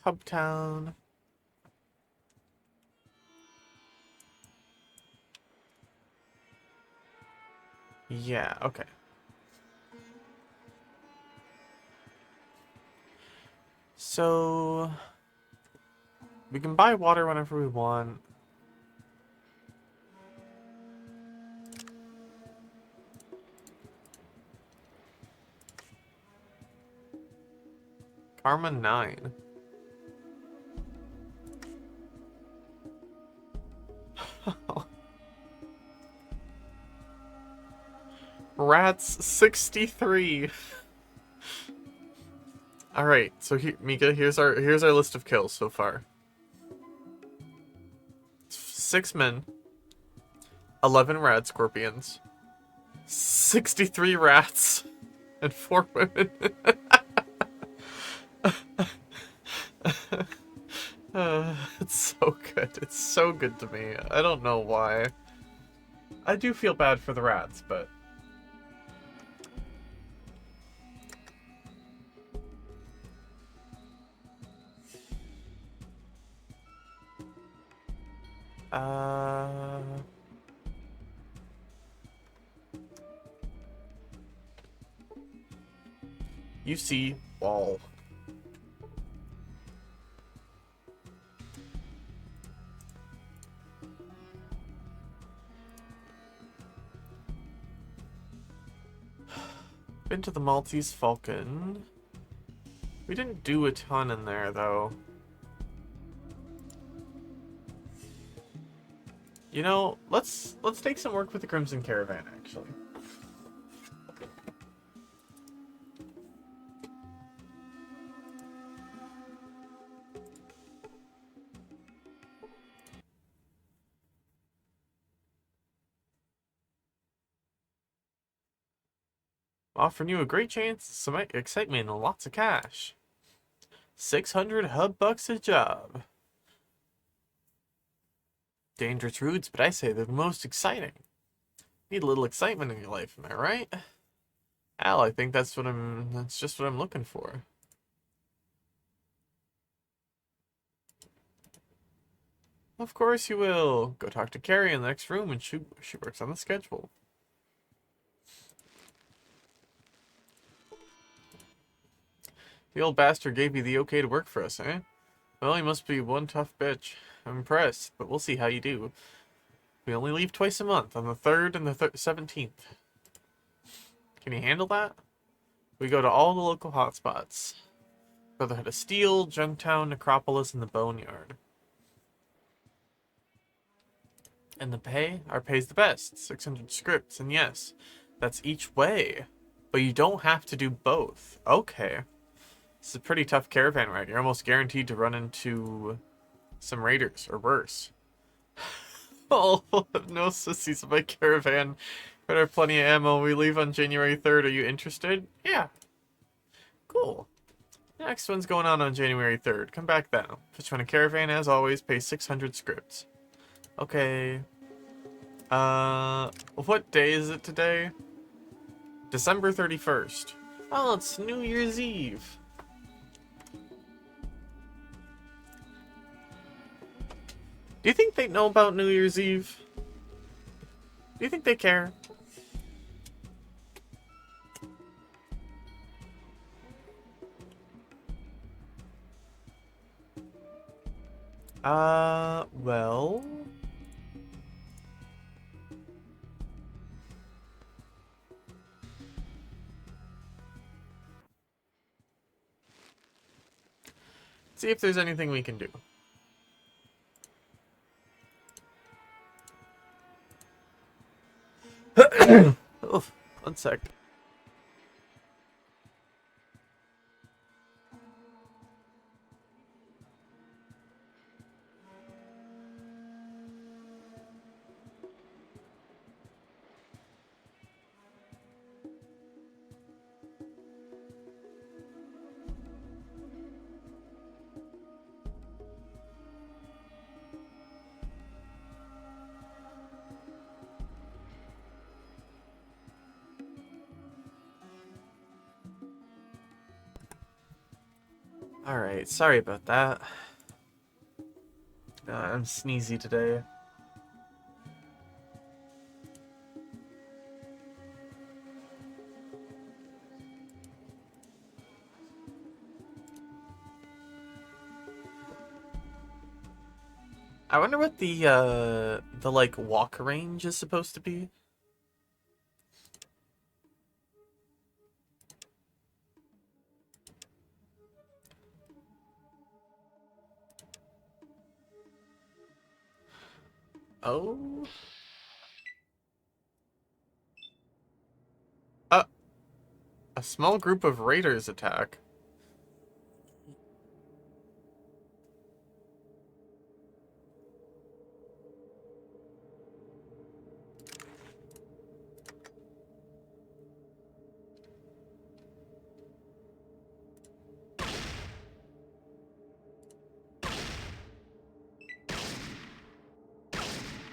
Hubtown. Yeah, okay. So we can buy water whenever we want. Karma 9. Rats 63. All right, so Mika, here's our list of kills so far. 6 men, 11 rad scorpions, 63 rats, and 4 women. It's so good. It's so good to me. I don't know why. I do feel bad for the rats, but uh you see wall. Been to the Maltese Falcon. We didn't do a ton in there though. You know, let's take some work with the Crimson Caravan actually. Offering you a great chance, some excitement, and lots of cash. 600 hub bucks a job. Dangerous routes, but I say they're the most exciting. Need a little excitement in your life, am I right? Al, I think that's just what I'm looking for. Of course you will. Go talk to Carrie in the next room and she works on the schedule. The old bastard gave you the okay to work for us, eh? Well, he must be one tough bitch. I'm impressed, but we'll see how you do. We only leave twice a month, on the 3rd and the 17th. Can you handle that? We go to all the local hotspots. Brotherhood of Steel, Junktown, Necropolis, and the Boneyard. And the pay? Our pay's the best. 600 scripts, and yes, that's each way. But you don't have to do both. Okay. It's a pretty tough caravan ride. You're almost guaranteed to run into some raiders, or worse. Oh, no sissies in my caravan. Got our plenty of ammo. We leave on January 3rd. Are you interested? Yeah. Cool. Next one's going on January 3rd. Come back then. Put you on a caravan as always. Pay 600 scripts. Okay. What day is it today? December 31st. Oh, it's New Year's Eve. Do you think they know about New Year's Eve? Do you think they care? Well... See if there's anything we can do. Oof, one sec. Alright, sorry about that. I'm sneezy today. I wonder what the like walk range is supposed to be. Oh. Uh, a small group of raiders attack.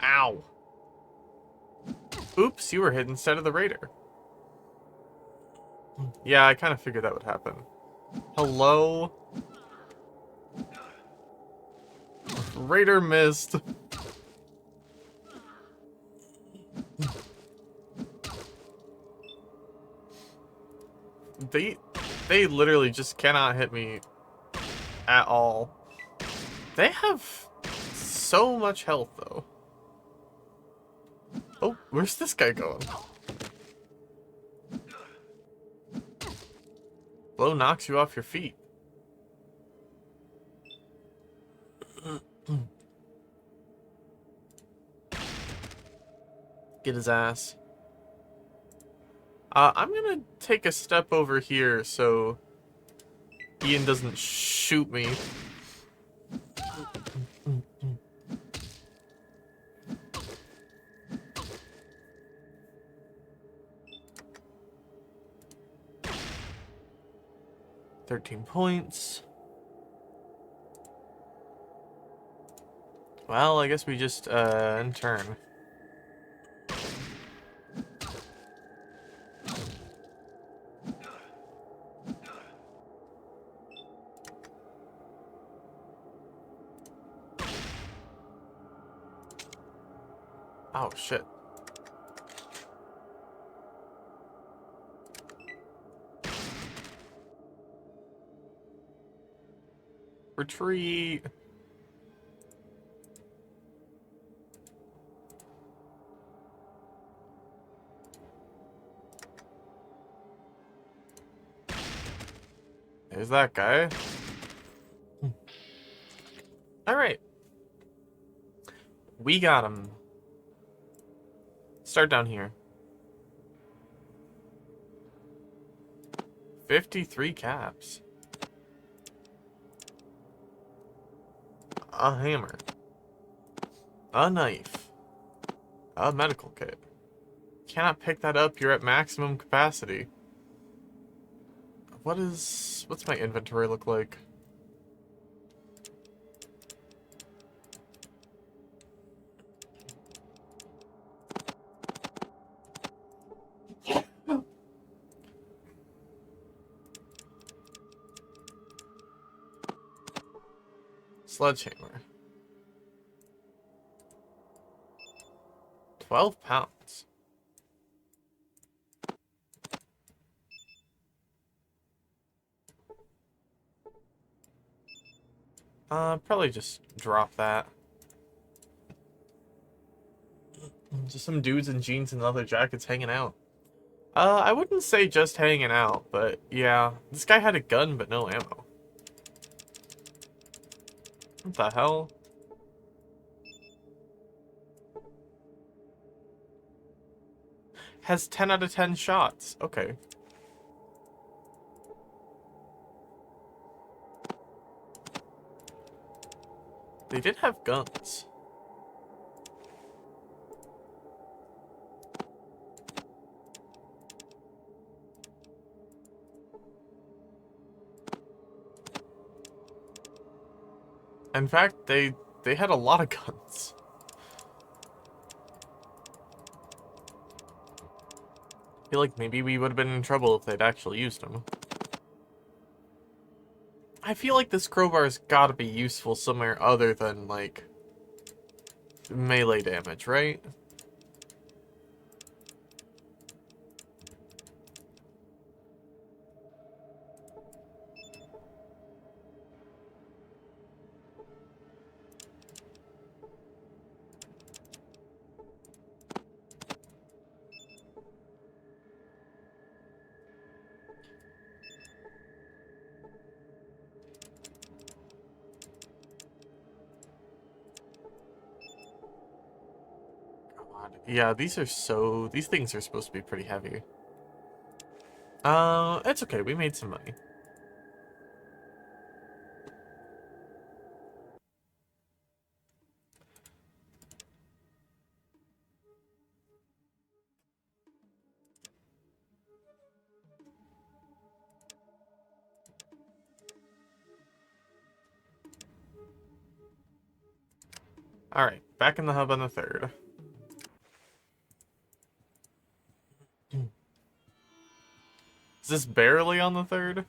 Ow. Oops, you were hit instead of the raider. Yeah, I kind of figured that would happen. Hello? Raider missed. They they literally just cannot hit me at all. They have so much health though. Oh, where's this guy going? Blow knocks you off your feet. Get his ass. I'm gonna take a step over here so Ian doesn't shoot me. "13 points. Well, I guess we just, end turn. Oh, shit. Retreat. There's that guy. Alright. We got him. Start down here. 53 caps. A hammer. A knife. A medical kit. Cannot pick that up, you're at maximum capacity. What's my inventory look like? Sledgehammer. 12 pounds. Probably just drop that. Just some dudes in jeans and leather jackets hanging out. I wouldn't say just hanging out, but yeah. This guy had a gun, but no ammo. What the hell? Has 10 out of 10 shots. Okay. They did have guns. In fact, they had a lot of guns. I feel like maybe we would have been in trouble if they'd actually used them. I feel like this crowbar's gotta be useful somewhere other than, like, melee damage, right? God. Yeah, these things are supposed to be pretty heavy. It's okay, we made some money. Alright, back in the hub on the 3rd. Is this barely on the 3rd?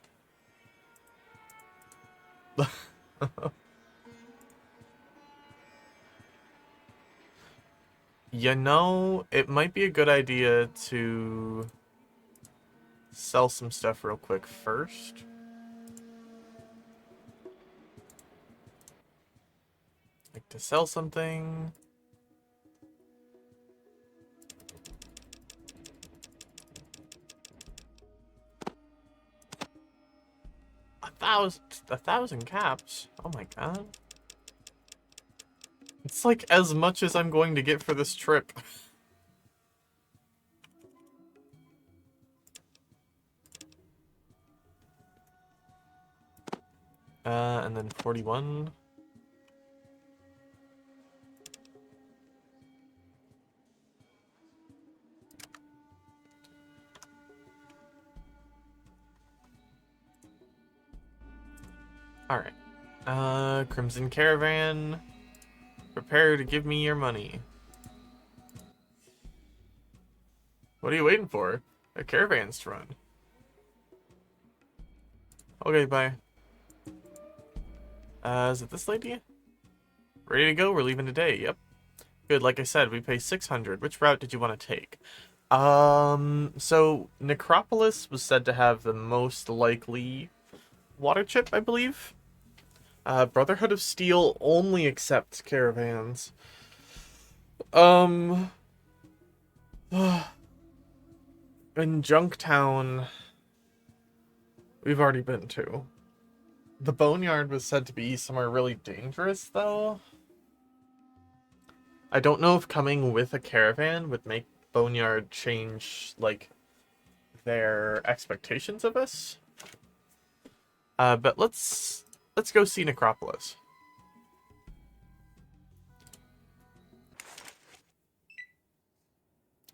You know, it might be a good idea to sell some stuff real quick first. Like to sell something. A thousand caps. Oh my god. It's like as much as I'm going to get for this trip. And then 41. Alright. Crimson Caravan. Prepare to give me your money. What are you waiting for? A caravan's to run. Okay, bye. Is it this lady? Ready to go? We're leaving today. Yep. Good, like I said, we pay 600. Which route did you want to take? So Necropolis was said to have the most likely water chip, I believe. Brotherhood of Steel only accepts caravans. In Junktown, we've already been to. The Boneyard was said to be somewhere really dangerous, though. I don't know if coming with a caravan would make Boneyard change, like, their expectations of us. But let's go see Necropolis.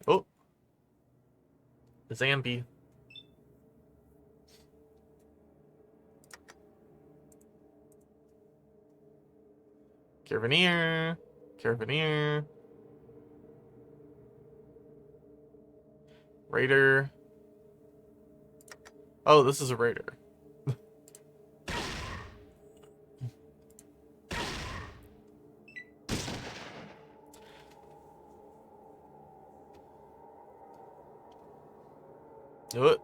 Oh. Zambi. Caravaneer. Caravaneer. Raider. Oh, this is a raider. Do it.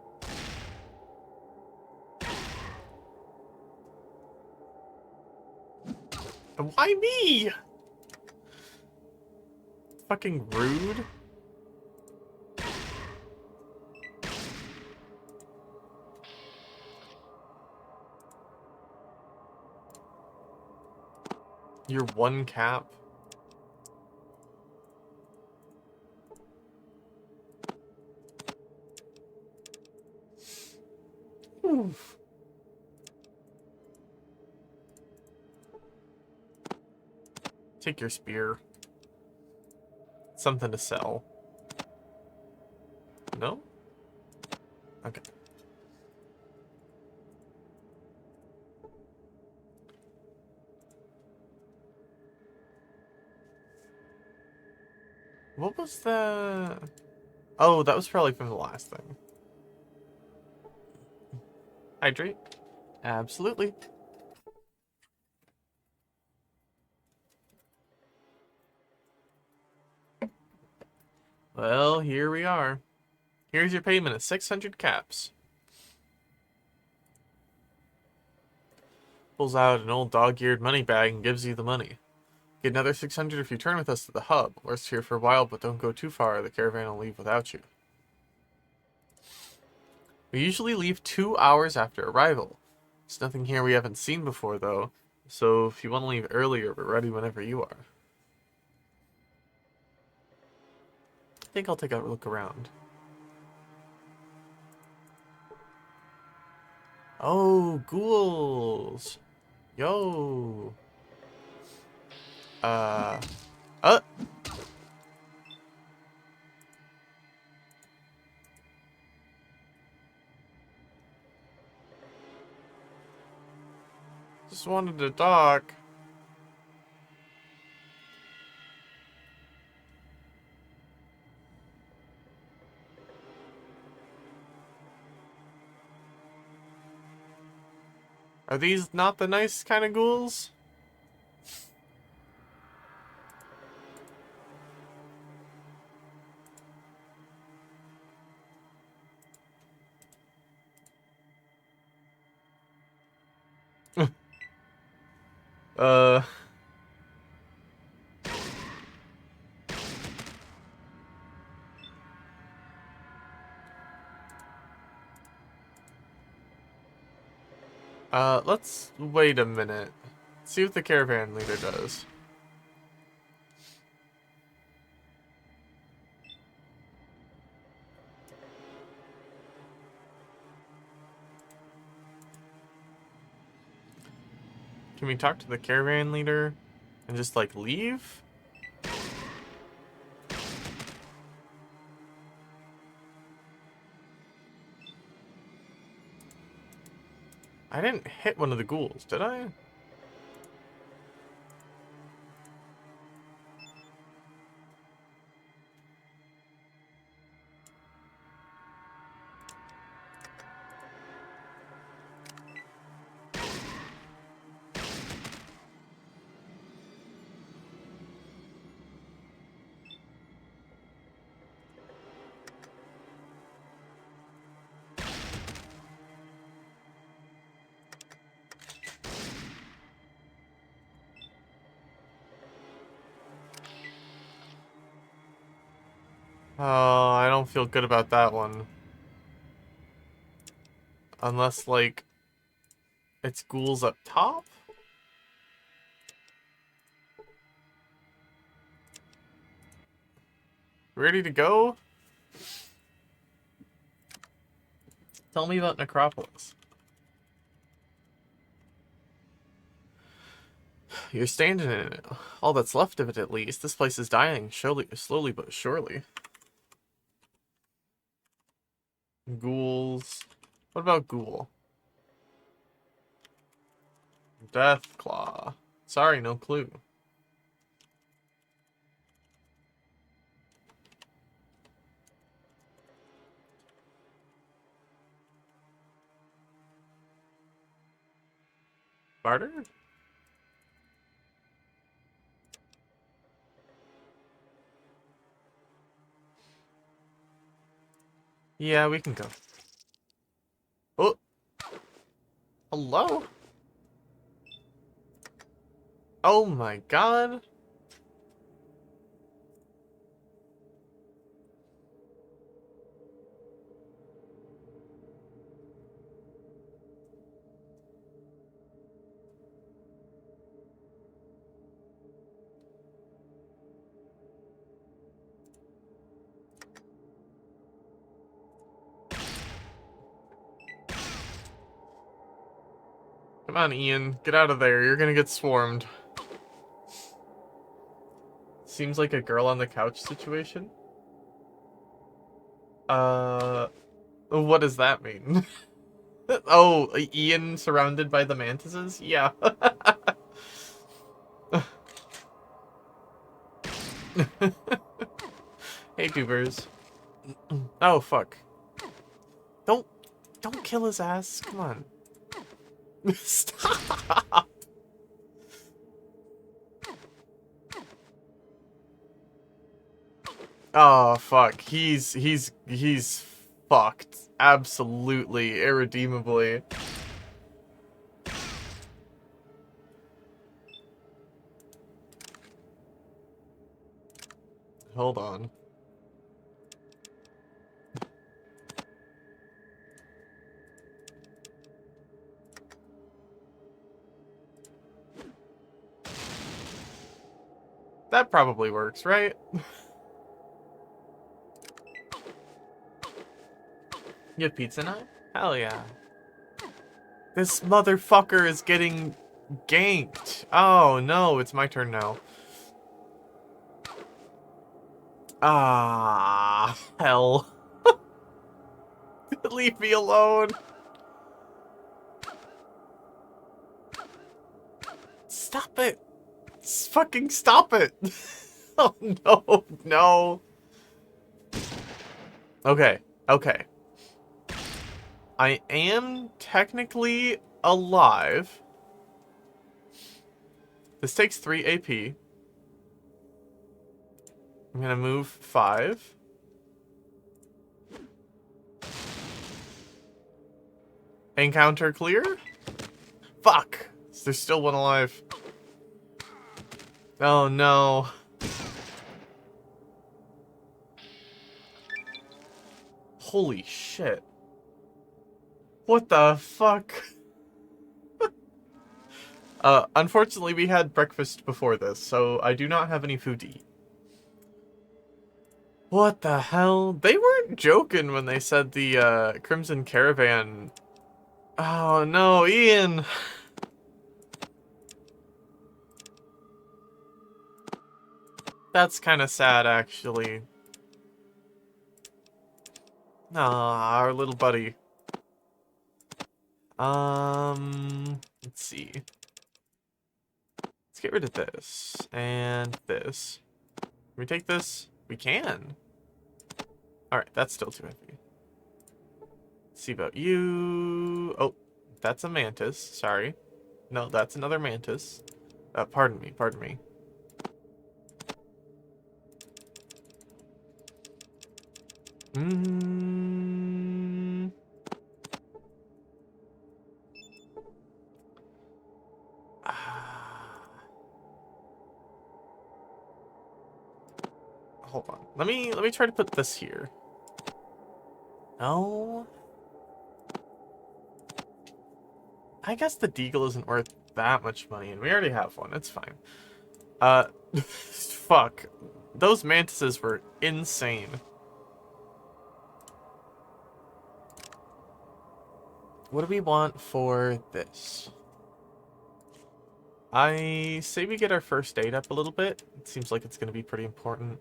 Why me? Fucking rude. You're one cap. Oof. Take your spear. Something to sell. No? Okay. What was the... Oh, that was probably from the last thing. Hydrate? Absolutely. Well, here we are. Here's your payment of 600 caps. Pulls out an old dog-eared money bag and gives you the money. Get another 600 if you return with us to the hub. Rest here for a while, but don't go too far. The caravan will leave without you. We usually leave 2 hours after arrival. There's nothing here we haven't seen before, though. So if you want to leave earlier, we're ready whenever you are. I think I'll take a look around. Oh, ghouls. Yo. Uh. Uh. Just wanted to talk. Are these not the nice kind of ghouls? uh. Let's wait a minute. See what the caravan leader does. Can we talk to the caravan leader and just, like, leave? I didn't hit one of the ghouls, did I? Oh, I don't feel good about that one. Unless, like, it's ghouls up top? Ready to go? Tell me about Necropolis. You're standing in it. All that's left of it, at least. This place is dying, slowly but surely. Ghouls. What about Ghoul? Deathclaw. Sorry, no clue. Barter? Yeah, we can go. Oh! Hello? Oh my god. Come on, Ian. Get out of there. You're gonna get swarmed. Seems like a girl on the couch situation. What does that mean? Oh, Ian surrounded by the mantises? Yeah. Hey, tubers. Oh, fuck. Don't, don't kill his ass. Come on. Stop. Oh, fuck. He's fucked. Absolutely, irredeemably. Hold on. That probably works, right? You have pizza now? Hell yeah. This motherfucker is getting ganked. Oh no, it's my turn now. Ah, hell. Leave me alone. Stop it. Fucking stop it. Oh no, no. Okay, okay. I am technically alive. This takes 3 AP. I'm gonna move 5. Encounter clear? Fuck! There's still one alive. Oh no. Holy shit. What the fuck? Unfortunately we had breakfast before this, so I do not have any food to eat. What the hell? They weren't joking when they said the, Crimson Caravan... Oh no, Ian! That's kinda sad, actually. Ah, our little buddy. Let's see. Let's get rid of this. And this. Can we take this? We can. Alright, that's still too heavy. Let's see about you. Oh, that's a mantis. Sorry. No, that's another mantis. Pardon me, pardon me. Hmm. Hold on. Let me try to put this here. No. I guess the Deagle isn't worth that much money, and we already have one. It's fine. Fuck. Those mantises were insane. What do we want for this? I say we get our first aid up a little bit. It seems like it's going to be pretty important.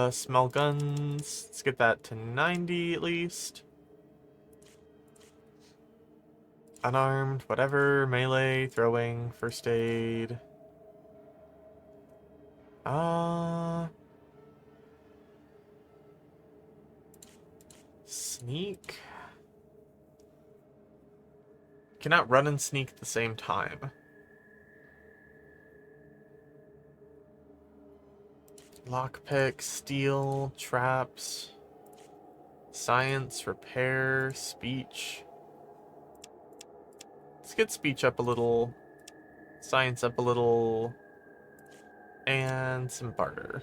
Small guns. Let's get that to 90 at least. Unarmed, whatever. Melee, throwing, first aid. Sneak. Cannot run and sneak at the same time. Lockpick, steel, traps, science, repair, speech. Let's get speech up a little, science up a little, and some barter.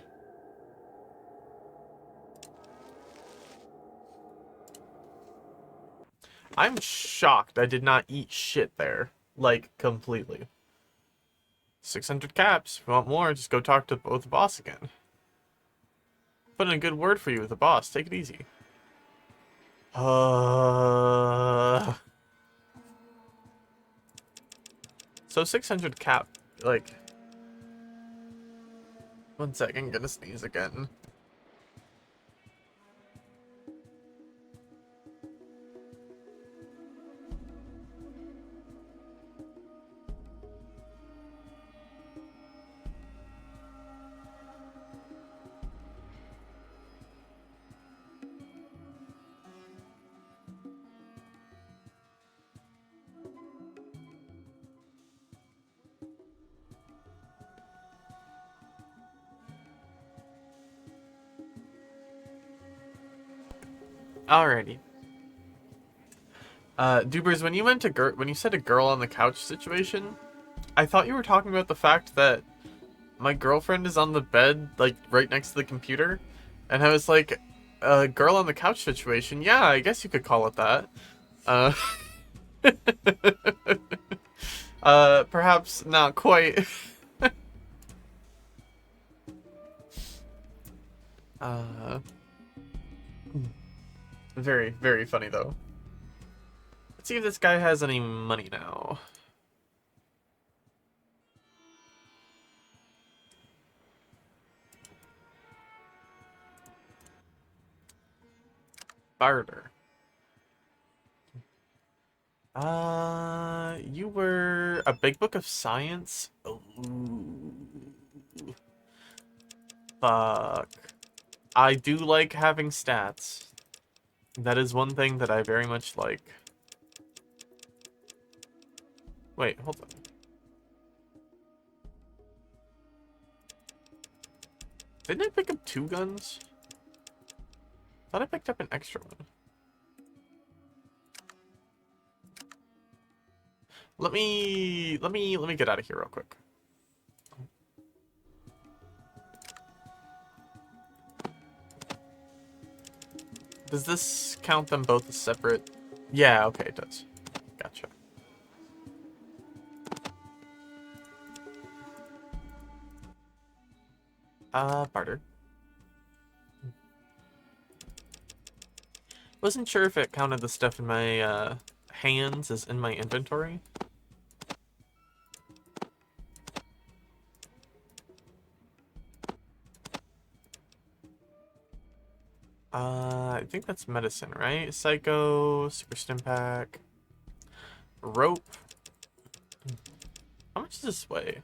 I'm shocked I did not eat shit there. Like, completely. 600 caps. If you want more, just go talk to the boss again. Put in a good word for you with the boss. Take it easy. So 600 cap, like... One second, gonna sneeze again. Alrighty. Dubers, when you when you said a girl on the couch situation, I thought you were talking about the fact that my girlfriend is on the bed, like, right next to the computer. And I was like, a girl on the couch situation? Yeah, I guess you could call it that. Uh, perhaps not quite. uh, very, very funny, though. Let's see if this guy has any money now. Barter. You were a big book of science? Ooh. Fuck. I do like having stats. That is one thing that I very much like. Wait, hold on. Didn't I pick up 2 guns? Thought I picked up an extra one. Let me get out of here real quick. Does this count them both as separate? Yeah, okay, it does. Gotcha. Barter. Wasn't sure if it counted the stuff in my, hands as in my inventory. I think that's medicine, right? Psycho, Super Stim Pack, rope. How much does this weigh?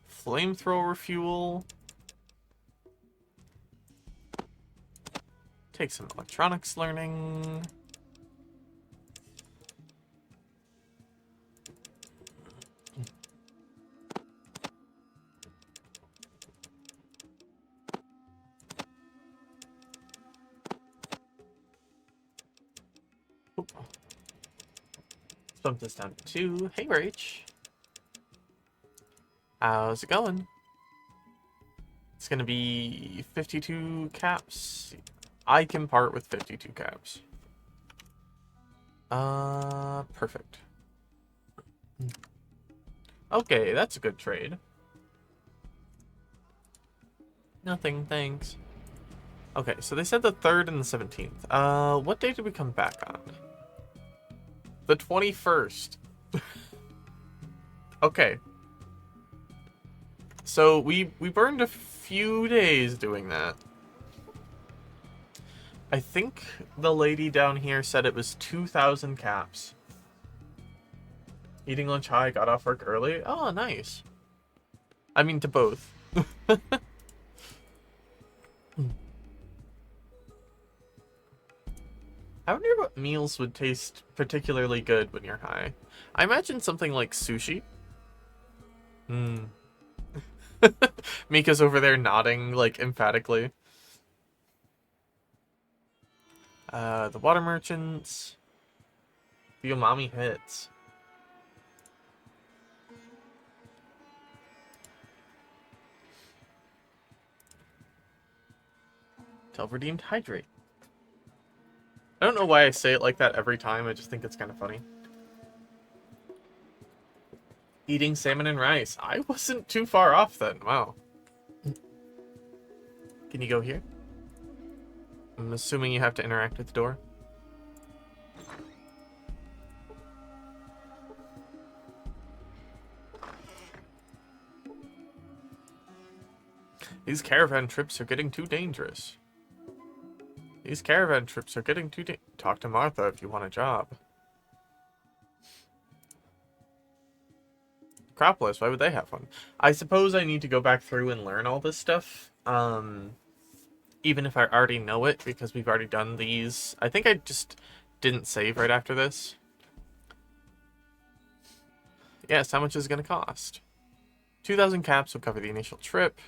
Flamethrower fuel. Take some electronics learning. Oop. Let's bump this down to 2. Hey, Rach. How's it going? It's gonna be 52 caps. I can part with 52 caps. Perfect. Okay, that's a good trade. Nothing, thanks. Okay, so they said the 3rd and the 17th. What day did we come back on? The 21st. Okay. So we burned a few days doing that. I think the lady down here said it was 2,000 caps. Eating lunch high, got off work early. Oh, nice. I mean, to both. I wonder what meals would taste particularly good when you're high. I imagine something like sushi. Hmm. Mika's over there nodding, like, emphatically. The water merchants. The umami hits. Self-redeemed hydrate. I don't know why I say it like that every time, I just think it's kind of funny. Eating salmon and rice. I wasn't too far off then, wow. Can you go here? I'm assuming you have to interact with the door. These caravan trips are getting too dangerous. These caravan trips are getting too Talk to Martha if you want a job. Acropolis, why would they have one? I suppose I need to go back through and learn all this stuff. Even if I already know it, because we've already done these. I think I just didn't save right after this. Yes, how much is it going to cost? 2,000 caps will cover the initial trip.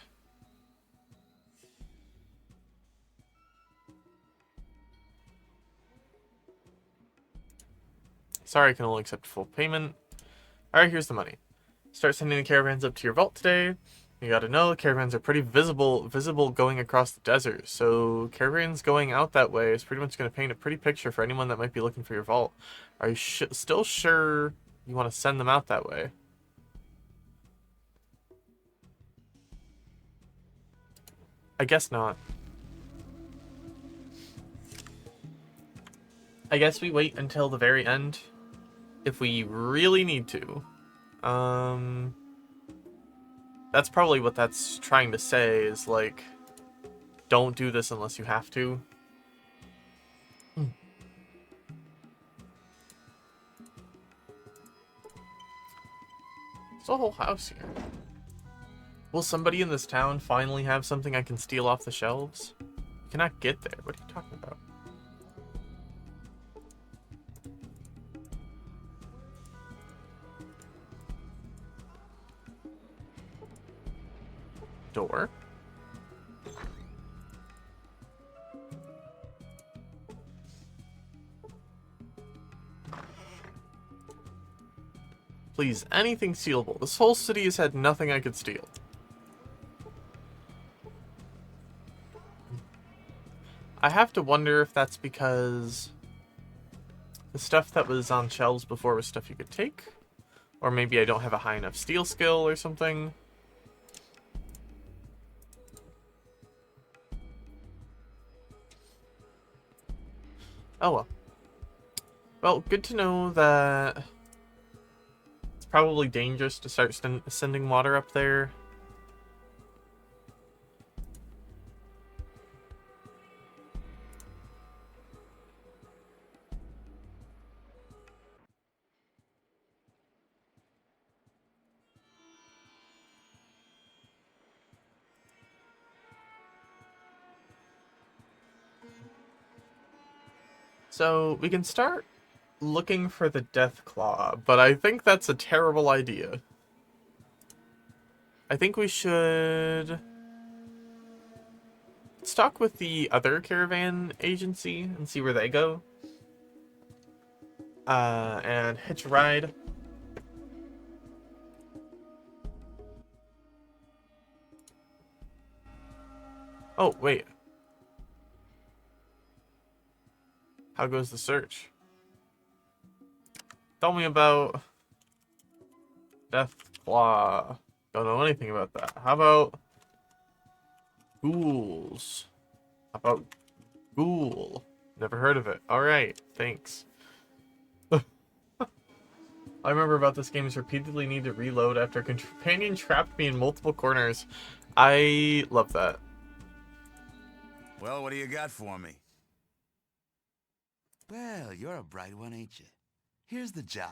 Sorry, I can only accept full payment. Alright, here's the money. Start sending the caravans up to your vault today. You gotta know, the caravans are pretty visible going across the desert. So caravans going out that way is pretty much going to paint a pretty picture for anyone that might be looking for your vault. Are you still sure you want to send them out that way? I guess not. I guess we wait until the very end if we really need to. That's probably what that's trying to say, is like, don't do this unless you have to. There's a whole house here. Will somebody in this town finally have something I can steal off the shelves? I cannot get there. What are you talking about? Door? Please, anything stealable. This whole city has had nothing I could steal. I have to wonder if that's because the stuff that was on shelves before was stuff you could take. Or maybe I don't have a high enough steal skill or something. Oh well. Well, good to know that it's probably dangerous to start sending water up there. So we can start looking for the Death Claw, but I think that's a terrible idea. I think we should... Let's talk with the other caravan agency and see where they go. And hitch a ride. Oh, wait. How goes the search? Tell me about Death Claw. Don't know anything about that. How about ghouls? How about ghoul? Never heard of it. Alright, thanks. I remember about this game is repeatedly need to reload after a companion trapped me in multiple corners. I love that. Well, what do you got for me? Well, you're a bright one, ain't you? Here's the job.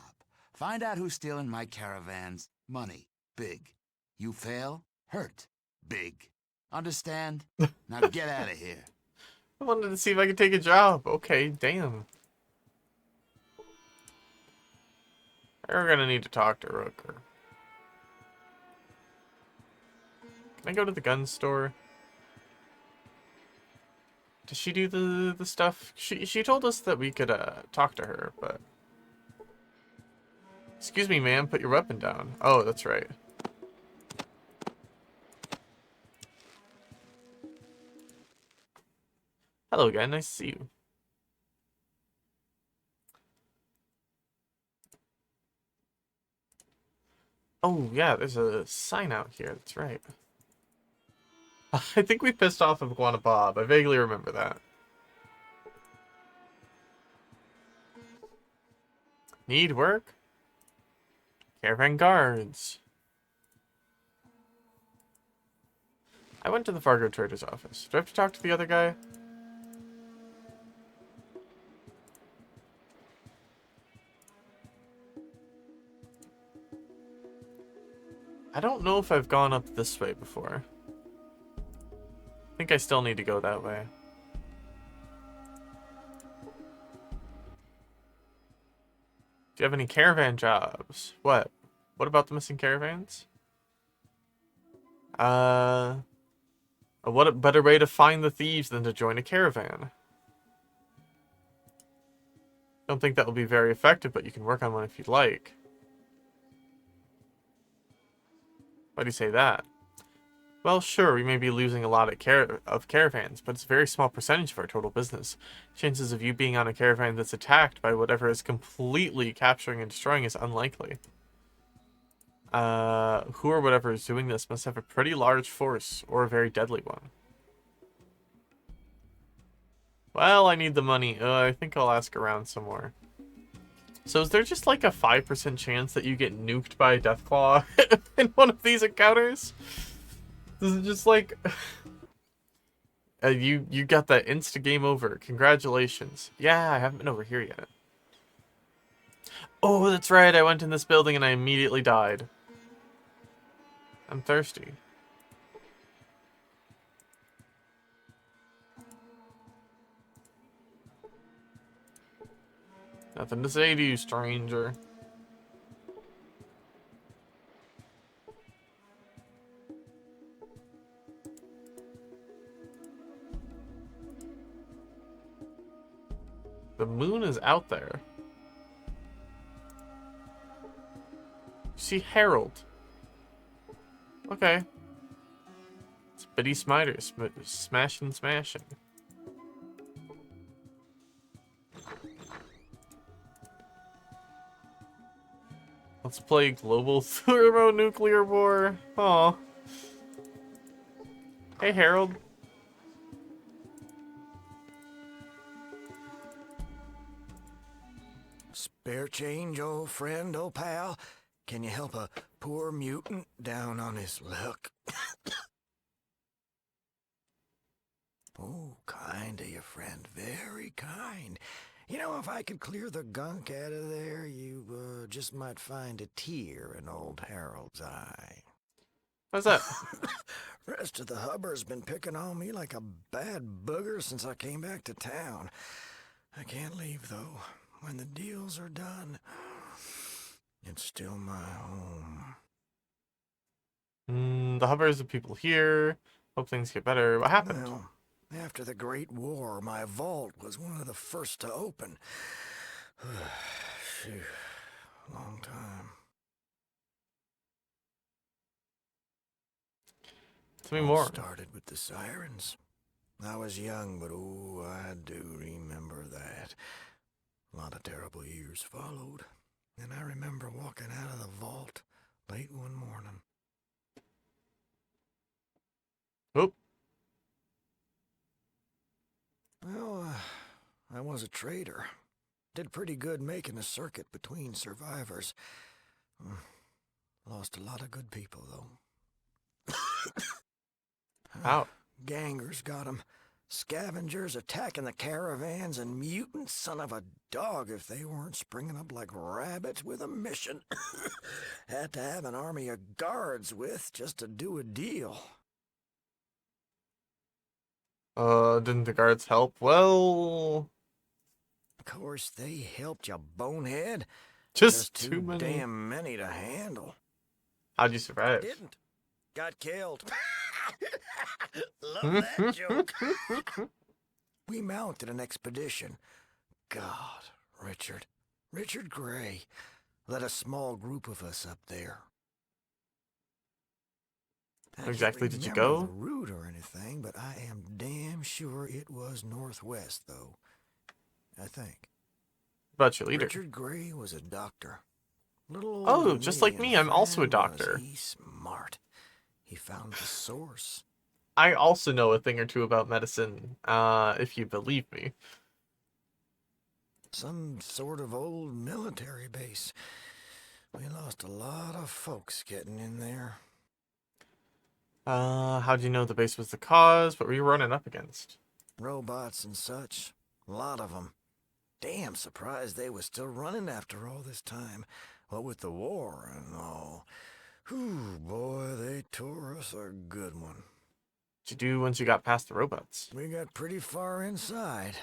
Find out who's stealing my caravans. Money. Big. You fail? Hurt. Big. Understand? Now get out of here. I wanted to see if I could take a job. Okay, damn. We're gonna need to talk to Rooker. Can I go to the gun store? Does she do the stuff? She told us that we could talk to her, but... Excuse me, ma'am, put your weapon down. Oh, that's right. Hello again, nice to see you. Oh, yeah, there's a sign out here, that's right. I think we pissed off Iguana Bob. I vaguely remember that. Need work? Caravan guards. I went to the Fargo trader's office. Do I have to talk to the other guy? I don't know if I've gone up this way before. I think I still need to go that way. Do you have any caravan jobs? What? What about the missing caravans? What a better way to find the thieves than to join a caravan? Don't think that will be very effective, but you can work on one if you'd like. Why do you say that? Well, sure, we may be losing a lot of caravans, but it's a very small percentage of our total business. Chances of you being on a caravan that's attacked by whatever is completely capturing and destroying is unlikely. Who or whatever is doing this must have a pretty large force, or a very deadly one. Well, I need the money. I think I'll ask around some more. So is there just like a 5% chance that you get nuked by a Deathclaw in one of these encounters? This is just like... you got that insta game over. Congratulations. Yeah, I haven't been over here yet. Oh, that's right. I went in this building and I immediately died. I'm thirsty. Nothing to say to you, stranger. The moon is out there. See Harold. Okay. It's Biddy Smiter, smashing. Let's play global thermonuclear war. Aw. Hey, Harold. Spare change, old friend, old pal? Can you help a poor mutant down on his luck? Oh, kind of you, friend. Very kind. You know, if I could clear the gunk out of there, you just might find a tear in old Harold's eye. How's that? Rest of the hubber's been picking on me like a bad booger since I came back to town. I can't leave, though. When the deals are done, it's still my home. The hovers of people here. Hope things get better. What happened? Well, after the Great War, my vault was one of the first to open. Phew, long time. Tell me All more. started with the sirens. I was young, but oh, I do remember that. A lot of terrible years followed, and I remember walking out of the vault late one morning. Oop. Well, I was a trader. Did pretty good making a circuit between survivors. Lost a lot of good people, though. Ow. Gangers got 'em. Scavengers attacking the caravans, and mutant son of a dog if they weren't springing up like rabbits with a mission. Had to have an army of guards with just to do a deal. Didn't the guards help? Well... Of course, they helped you, bonehead. Just too too many. damn many to handle. How'd you survive? Didn't. Got killed. Love that joke. We mounted an expedition. God, Richard Gray led a small group of us up there. I Where exactly can't did you remember go? the route or anything, but I am damn sure it was northwest, though. I think. What about your leader? Richard Gray was a doctor. Oh, older than just like me, I'm also a and doctor. was he smart. He found the source. I also know a thing or two about medicine, if you believe me. Some sort of old military base. We lost a lot of folks getting in there. How'd you know the base was the cause? What were you running up against? Robots and such. A lot of them. Damn surprised they was still running after all this time. What with the war and all. Whew, boy, they tore us a good one. What'd you do once you got past the robots? We got pretty far inside.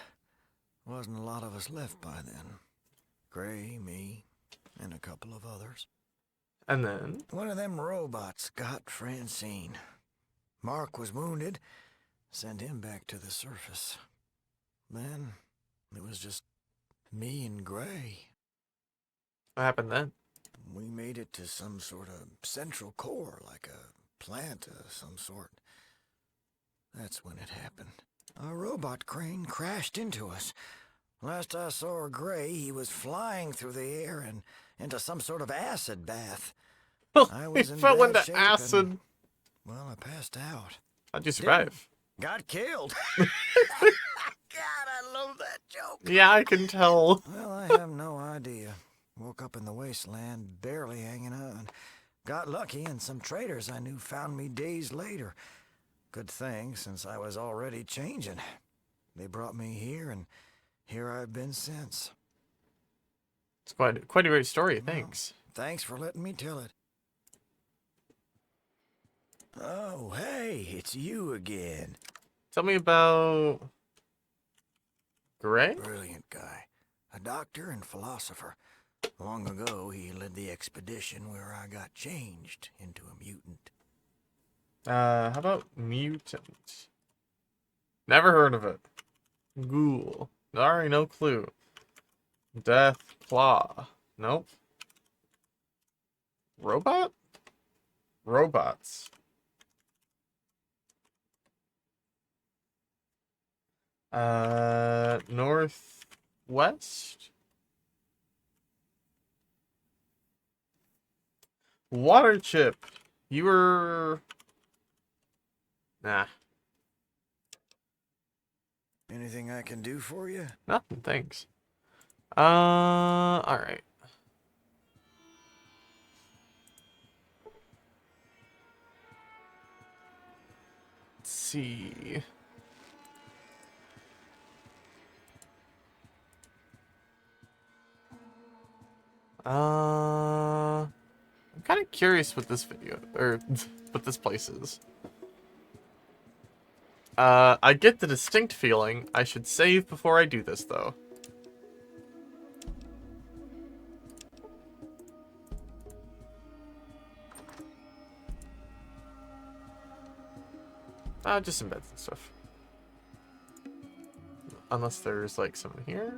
Wasn't a lot of us left by then. Gray, me, and a couple of others. And then? One of them robots got Francine. Mark was wounded. Sent him back to the surface. Then it was just Me and Gray. What happened then? We made it to some sort of central core, like a plant of some sort. That's when it happened. A robot crane crashed into us. Last I saw Gray, he was flying through the air and into some sort of acid bath. I He was in fell bad into shape acid. and, well, I passed out. How'd you survive? Got killed. God, I love that joke. Yeah, I can tell. Well, I have no idea. Woke up in the wasteland, barely hanging on. Got lucky, and some traders I knew found me days later. Good thing, since I was already changing. They brought me here, and here I've been since. It's quite a great story, thanks. Thanks for letting me tell it. Oh, hey, it's you again. Tell me about Gray? Brilliant guy. A doctor and philosopher. Long ago, he led the expedition where I got changed into a mutant. How about mutant? Never heard of it. Ghoul. Sorry, no clue. Death Claw. Nope. Robot? Robots. Northwest? Water chip. You were... Nah. Anything I can do for you? Nothing, thanks. Alright. Let's see. I'm kind of curious what this video, or what this place is. I get the distinct feeling I should save before I do this, though. Just some beds and stuff. Unless there's, like, some here.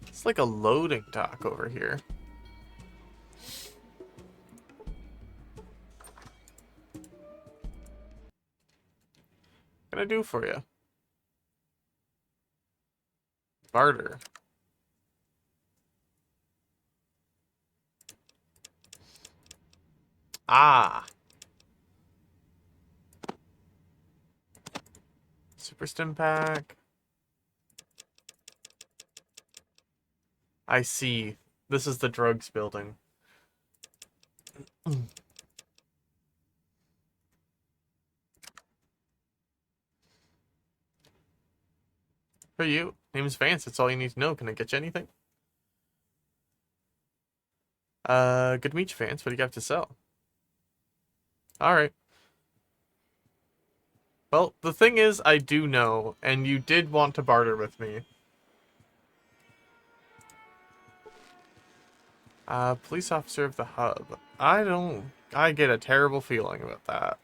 It's like a loading dock over here. What can I do for you? Barter. Ah. Super Stim Pack. I see. This is the drugs building. For you, name's Vance. That's all you need to know. Can I get you anything? Good to meet you, Vance. What do you got to sell? Alright. Well, the thing is, I do know, and you did want to barter with me. Police officer of the hub. I get a terrible feeling about that.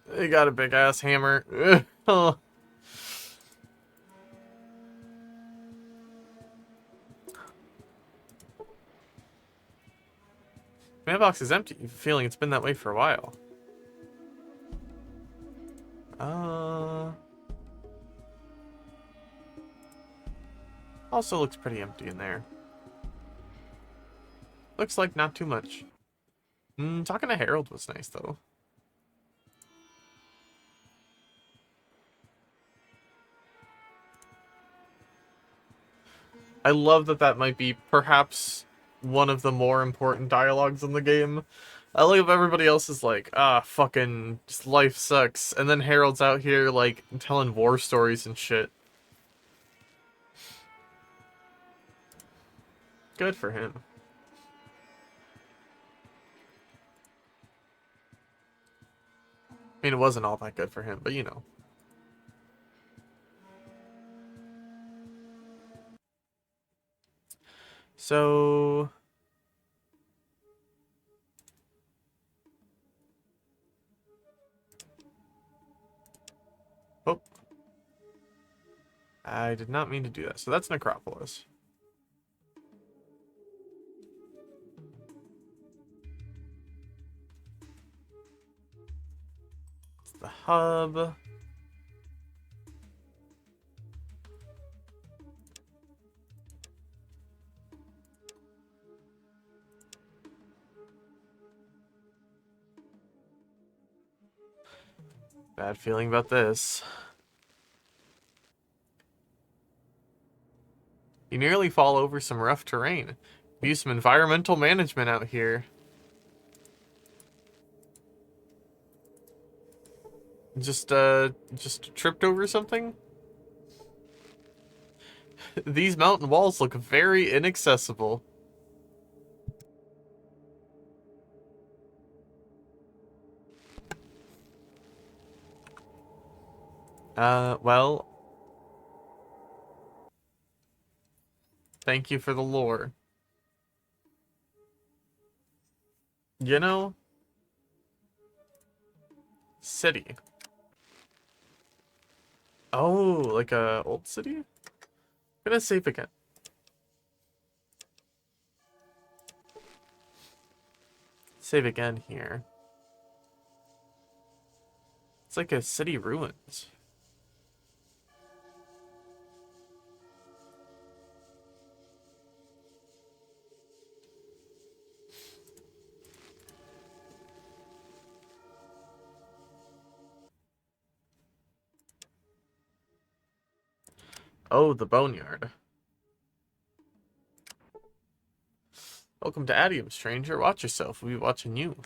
They got a big ass hammer. Oh. Mailbox is empty. Feeling it's been that way for a while. Also looks pretty empty in there. Looks like not too much. Talking to Harold was nice, though. I love that that might be perhaps one of the more important dialogues in the game. I like if everybody else is like, fucking, just life sucks. And then Harold's out here, like, telling war stories and shit. good for him. I mean, it wasn't all that good for him, but you know. So... Oh. I did not mean to do that. So that's Necropolis. It's the hub. Bad feeling about this. You nearly fall over some rough terrain. Use some environmental management out here. Just tripped over something? These mountain walls look very inaccessible. Well... Thank you for the lore. You know? City. Oh, like a old city? I'm gonna save again. Save again here. It's like a city ruins. Oh, the Boneyard. Welcome to Adium, stranger. Watch yourself. We'll be watching you.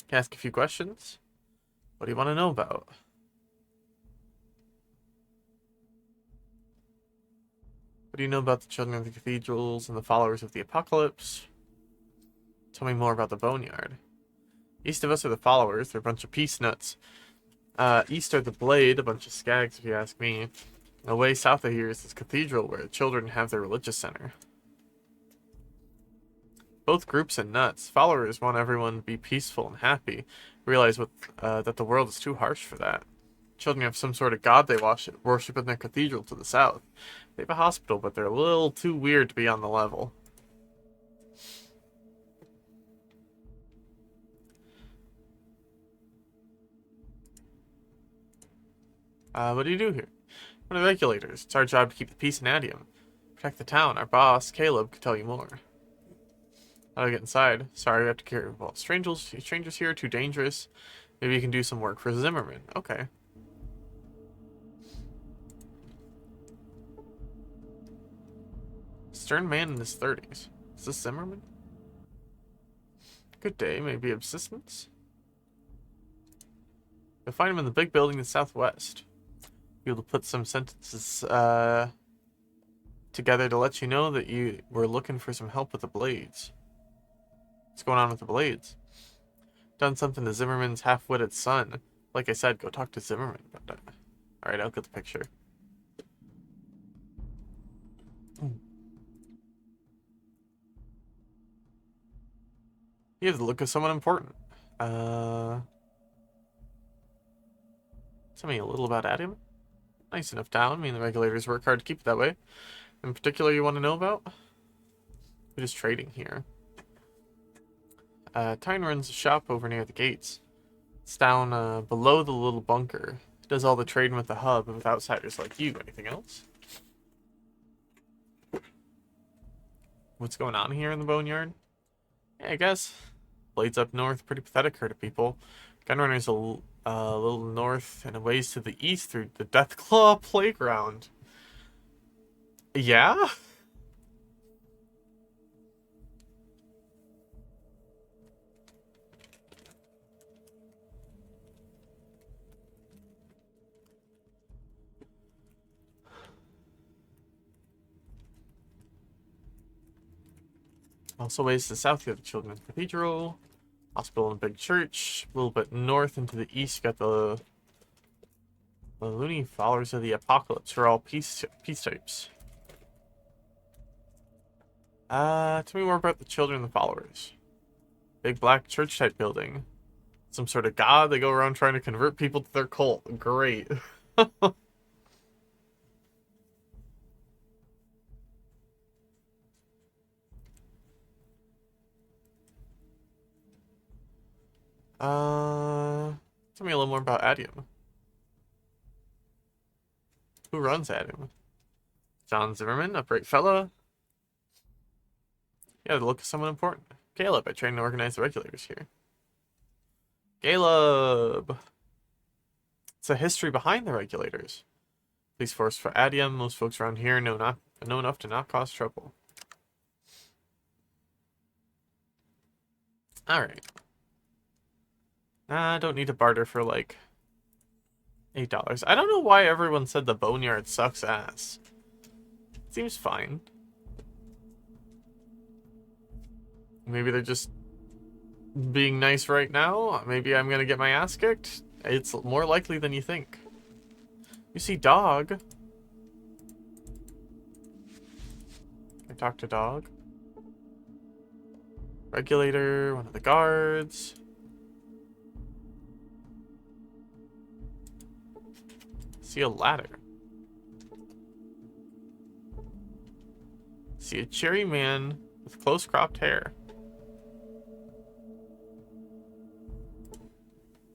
Can I ask a few questions? What do you want to know about? What do you know about the children of the cathedrals and the followers of the apocalypse? Tell me more about the Boneyard. East of us are the followers. They're a bunch of peace nuts. East are the Blade, a bunch of skags if you ask me. Away south of here is this cathedral where the children have their religious center. Both groups are nuts. Followers want everyone to be peaceful and happy. Realize that the world is too harsh for that. Children have some sort of god they worship in their cathedral to the south. They have a hospital, but they're a little too weird to be on the level. What do you do here? We're the regulators. It's our job to keep the peace in Adium. Protect the town. Our boss, Caleb, could tell you more. How do I get inside? Sorry, we have to care. Well, strangers here are too dangerous. Maybe you can do some work for Zimmerman. Okay. Stern man in his 30s. Is this Zimmerman? Good day. Maybe of assistance? You'll find him in the big building in the southwest. You'll be able to put some sentences together to let you know that you were looking for some help with the blades. What's going on with the blades? Done something to Zimmerman's half-witted son. Like I said, go talk to Zimmerman about that. Alright, I'll get the picture. You have the look of someone important. Tell me a little about Adium. Nice enough town. Me and the regulators work hard to keep it that way. In particular, you want to know about? We're just trading here. Tyne runs a shop over near the gates. It's down below the little bunker. It does all the trading with the hub with outsiders like you. Anything else? What's going on here in the Boneyard? Yeah, I guess. Blades up north, pretty pathetic herd of people. Gunrunner's a little north and a ways to the east through the Deathclaw Playground. Yeah? Also ways to the south, you have the Children's Cathedral, hospital and big church. A little bit north into the east, you got the Loony Followers of the Apocalypse, who are all peace types. Tell me more about the Children and the Followers. Big black church type building. Some sort of god. They go around trying to convert people to their cult. Great. Tell me a little more about Adium. Who runs Adium? John Zimmerman, upright fella. Yeah, the look of someone important. Caleb, I train and organize the regulators here. Caleb! It's a history behind the regulators. Police force for Adium. Most folks around here know enough to not cause trouble. Alright. Nah, I don't need to barter for like $8. I don't know why everyone said the boneyard sucks ass. Seems fine. Maybe they're just being nice right now. Maybe I'm gonna get my ass kicked. It's more likely than you think. You see dog. I talk to dog. Regulator, one of the guards. See a ladder. See a cherry man with close cropped hair.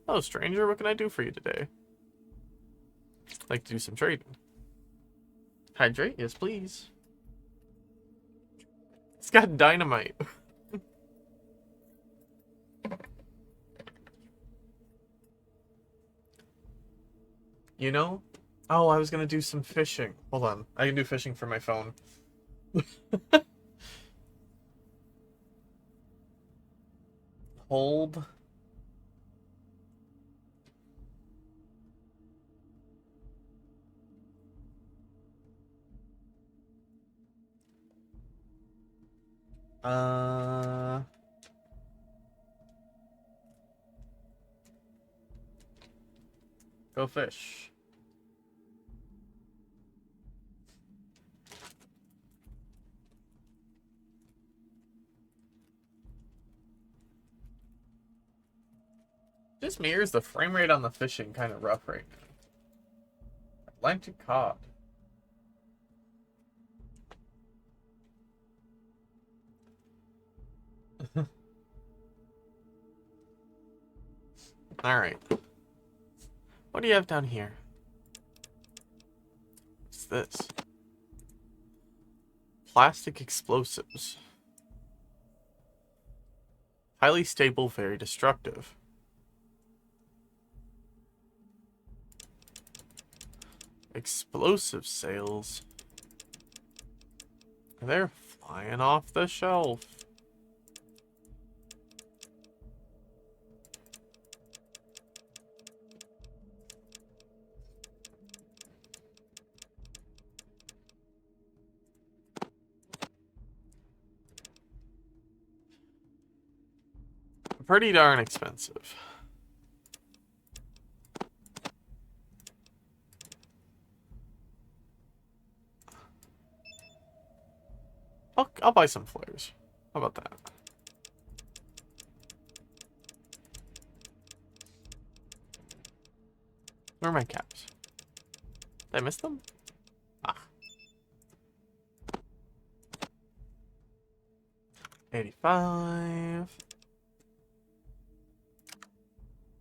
Hello, stranger. What can I do for you today? I'd like to do some trading. Hydrate? Yes, please. It's got dynamite. You know? Oh, I was gonna do some fishing. Hold on. I can do fishing from my phone. Hold. Go fish. Just me, or is the frame rate on the fishing kind of rough right now? Atlantic cod. Alright. What do you have down here? What's this? Plastic explosives. Highly stable, very destructive. Explosive sales. They're flying off the shelf. Pretty darn expensive. I'll buy some flares. How about that? Where are my caps? Did I miss them? Ah. 85.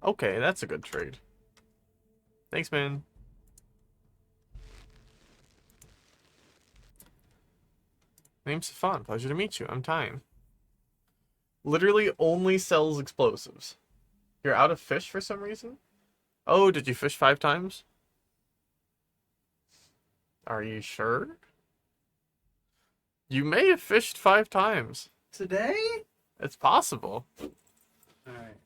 Okay, that's a good trade. Thanks, man. Name's Stefan. Pleasure to meet you. I'm Tyne. Literally only sells explosives. You're out of fish for some reason? Oh, did you fish 5 times? Are you sure? You may have fished 5 times. Today? It's possible. Alright.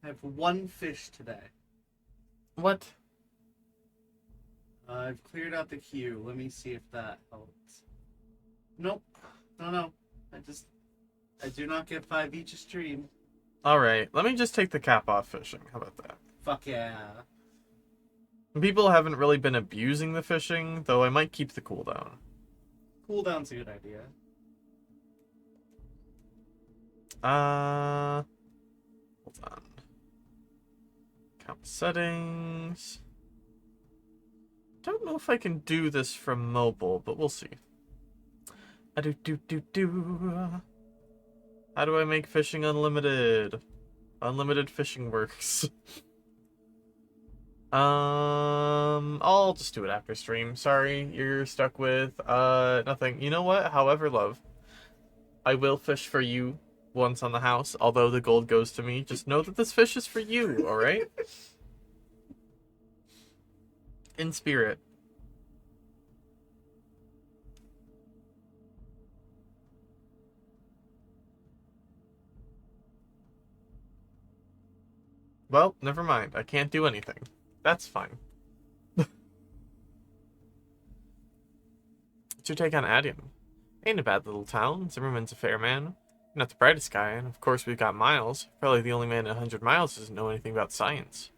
I have 1 fish today. What? I've cleared out the queue. Let me see if that helps. Nope. No. I do not get 5 each a stream. Alright, let me just take the cap off fishing. How about that? Fuck yeah. People haven't really been abusing the fishing, though I might keep the cooldown. Cooldown's a good idea. Hold on. Account settings. Don't know if I can do this from mobile, but we'll see. Do. How do I make fishing unlimited? Unlimited fishing works. I'll just do it after stream. Sorry, you're stuck with nothing. You know what? However, love, I will fish for you once on the house, although the gold goes to me. Just know that this fish is for you, alright? In spirit. Well, never mind. I can't do anything. That's fine. What's your take on Adium? Ain't a bad little town. Zimmerman's a fair man. Not the brightest guy, and of course we've got Miles. Probably the only man in 100 miles who doesn't know anything about science.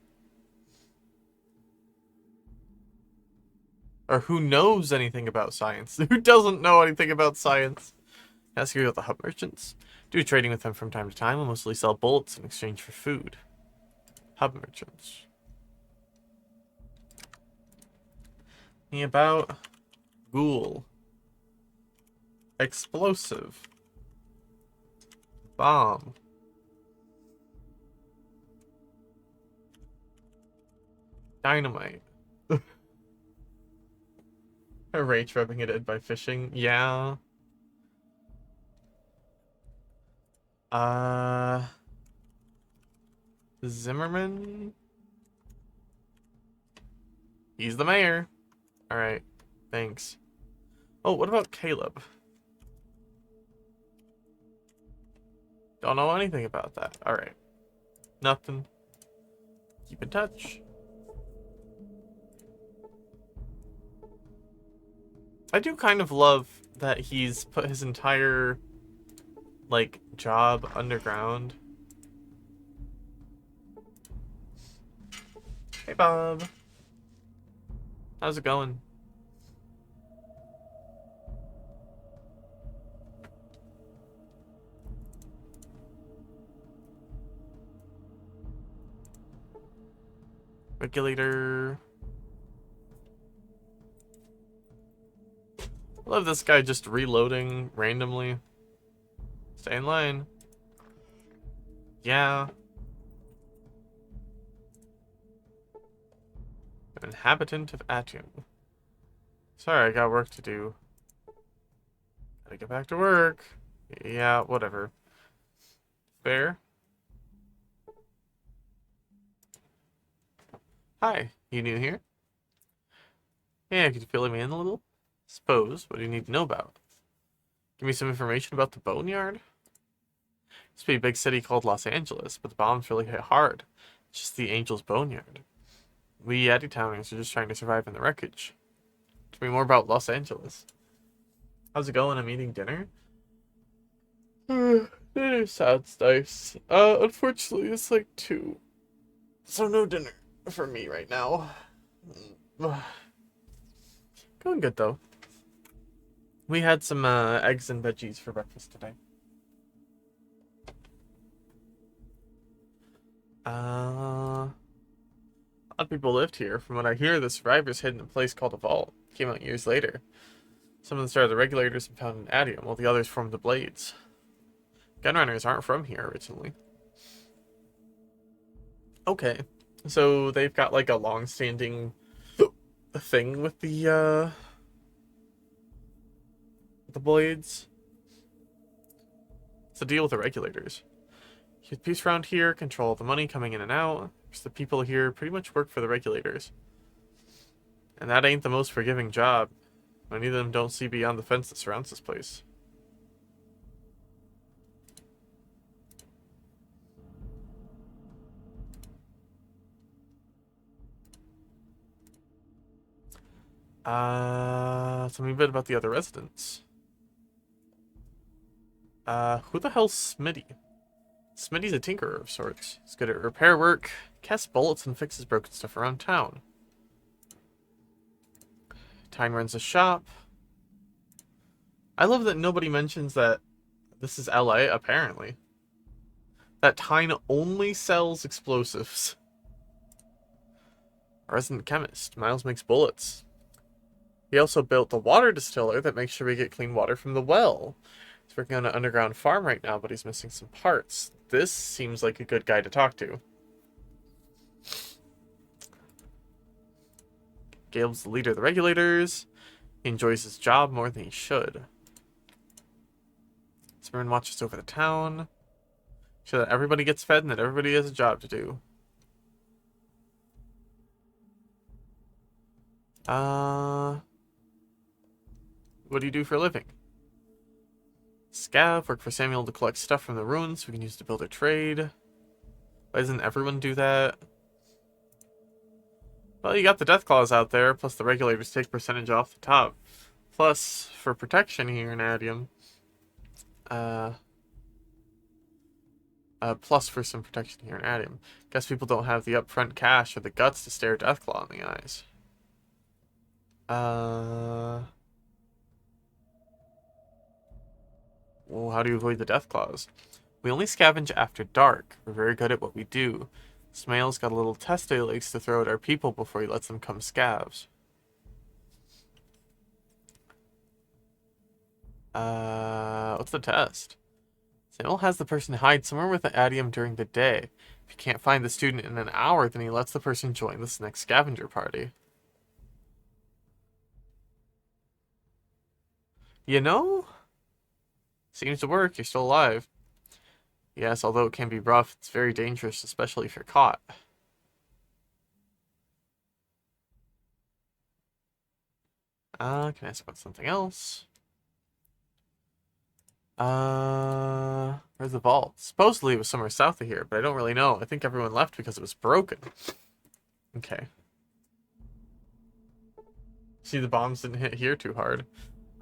Or who knows anything about science? Who doesn't know anything about science? Ask you about the hub merchants. Do trading with them from time to time. We'll mostly sell bullets in exchange for food. Hub merchants. Me about ghoul. Explosive. Bomb. Dynamite. Rage rubbing it in by fishing. Yeah. Zimmerman? He's the mayor. Alright. Thanks. Oh, what about Caleb? Don't know anything about that. Alright. Nothing. Keep in touch. I do kind of love that he's put his entire, like, job underground. Hey, Bob. How's it going? Regulator. I love this guy just reloading randomly. Stay in line. Yeah. An inhabitant of Atium. Sorry, I got work to do. Gotta get back to work. Yeah, whatever. Fair. Hi, you new here? Yeah, could you fill me in a little? Suppose. What do you need to know about? Give me some information about the Boneyard? Used to be a big city called Los Angeles, but the bombs really hit hard. It's just the Angel's Boneyard. We Eddie-Towners are just trying to survive in the wreckage. Tell me more about Los Angeles. How's it going? I'm eating dinner? Dinner sounds nice. Unfortunately, it's like 2. So no dinner for me right now. Going good, though. We had some eggs and veggies for breakfast today. A lot of people lived here. From what I hear, the survivors hid in a place called a vault. Came out years later. Some of them started the Regulators and found an Adium, while the others formed the Blades. Gunrunners aren't from here originally. Okay. So they've got like a long-standing thing with the Blades. It's the deal with the Regulators. Keep peace around here, control the money coming in and out. Because the people here pretty much work for the Regulators. And that ain't the most forgiving job. Many of them don't see beyond the fence that surrounds this place. Tell me a bit about the other residents. Who the hell's Smitty? Smitty's a tinkerer of sorts. He's good at repair work, casts bullets, and fixes broken stuff around town. Tyne runs a shop. I love that nobody mentions that this is LA, apparently. That Tyne only sells explosives. A resident chemist. Miles makes bullets. He also built the water distiller that makes sure we get clean water from the well. He's working on an underground farm right now, but he's missing some parts. This seems like a good guy to talk to. Gale's the leader of the regulators. He enjoys his job more than he should. Zimmerman watches over the town. So that everybody gets fed and that everybody has a job to do. What do you do for a living? Scav, work for Samuel to collect stuff from the ruins we can use to build a trade. Why doesn't everyone do that? Well, you got the death claws out there, plus the regulators take percentage off the top. Plus, for protection here in Adium. Plus for some protection here in Adium. Guess people don't have the upfront cash or the guts to stare Deathclaw in the eyes. Well, how do you avoid the Deathclaws? We only scavenge after dark. We're very good at what we do. Smail's got a little test he likes to throw at our people before he lets them come scavs. What's the test? Smail has the person hide somewhere with the Adium during the day. If he can't find the student in an hour, then he lets the person join this next scavenger party. You know? Seems to work. You're still alive. Yes, although it can be rough, it's very dangerous, especially if you're caught. Can I ask about something else? Where's the vault? Supposedly it was somewhere south of here, but I don't really know. I think everyone left because it was broken. Okay. See, the bombs didn't hit here too hard.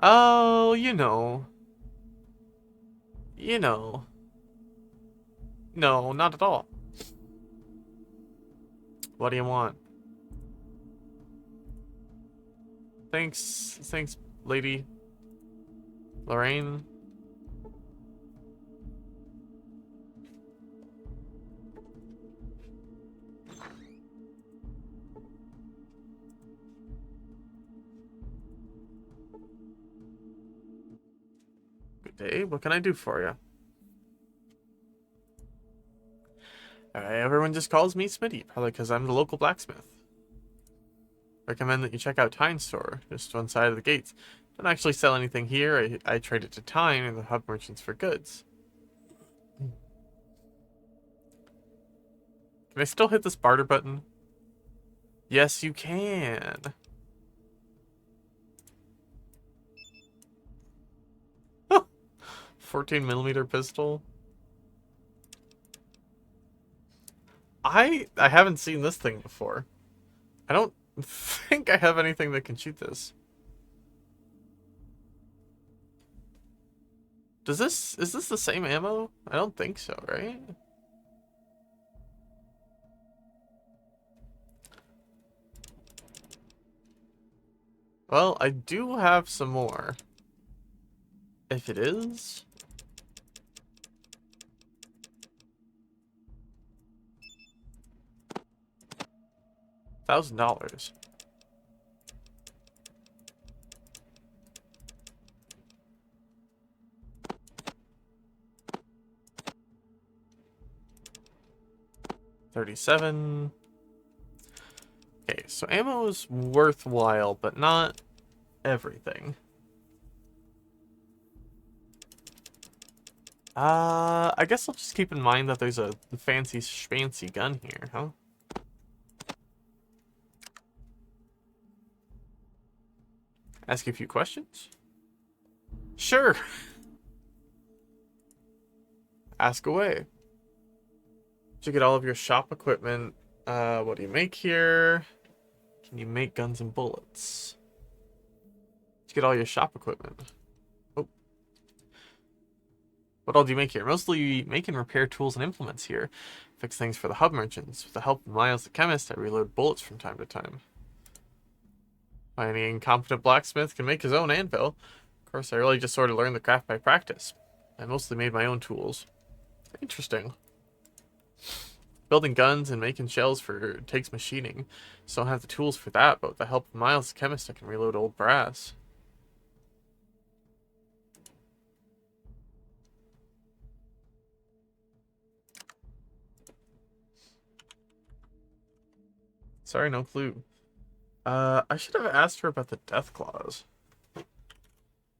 Oh, you know. You know. No, not at all. What do you want? Thanks, lady. Lorraine. Good day. What can I do for you? Everyone just calls me Smitty, probably because I'm the local blacksmith. Recommend that you check out Tyne's store, just one side of the gates. Don't actually sell anything here. I trade it to Tyne and the hub merchants for goods. Can I still hit this barter button? Yes, you can. Huh. 14mm pistol. I haven't seen this thing before. I don't think I have anything that can shoot this. Is this the same ammo? I don't think so, right? Well, I do have some more. If it is... $1,000. $37. Okay, so ammo is worthwhile, but not everything. I guess I'll just keep in mind that there's a fancy schmancy gun here, huh? Ask you a few questions? Sure. Ask away. Did you get all of your shop equipment? What do you make here? Can you make guns and bullets? Did you get all your shop equipment? Oh. What all do you make here? Mostly make and repair tools and implements here. Fix things for the hub merchants. With the help of Miles the chemist, I reload bullets from time to time. Any incompetent blacksmith can make his own anvil. Of course, I really just sort of learned the craft by practice. I mostly made my own tools. Interesting. Building guns and making shells takes machining. So I don't have the tools for that, but with the help of Miles the chemist, I can reload old brass. Sorry, no clue. I should have asked her about the death clause.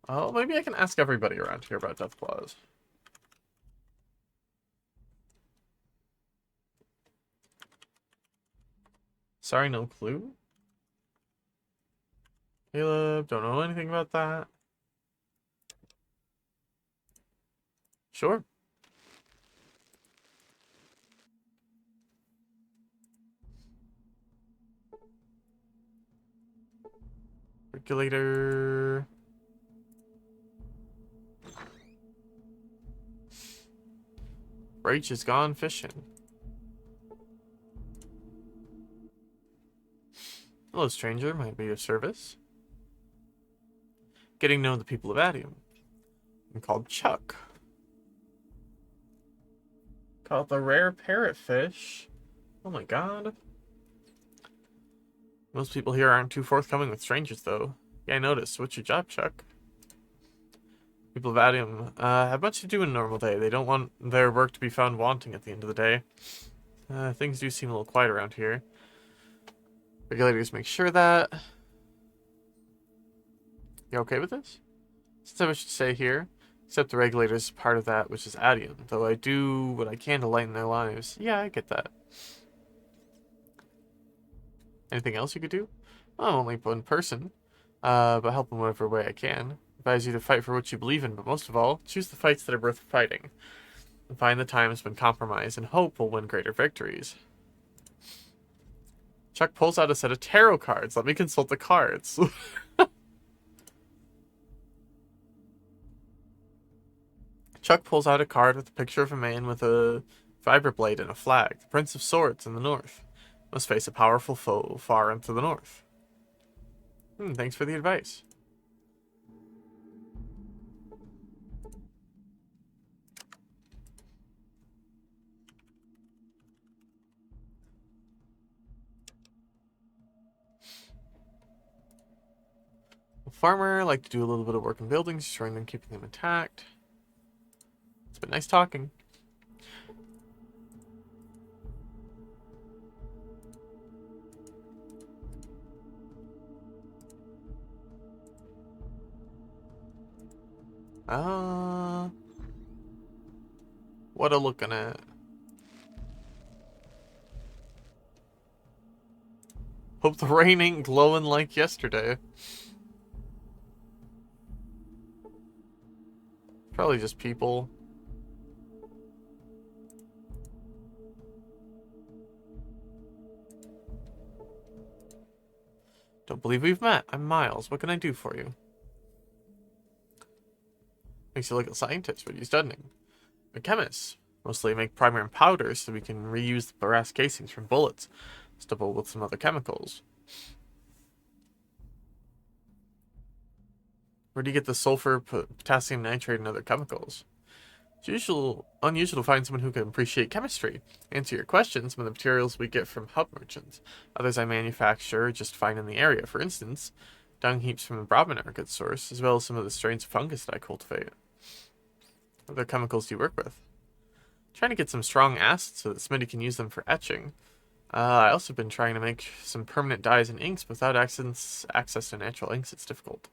Oh, maybe I can ask everybody around here about death clause. Sorry, no clue. Caleb, don't know anything about that. Sure. Regulator. Rach is gone fishing. Hello, stranger. Might be of service. Getting to know the people of Adium. I'm called Chuck. Caught the rare parrotfish. Oh my god. Most people here aren't too forthcoming with strangers, though. Yeah, I noticed. What's your job, Chuck? People of Adium have much to do in a normal day. They don't want their work to be found wanting at the end of the day. Things do seem a little quiet around here. Regulators make sure that. You okay with this? Since I wish to stay here, except the regulators is part of that, which is Adium, though I do what I can to lighten their lives. Yeah, I get that. Anything else you could do? Well, only one person, but help in whatever way I can. Advise you to fight for what you believe in, but most of all, choose the fights that are worth fighting. And find the times when compromise and hope will win greater victories. Chuck pulls out a set of tarot cards. Let me consult the cards. Chuck pulls out a card with a picture of a man with a vibroblade and a flag, the Prince of Swords in the north. Must face a powerful foe far into the north. Thanks for the advice. A farmer, like to do a little bit of work in buildings, destroying them, keeping them intact. It's been nice talking. What a looking at. Hope the rain ain't glowing like yesterday. Probably just people. Don't believe we've met. I'm Miles. What can I do for you? Makes you look like a scientist. What are you studying? A chemist. Mostly make primer and powders so we can reuse the brass casings from bullets. Stipple with some other chemicals. Where do you get the sulfur, potassium nitrate, and other chemicals? It's unusual to find someone who can appreciate chemistry. To answer your question, some of the materials we get from hub merchants. Others I manufacture or just find in the area. For instance, dung heaps from the Brahmin are a good source, as well as some of the strains of fungus that I cultivate. What other chemicals do you work with? Trying to get some strong acids so that Smitty can use them for etching. I also been trying to make some permanent dyes and inks, but without access to natural inks, it's difficult.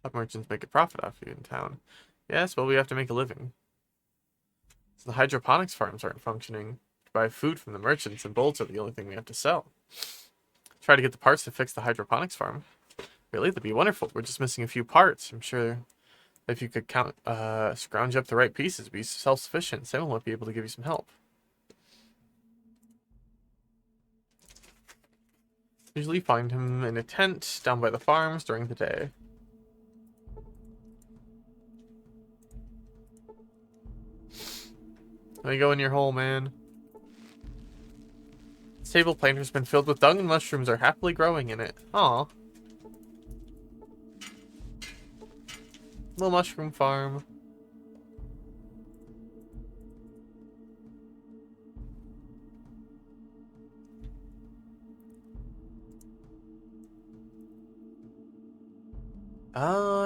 Hub merchants make a profit off you in town. Yes, well, we have to make a living. So the hydroponics farms aren't functioning. To buy food from the merchants, and bolts are the only thing we have to sell. Try to get the parts to fix the hydroponics farm. Really? That'd be wonderful. We're just missing a few parts. I'm sure if you could scrounge up the right pieces, be self-sufficient, someone might be able to give you some help. Usually find him in a tent down by the farms during the day. Let me go in your hole, man. This table planter's been filled with dung and mushrooms are happily growing in it. Aw. Little mushroom farm.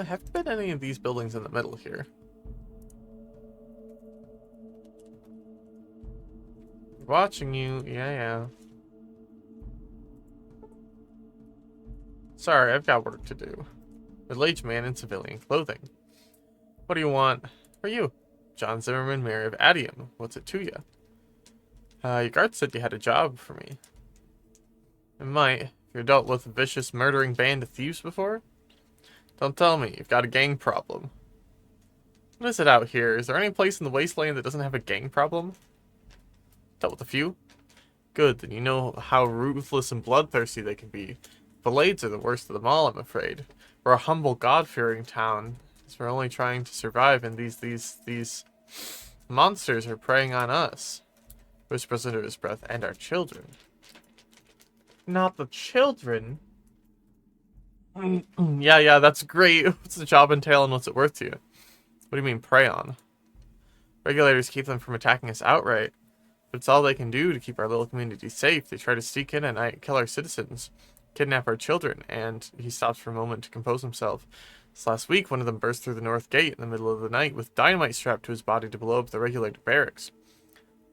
Haven't been any of these buildings in the middle here. Watching you, yeah. Sorry, I've got work to do. Middle-aged man in civilian clothing. What do you want? Who are you? John Zimmerman, Mayor of Adium. What's it to you? Your guard said you had a job for me. It might. You dealt with a vicious murdering band of thieves before? Don't tell me, you've got a gang problem. What is it out here? Is there any place in the wasteland that doesn't have a gang problem? Dealt with a few? Good, then you know how ruthless and bloodthirsty they can be. Blades are the worst of them all, I'm afraid. We're a humble, God-fearing town, as we're only trying to survive, and these monsters are preying on us. Whispers under his breath, and our children. Not the children? Yeah, that's great. What's the job entail and what's it worth to you? What do you mean, prey on? Regulators keep them from attacking us outright. But it's all they can do to keep our little community safe. They try to sneak in at night and kill our citizens, kidnap our children, and he stops for a moment to compose himself. This last week, one of them burst through the north gate in the middle of the night with dynamite strapped to his body to blow up the regulator barracks.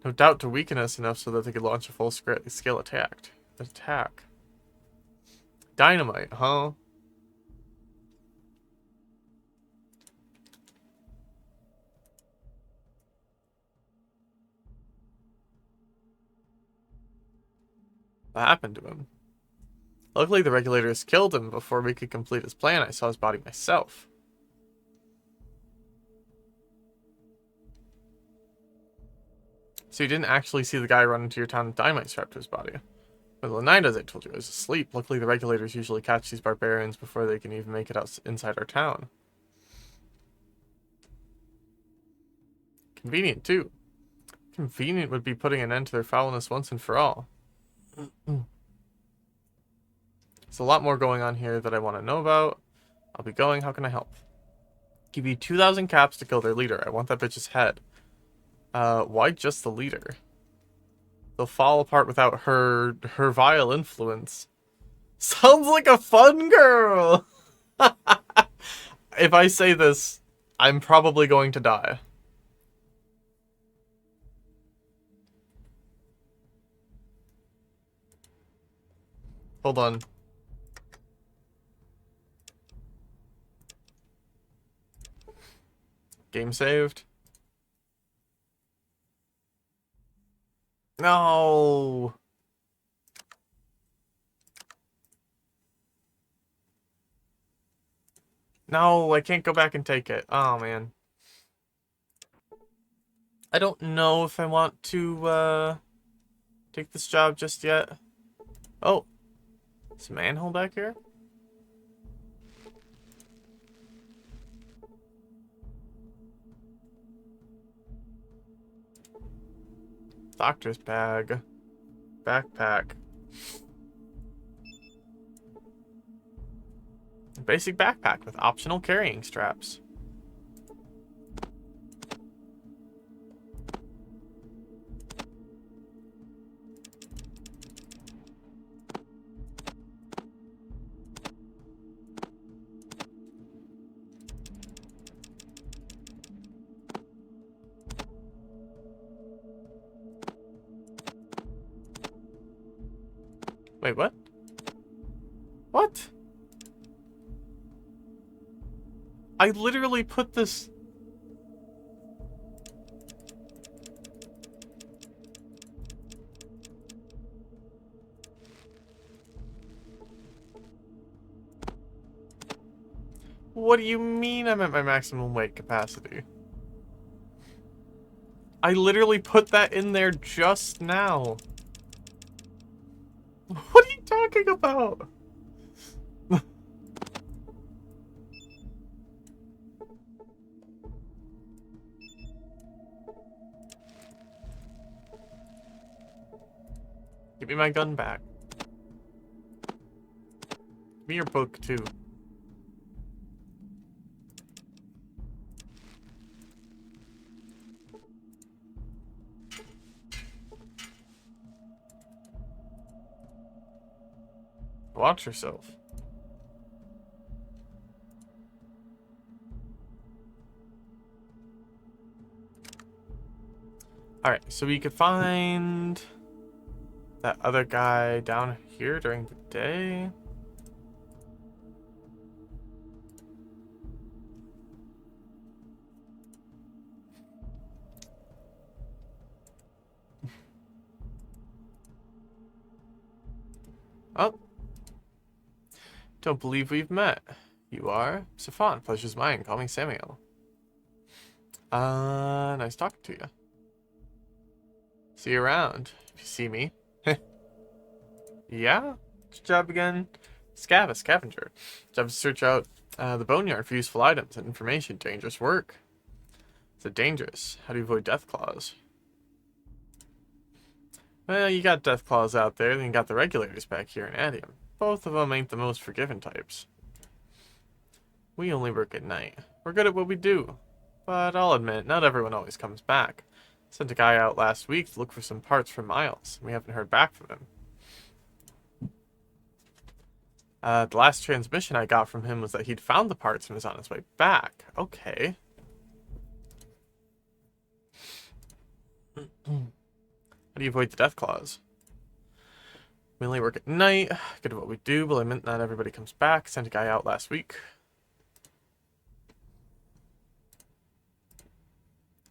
No doubt to weaken us enough so that they could launch a full-scale attack. Dynamite, huh? What happened to him? Luckily, the regulators killed him before we could complete his plan. I saw his body myself. So you didn't actually see the guy run into your town with dynamite strapped to his body. Middle of the night, as I told you, I was asleep. Luckily, the regulators usually catch these barbarians before they can even make it out inside our town. Convenient, too. Convenient would be putting an end to their foulness once and for all. There's a lot more going on here that I want to know about. I'll be going. How can I help? Give you 2,000 caps to kill their leader. I want that bitch's head. Why just the leader? They'll fall apart without her vile influence. Sounds like a fun girl! If I say this, I'm probably going to die. Hold on. Game saved. No. No, I can't go back and take it. Oh, man. I don't know if I want to, take this job just yet. Oh. Is a manhole back here? Doctor's bag. Backpack. A basic backpack with optional carrying straps. Wait, what? What? I literally put this... What do you mean I'm at my maximum weight capacity? I literally put that in there just now. What are you talking talking about? Give me my gun back. Give me your book, too. Watch yourself. Alright, so we could find that other guy down here during the day. Oh. Don't believe we've met. You are? Safan, pleasure's mine. Call me Samuel. Nice talking to you. See you around, if you see me. Yeah? What's your job again? A scavenger. Job to search out the boneyard for useful items and information. Dangerous work. Is it dangerous? How do you avoid death claws? Well, you got death claws out there, then you got the regulators back here in Adium. Both of them ain't the most forgiving types. We only work at night. We're good at what we do. But I'll admit, not everyone always comes back. Sent a guy out last week to look for some parts for Miles, and we haven't heard back from him. The last transmission I got from him was that he'd found the parts and was on his way back. Okay. How do you avoid the death claws? We only work at night. Good at what we do, but I meant not everybody comes back. Sent a guy out last week.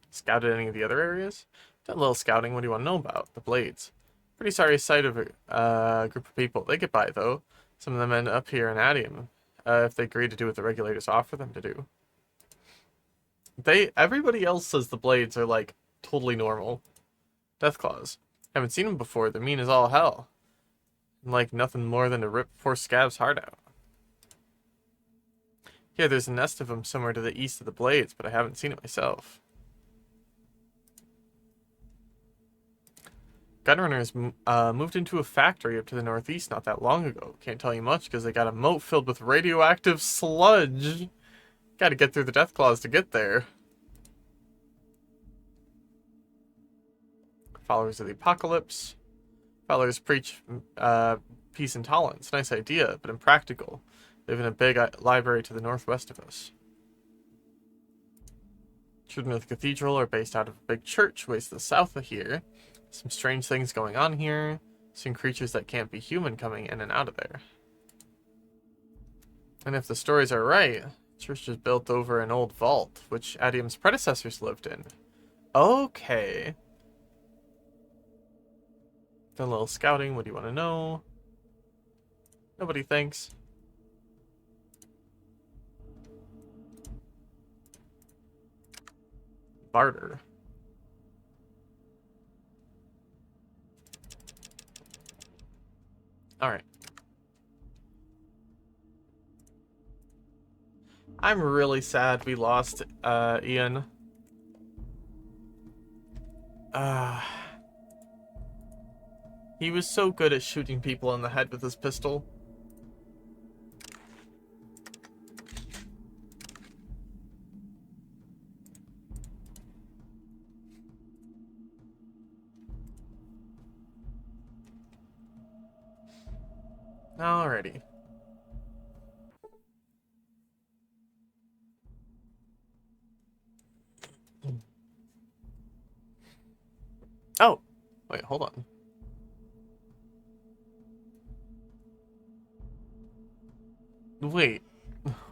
Scouted any of the other areas? Done a little scouting. What do you want to know about? The Blades. Pretty sorry sight of a group of people. They get by, though. Some of them end up here in Adium, if they agree to do what the regulators offer them to do. Everybody else says the Blades are, like, totally normal. Deathclaws. Haven't seen them before. They're mean as all hell. And like nothing more than to rip poor Scab's heart out. Yeah, there's a nest of them somewhere to the east of the Blades, but I haven't seen it myself. Gunrunners moved into a factory up to the northeast not that long ago. Can't tell you much because they got a moat filled with radioactive sludge. Gotta get through the Deathclaws to get there. Followers of the Apocalypse. Followers preach peace and tolerance. Nice idea, but impractical. Live in a big library to the northwest of us. Children of the Cathedral are based out of a big church ways to the south of here. Some strange things going on here. Some creatures that can't be human coming in and out of there. And if the stories are right, the church is built over an old vault, which Adium's predecessors lived in. Okay. Done a little scouting. What do you want to know? Nobody thinks. Barter. Alright. I'm really sad we lost Ian. He was so good at shooting people in the head with his pistol. Alrighty. Oh, wait, hold on. Wait,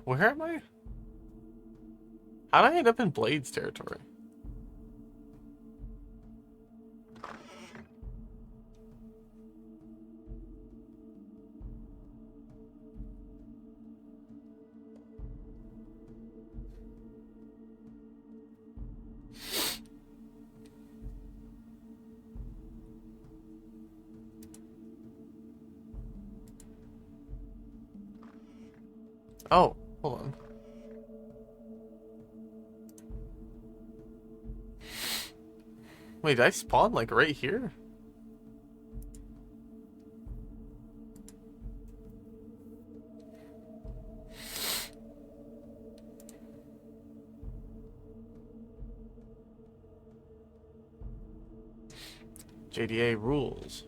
where am I? How did I end up in Blades territory? Oh, hold on. Wait, did I spawn like right here? JDA rules.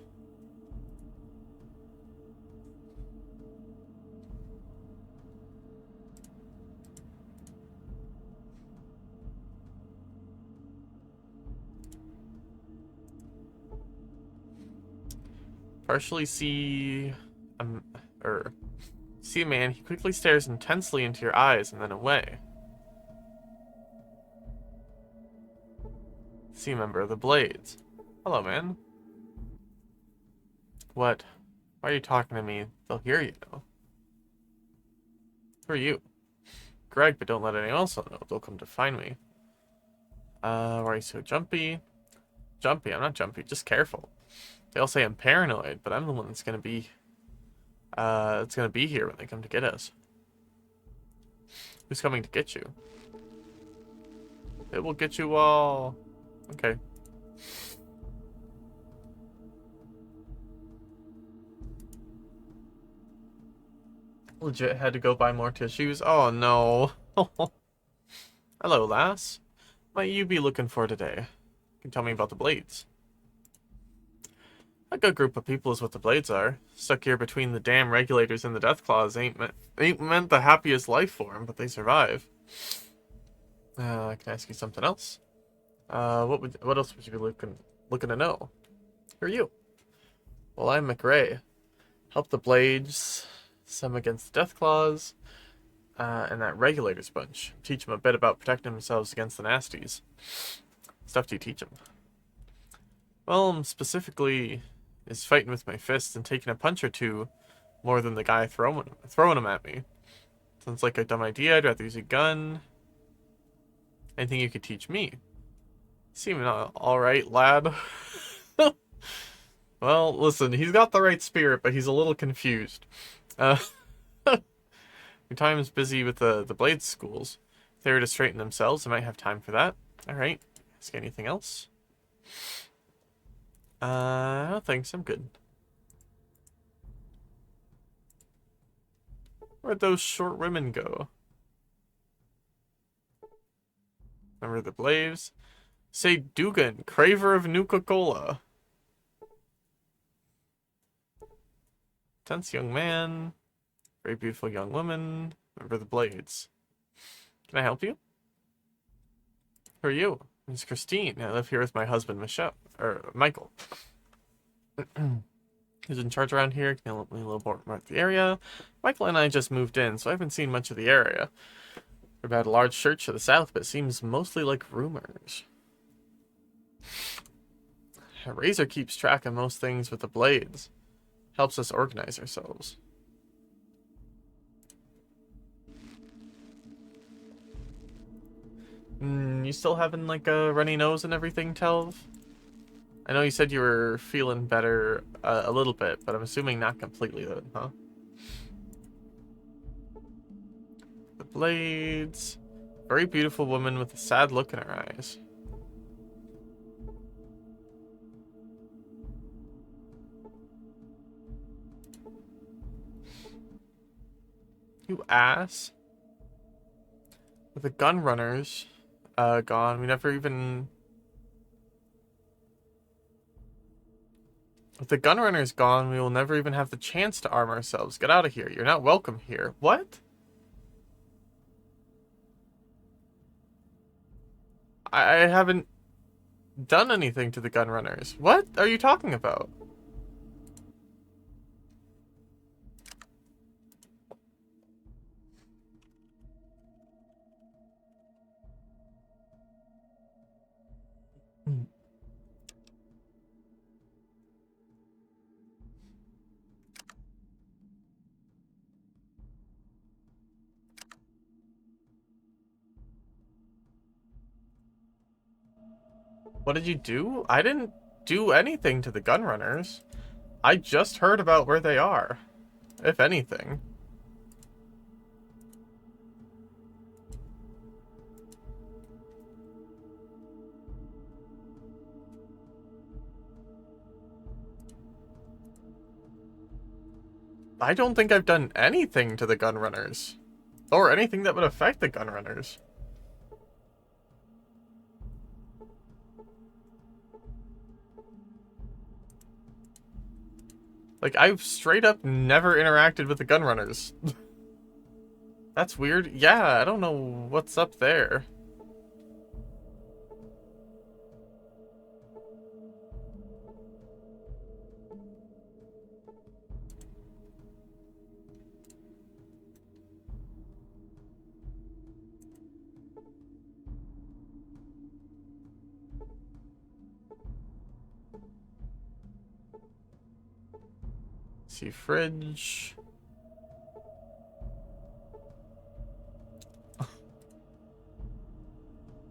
Partially see see a man. He quickly stares intensely into your eyes and then away. See a member of the Blades. Hello, man. What? Why are you talking to me? They'll hear you. Who are you? Greg, but don't let anyone else know. They'll come to find me. Why are you so jumpy? Jumpy? I'm not jumpy. Just careful. They all say I'm paranoid, but I'm the one that's gonna be here when they come to get us. Who's coming to get you? It will get you all. Okay. Legit had to go buy more tissues. Oh no. Hello, lass. What might you be looking for today? You can tell me about the Blades. A good group of people is what the Blades are. Stuck here between the damn regulators and the Deathclaws ain't meant the happiest life for them, but they survive. Can I ask you something else? What else would you be looking to know? Who are you? Well, I'm McRae. Help the Blades, some against the Deathclaws, and that regulators bunch. Teach them a bit about protecting themselves against the nasties. Stuff do you teach them? Well, specifically is fighting with my fists and taking a punch or two more than the guy throwing them at me. Sounds like a dumb idea. I'd rather use a gun. Anything you could teach me? Seeming alright, lad. Well, listen, he's got the right spirit, but he's a little confused. Your time is busy with the Blades schools. If they were to straighten themselves, they might have time for that. Alright. Ask anything else? No thanks, I'm good. Where'd those short women go? Remember the Blaves? Say Dugan, craver of Nuka-Cola. Tense young man. Very beautiful young woman. Remember the Blades. Can I help you? Who are you? It's Christine. I live here with my husband, Michael. Who's in charge around here? Can you let me a little more about the area? Michael and I just moved in, so I haven't seen much of the area. We're about a large church to the south, but it seems mostly like rumors. Razor keeps track of most things with the Blades. Helps us organize ourselves. You still having like a runny nose and everything, Telv? I know you said you were feeling better a little bit, but I'm assuming not completely then, huh? The Blades. Very beautiful woman with a sad look in her eyes. You ass. With the gun runners gone, we never even... With the gun runners gone, we will never even have the chance to arm ourselves. Get out of here. You're not welcome here. What? I haven't done anything to the gun runners. What are you talking about? What did you do? I didn't do anything to the gun runners. I just heard about where they are, if anything. I don't think I've done anything to the Gunrunners. Or anything that would affect the Gunrunners. Like, I've straight up never interacted with the Gunrunners. That's weird. Yeah, I don't know what's up there. See, fridge.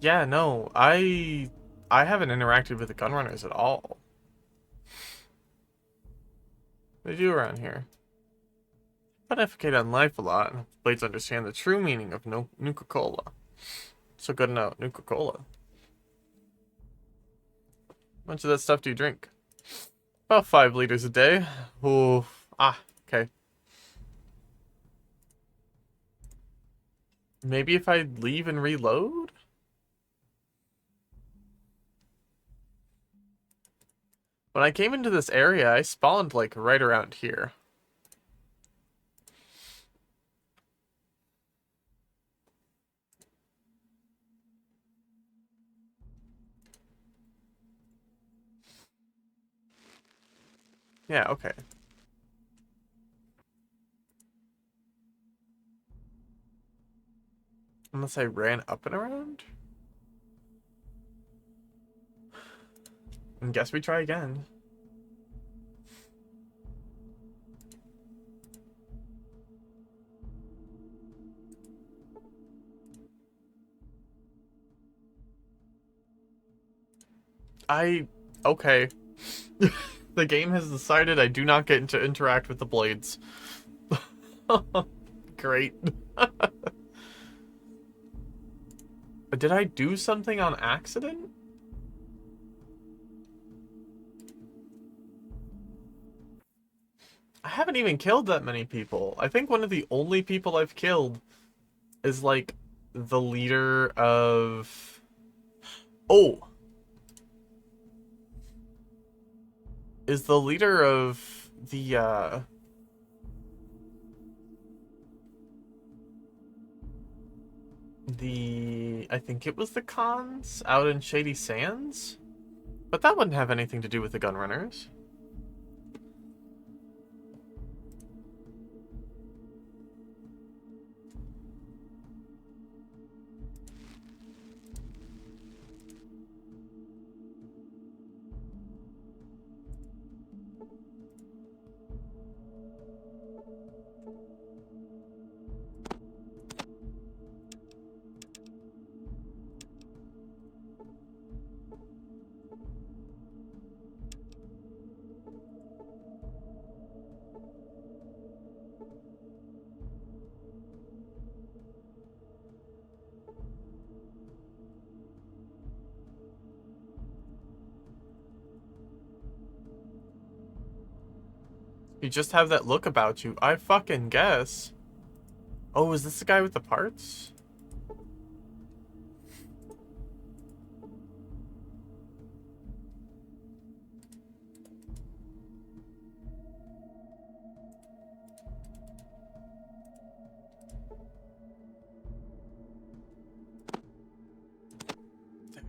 Yeah, no, I haven't interacted with the Gunrunners at all. What do they do around here? Pontificate on life a lot. Blades understand the true meaning of Nuka-Cola. So good to know, Nuka-Cola. How much of that stuff do you drink? About 5 liters a day. Ooh, okay. Maybe if I leave and reload? When I came into this area, I spawned, like, right around here. Yeah, okay. Unless I ran up and around? And guess we try again. Okay. The game has decided I do not get to interact with the blades. Great. Did I do something on accident? I haven't even killed that many people. I think one of the only people I've killed is, like, the leader of... Oh! Is the leader of the, I think it was the Khans out in Shady Sands? But that wouldn't have anything to do with the Gunrunners. You just have that look about you. I fucking guess. Oh, is this the guy with the parts?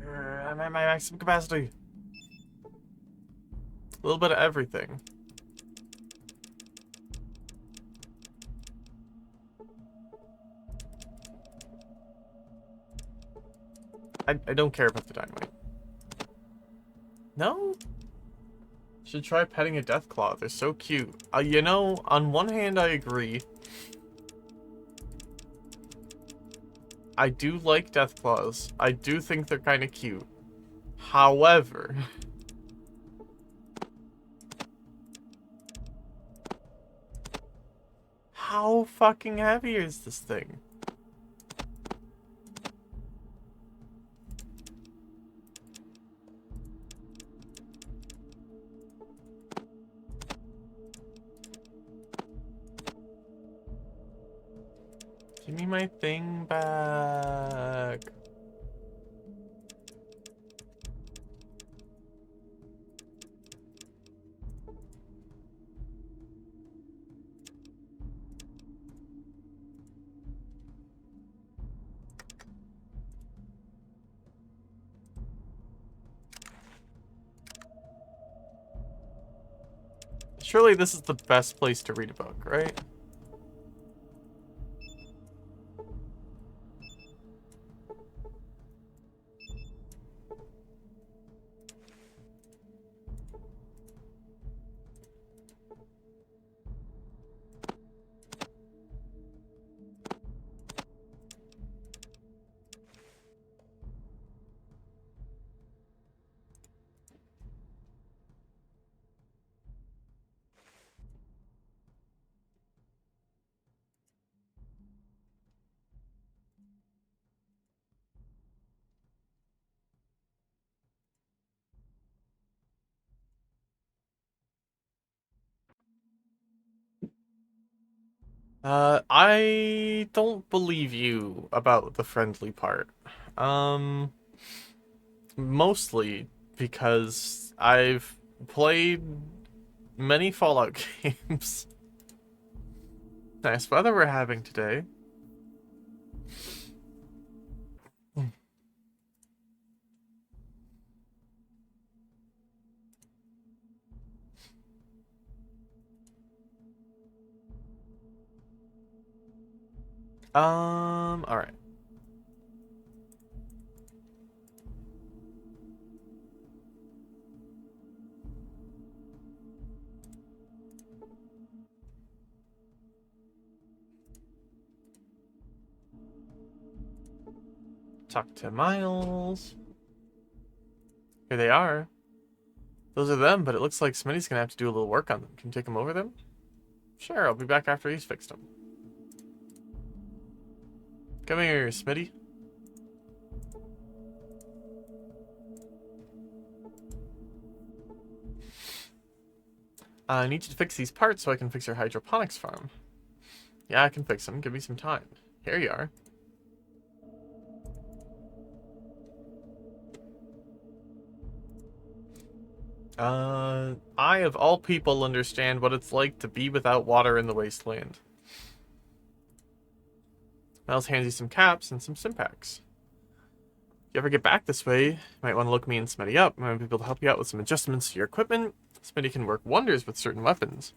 I'm at my maximum capacity. A little bit of everything. I don't care about the dynamite. No? Should try petting a Deathclaw. They're so cute. You know, on one hand, I agree. I do like Deathclaws. I do think they're kind of cute. However... How fucking heavy is this thing? Give me my thing back. Surely this is the best place to read a book, right? I don't believe you about the friendly part. Um, Mostly because I've played many Fallout games. Nice weather we're having today. All right. Talk to Miles. Here they are. Those are them, but it looks like Smitty's gonna have to do a little work on them. Can you take them over them? Sure, I'll be back after he's fixed them. Come here, Smitty. I need you to fix these parts so I can fix your hydroponics farm. Yeah, I can fix them. Give me some time. Here you are. I of all people understand what it's like to be without water in the wasteland. Miles hands you some caps and some Simpacks. If you ever get back this way, you might want to look me and Smitty up. I might be able to help you out with some adjustments to your equipment. Smitty can work wonders with certain weapons.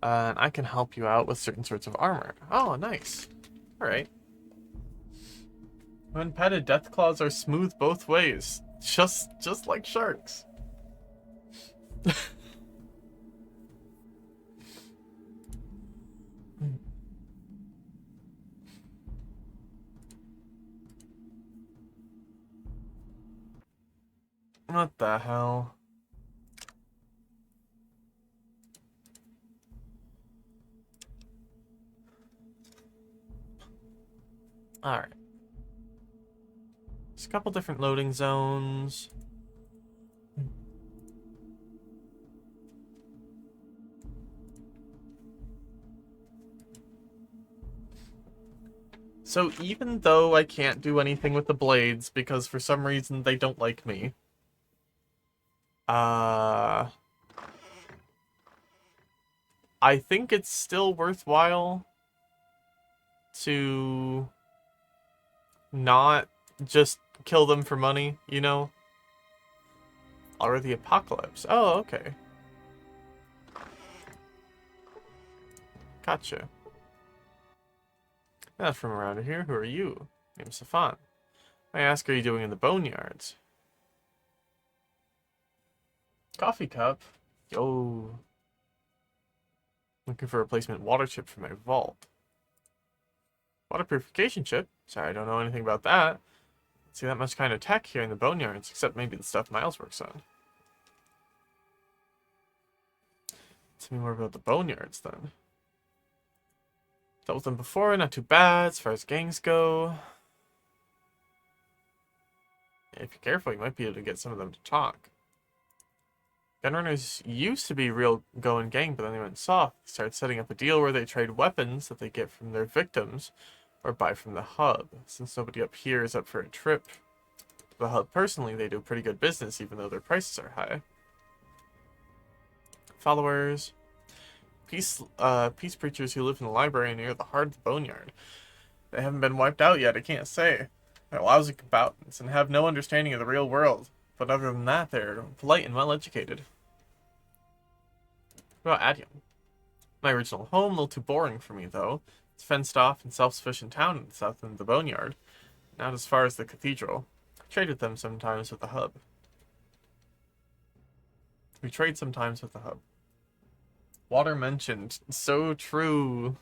And I can help you out with certain sorts of armor. Oh, nice. Alright. When petted, death claws are smooth both ways. Just like sharks. What the hell? Alright. There's a couple different loading zones. So even though I can't do anything with the blades because for some reason they don't like me, I think it's still worthwhile to not just kill them for money, you know? Or the apocalypse. Oh, okay. Gotcha. Not from around here. Who are you? Name's Safan. I ask, are you doing in the boneyards? Coffee cup? Yo. Looking for a replacement water chip for my vault. Water purification chip? Sorry, I don't know anything about that. Don't see that much kind of tech here in the boneyards, except maybe the stuff Miles works on. Tell me more about the boneyards, then. Dealt with them before, not too bad as far as gangs go. If you're careful, you might be able to get some of them to talk. Gunrunners used to be real going gang, but then they went soft. They started setting up a deal where they trade weapons that they get from their victims or buy from the hub, since nobody up here is up for a trip. The hub, personally, they do pretty good business, even though their prices are high. Followers. Peace preachers who live in the library near the heart of the boneyard. They haven't been wiped out yet, I can't say. They're lousy combatants and have no understanding of the real world. But other than that, they're polite and well-educated. What about Adium? My original home, a little too boring for me, though. It's a fenced-off and self-sufficient town in the south end of the boneyard. Not as far as the cathedral. I trade with them sometimes with the hub. We trade sometimes with the hub. Water mentioned. So true.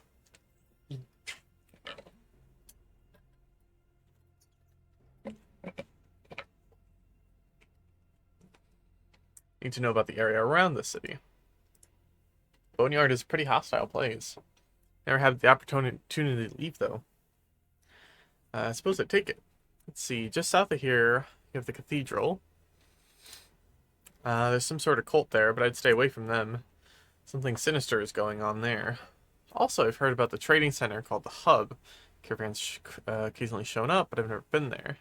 Need to know about the area around the city. Boneyard is a pretty hostile place. Never had the opportunity to leave, though. I suppose I'd take it. Let's see, just south of here, you have the cathedral. There's some sort of cult there, but I'd stay away from them. Something sinister is going on there. Also, I've heard about the trading center called the Hub. Caravans occasionally shown up, but I've never been there.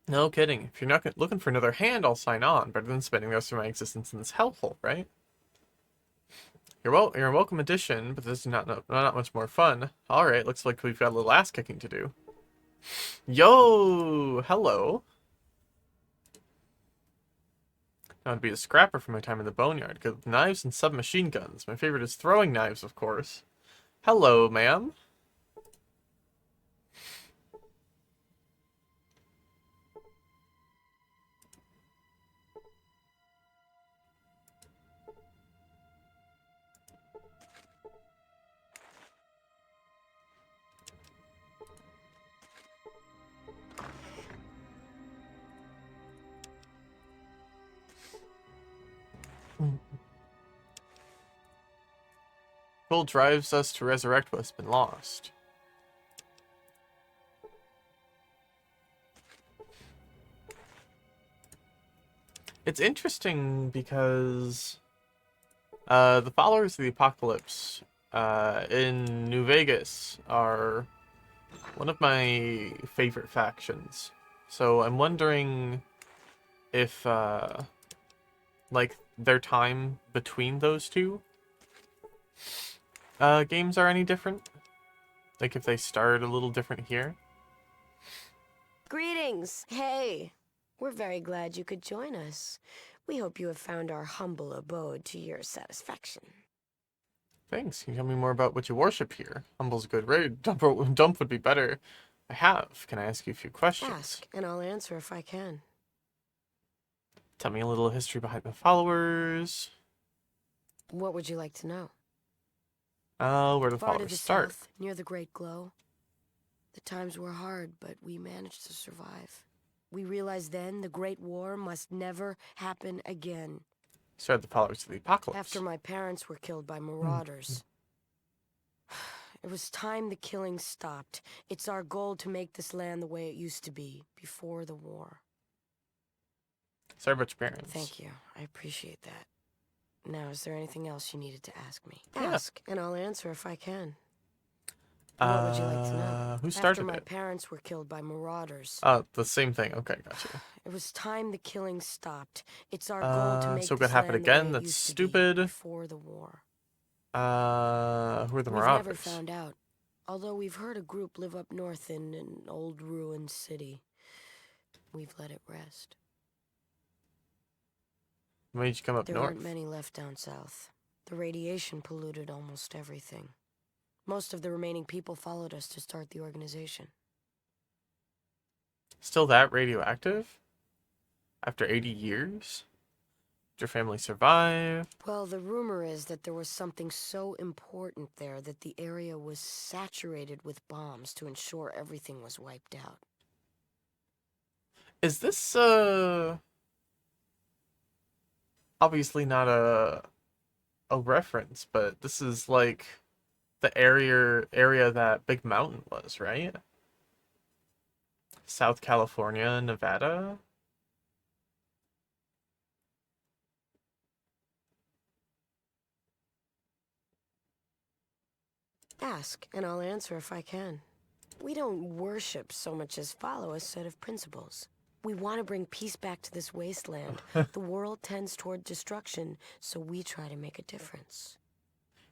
No kidding. If you're not looking for another hand, I'll sign on. Better than spending the rest of my existence in this hellhole, right? You're a welcome addition, but this is not much more fun. Alright, looks like we've got a little ass kicking to do. Yo! Hello. Now I'd be a scrapper for my time in the boneyard. Good with knives and submachine guns. My favorite is throwing knives, of course. Hello, ma'am. Will drives us to resurrect what's been lost. It's interesting because the followers of the apocalypse in New Vegas are one of my favorite factions. So I'm wondering if like their time between those two games are any different? Like if they start a little different here? Greetings! Hey! We're very glad you could join us. We hope you have found our humble abode to your satisfaction. Thanks. Can you tell me more about what you worship here? Humble's a good raid. Dump would be better. I have. Can I ask you a few questions? Ask, and I'll answer if I can. Tell me a little history behind the followers. What would you like to know? Where do the Far to followers the start? south, near the Great Glow. The times were hard, but we managed to survive. We realized then the Great War must never happen again. Started the followers of the apocalypse. After my parents were killed by marauders. It was time the killing stopped. It's our goal to make this land the way it used to be, before the war. Sorry about your parents. Thank you. I appreciate that. Now, is there anything else you needed to ask me? Yeah. Ask, and I'll answer if I can. What would you like to know? Who started After my it? parents were killed by marauders. The same thing. Okay, gotcha. It was time the killing stopped. It's our goal to make so it this could happen land the way again? it That's used to be stupid. before the war. Who are the We've marauders? never found out. Although we've heard a group live up north in an old ruined city. We've let it rest. What made you come up There north? aren't many left down south. The radiation polluted almost everything. Most of the remaining people followed us to start the organization. Still that radioactive? After 80 years? Did your family survive? Well, the rumor is that there was something so important there that the area was saturated with bombs to ensure everything was wiped out. Is this, obviously not a reference, but this is like the area that Big Mountain was, right? South California, Nevada? Ask, and I'll answer if I can. We don't worship so much as follow a set of principles. We want to bring peace back to this wasteland. The world tends toward destruction, so we try to make a difference.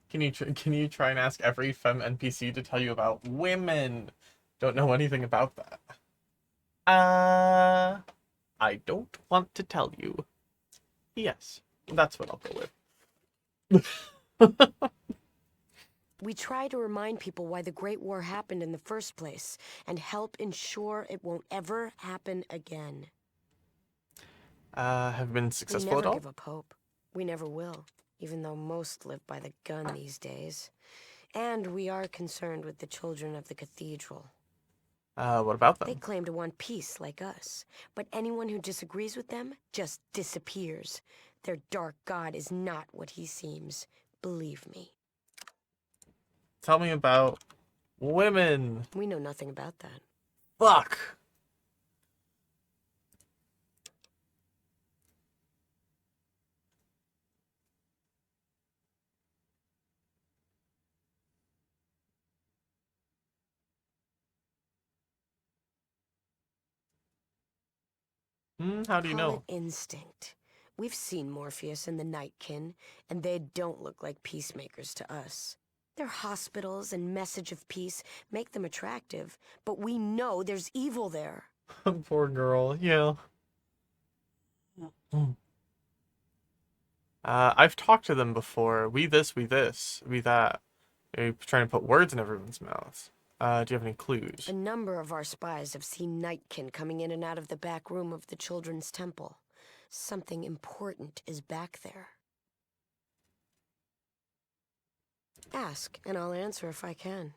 Can you try and ask every femme NPC to tell you about women? Don't know anything about that. I don't want to tell you. Yes, that's what I'll go with. We try to remind people why the Great War happened in the first place, and help ensure it won't ever happen again. Have been We successful never at all? give up hope. We never will, even though most live by the gun these days. And we are concerned with the children of the cathedral. What about They them? claim to want peace like us, but anyone who disagrees with them just disappears. Their dark god is not what he seems. Believe me. Tell me about women. We know nothing about that. Fuck. How do you Call know? it instinct. We've seen Morpheus and the Nightkin, and they don't look like peacemakers to us. Their hospitals and message of peace make them attractive, but we know there's evil there. Poor girl, yeah. I've talked to them before. We this, we this, we that. They're trying to put words in everyone's mouths. Do you have any clues? A number of our spies have seen Nightkin coming in and out of the back room of the Children's Temple. Something important is back there. Ask, and I'll answer if I can.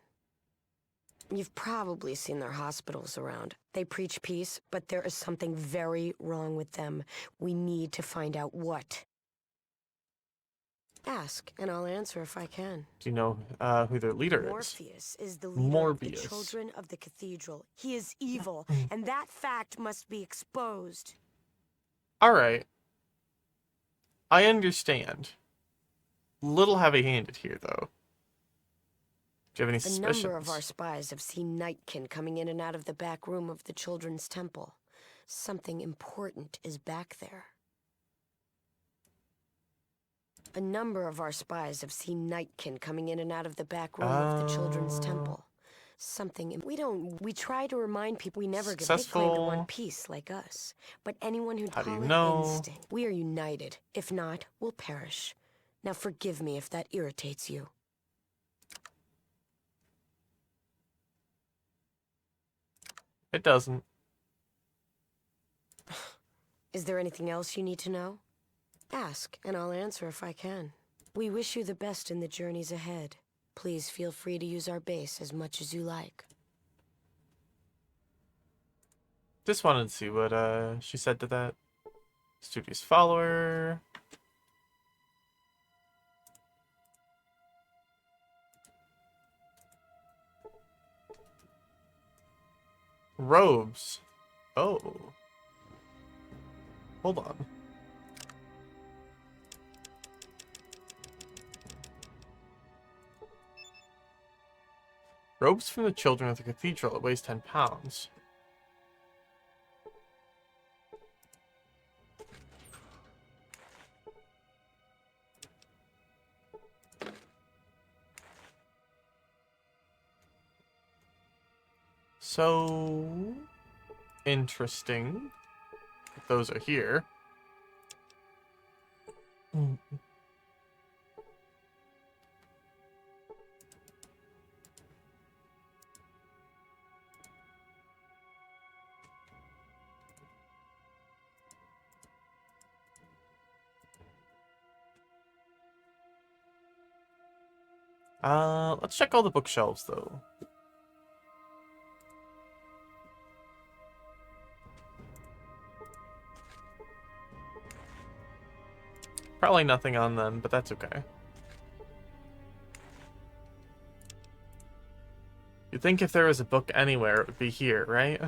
You've probably seen their hospitals around. They preach peace, but there is something very wrong with them. We need to find out what. Ask, and I'll answer if I can. Do you know who their leader is? Morpheus is the leader of the Morbius. children of the cathedral. He is evil, and that fact must be exposed. Alright. I understand. Little heavy-handed here, though. Do you have any A suspicions? number of our spies have seen Nightkin coming in and out of the back room of the Children's Temple. Something important is back there. A number of our spies have seen Nightkin coming in and out of the back room of the Children's Temple. We try to remind people we never give. They claim to Successful. want peace like us. But anyone who'd How do call you it know? instinct. We are united. If not, we'll perish. Now forgive me if that irritates you. It doesn't. Is there anything else you need to know? Ask, and I'll answer if I can. We wish you the best in the journeys ahead. Please feel free to use our base as much as you like. Just wanted to see what she said to that. Studious follower. Robes. Oh. Hold on. Robes from the children of the cathedral. It weighs 10 pounds. So interesting. Those are here. Let's check all the bookshelves though. Probably nothing on them, but that's okay. You'd think if there was a book anywhere, it would be here, right?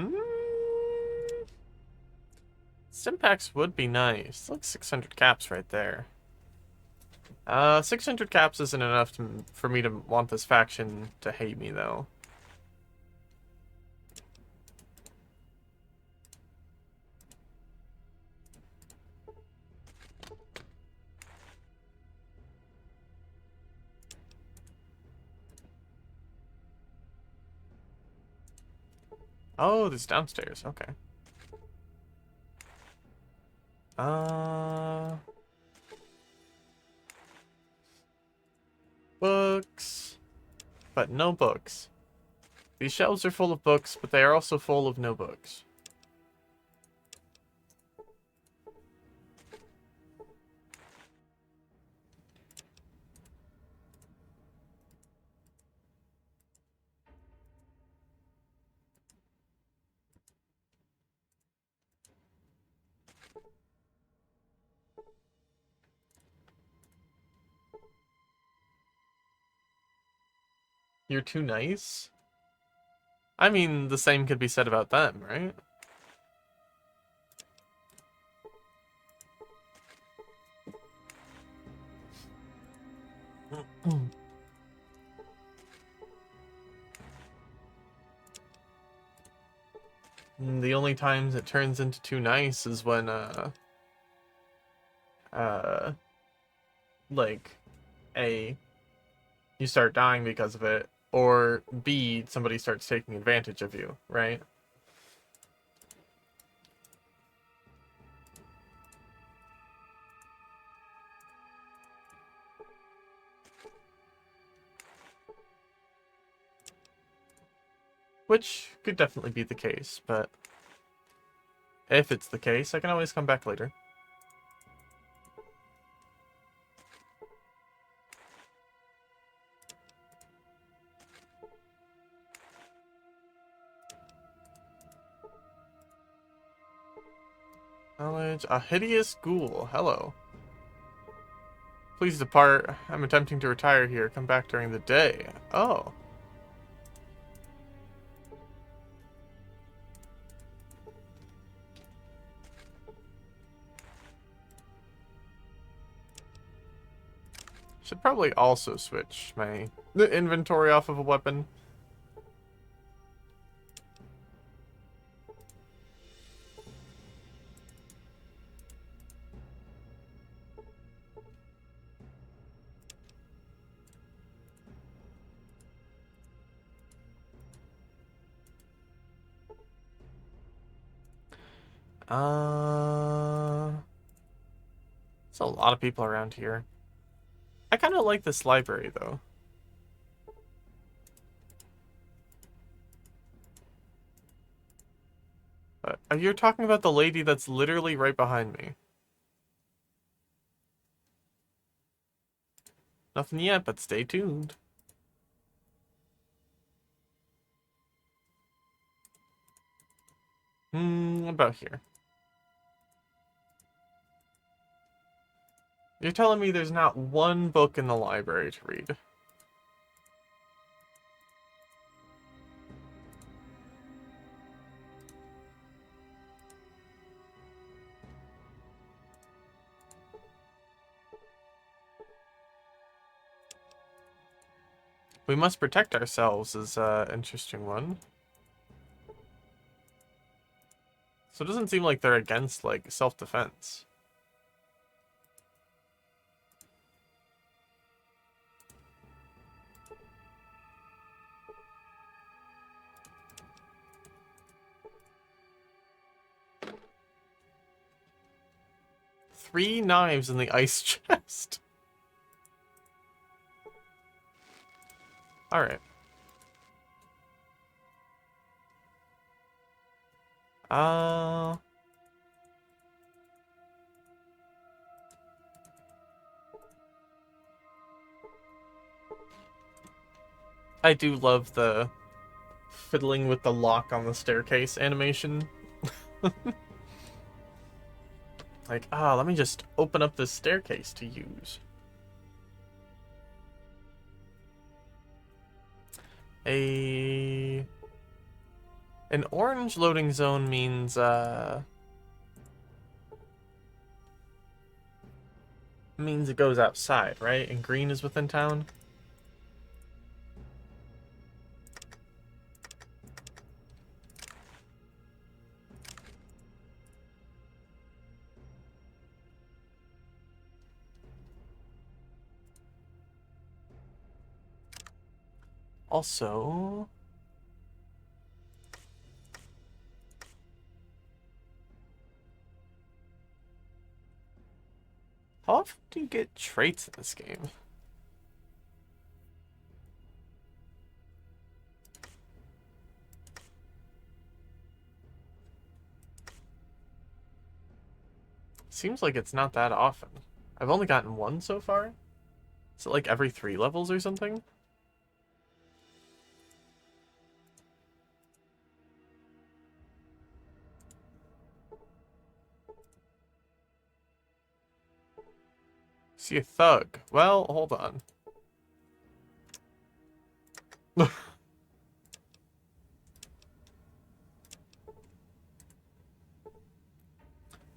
Mm, Stimpaks would be nice. Like 600 caps right there. 600 caps isn't enough for me to want this faction to hate me, though. Oh, this downstairs. Okay. Books. But no books. These shelves are full of books, but they are also full of no books. You're too nice? I mean, the same could be said about them, right? The only times it turns into too nice is when, like, A, you start dying because of it, or B, somebody starts taking advantage of you, right? Which could definitely be the case, but if it's the case, I can always come back later. Knowledge. A hideous ghoul. Hello. Please depart. I'm attempting to retire here. Come back during the day. Oh. Should probably also switch the inventory off of a weapon. There's a lot of people around here. I kind of like this library, though. You're talking about the lady that's literally right behind me. Nothing yet, but stay tuned. About here. You're telling me there's not one book in the library to read? We must protect ourselves is an interesting one. So it doesn't seem like they're against, like, self-defense. Three knives in the ice chest. Alright. I do love the fiddling with the lock on the staircase animation. Like, let me just open up this staircase to use. An orange loading zone means it goes outside, right? And green is within town. Also, how often do you get traits in this game? Seems like it's not that often. I've only gotten one so far. Is it like every 3 levels or something? See a thug. Well, hold on.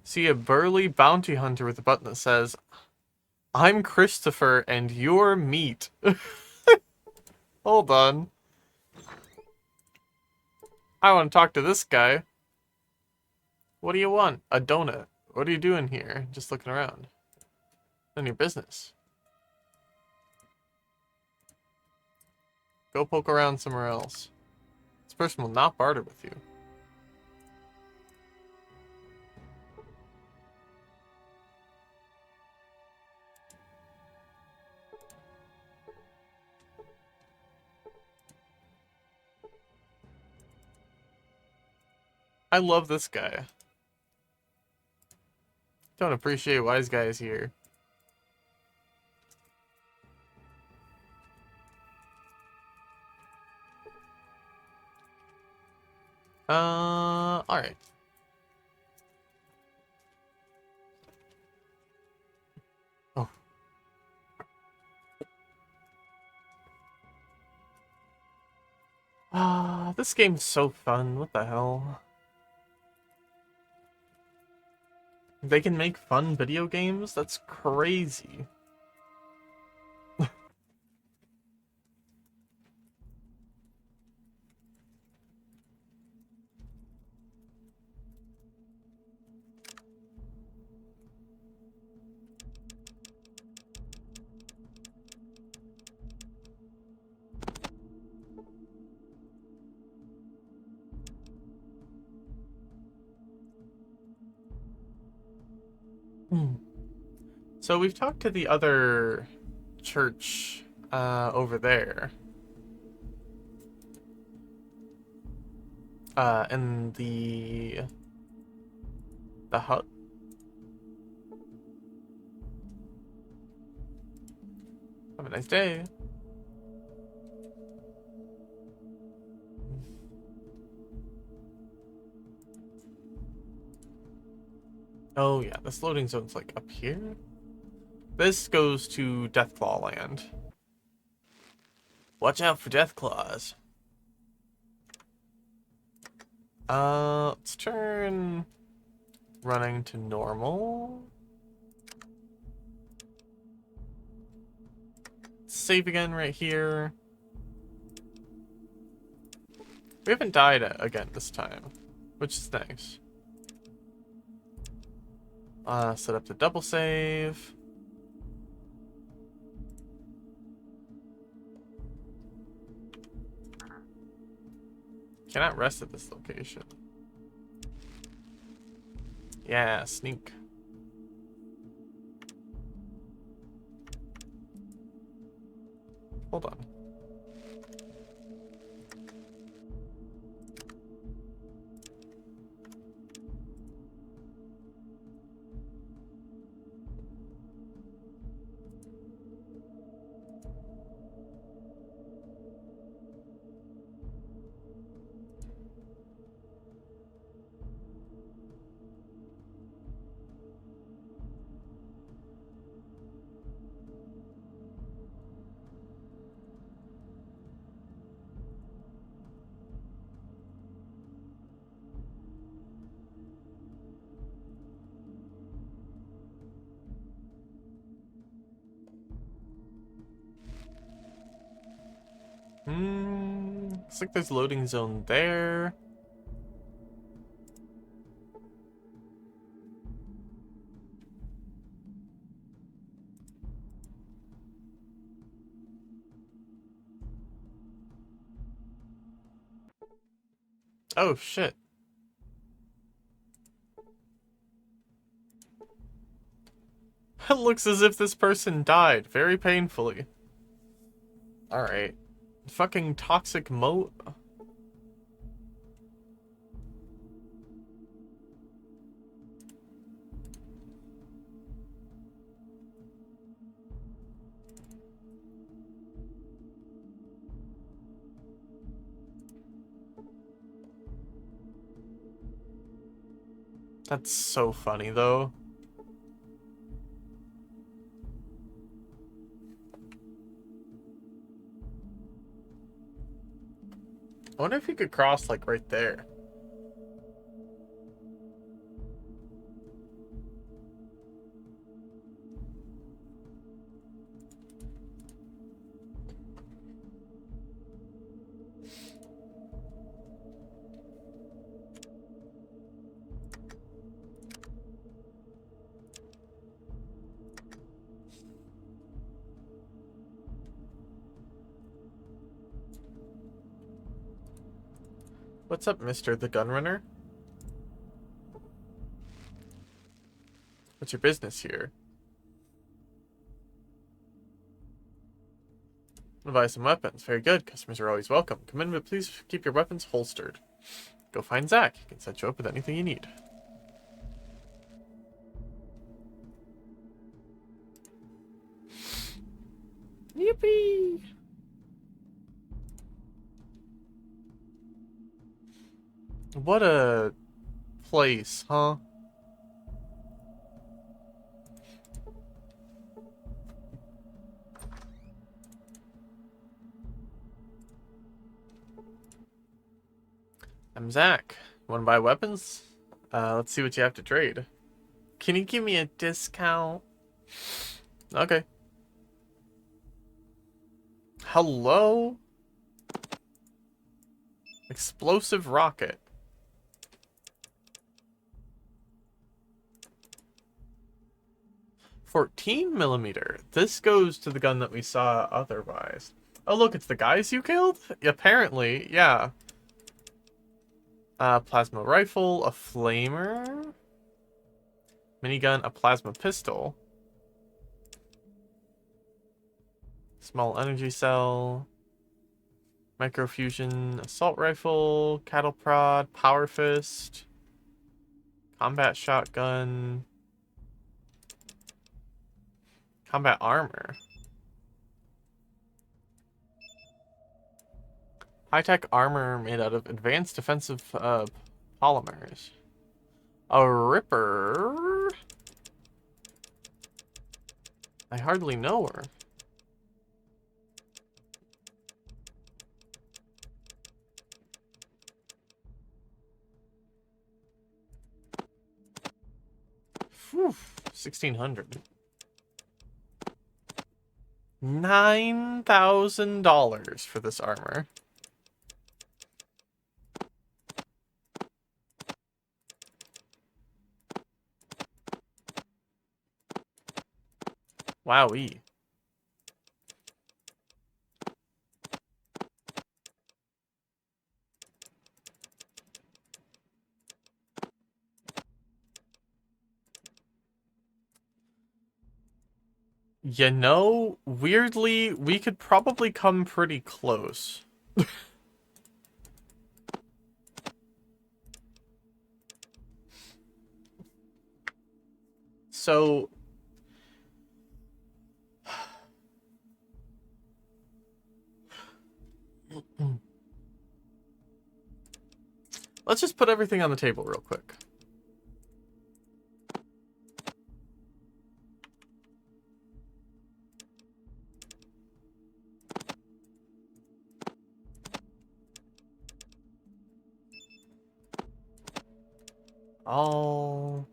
See a burly bounty hunter with a button that says, "I'm Christopher and you're meat." Hold on. I want to talk to this guy. What do you want? A donut. What are you doing here? Just looking around. None of your business. Go poke around somewhere else. This person will not barter with you. I love this guy. Don't appreciate wise guys here. Alright. Oh. This game's so fun. What the hell? They can make fun video games? That's crazy. So we've talked to the other church over there. In the hut. Have a nice day. Oh yeah, this loading zone's like up here. This goes to Deathclaw land. Watch out for Deathclaws. Let's turn running to normal. Save again right here. We haven't died again this time, which is nice. Set up the double save. Cannot rest at this location. Yeah, sneak. Hold on. Looks like there's a loading zone there. Oh, shit. It looks as if this person died very painfully. Alright. Fucking toxic moat. That's so funny, though. I wonder if you could cross, like, right there. What's up, Mr. the Gunrunner? What's your business here? I'll buy some weapons. Very good. Customers are always welcome. Come in, but please keep your weapons holstered. Go find Zach. He can set you up with anything you need. Yippee! What a place, huh? I'm Zach. Want to buy weapons? Let's see what you have to trade. Can you give me a discount? Okay. Hello? Explosive rocket. .14mm. This goes to the gun that we saw otherwise. Oh, look, it's the guys you killed? Apparently, yeah. Plasma rifle, a flamer, minigun, a plasma pistol, small energy cell, microfusion, assault rifle, cattle prod, power fist, combat shotgun, combat armor, high-tech armor made out of advanced defensive polymers. A Ripper? I hardly know her. Whew, 1,600. $9,000 for this armor. Wowee. You know, weirdly, we could probably come pretty close. So... let's just put everything on the table real quick. All...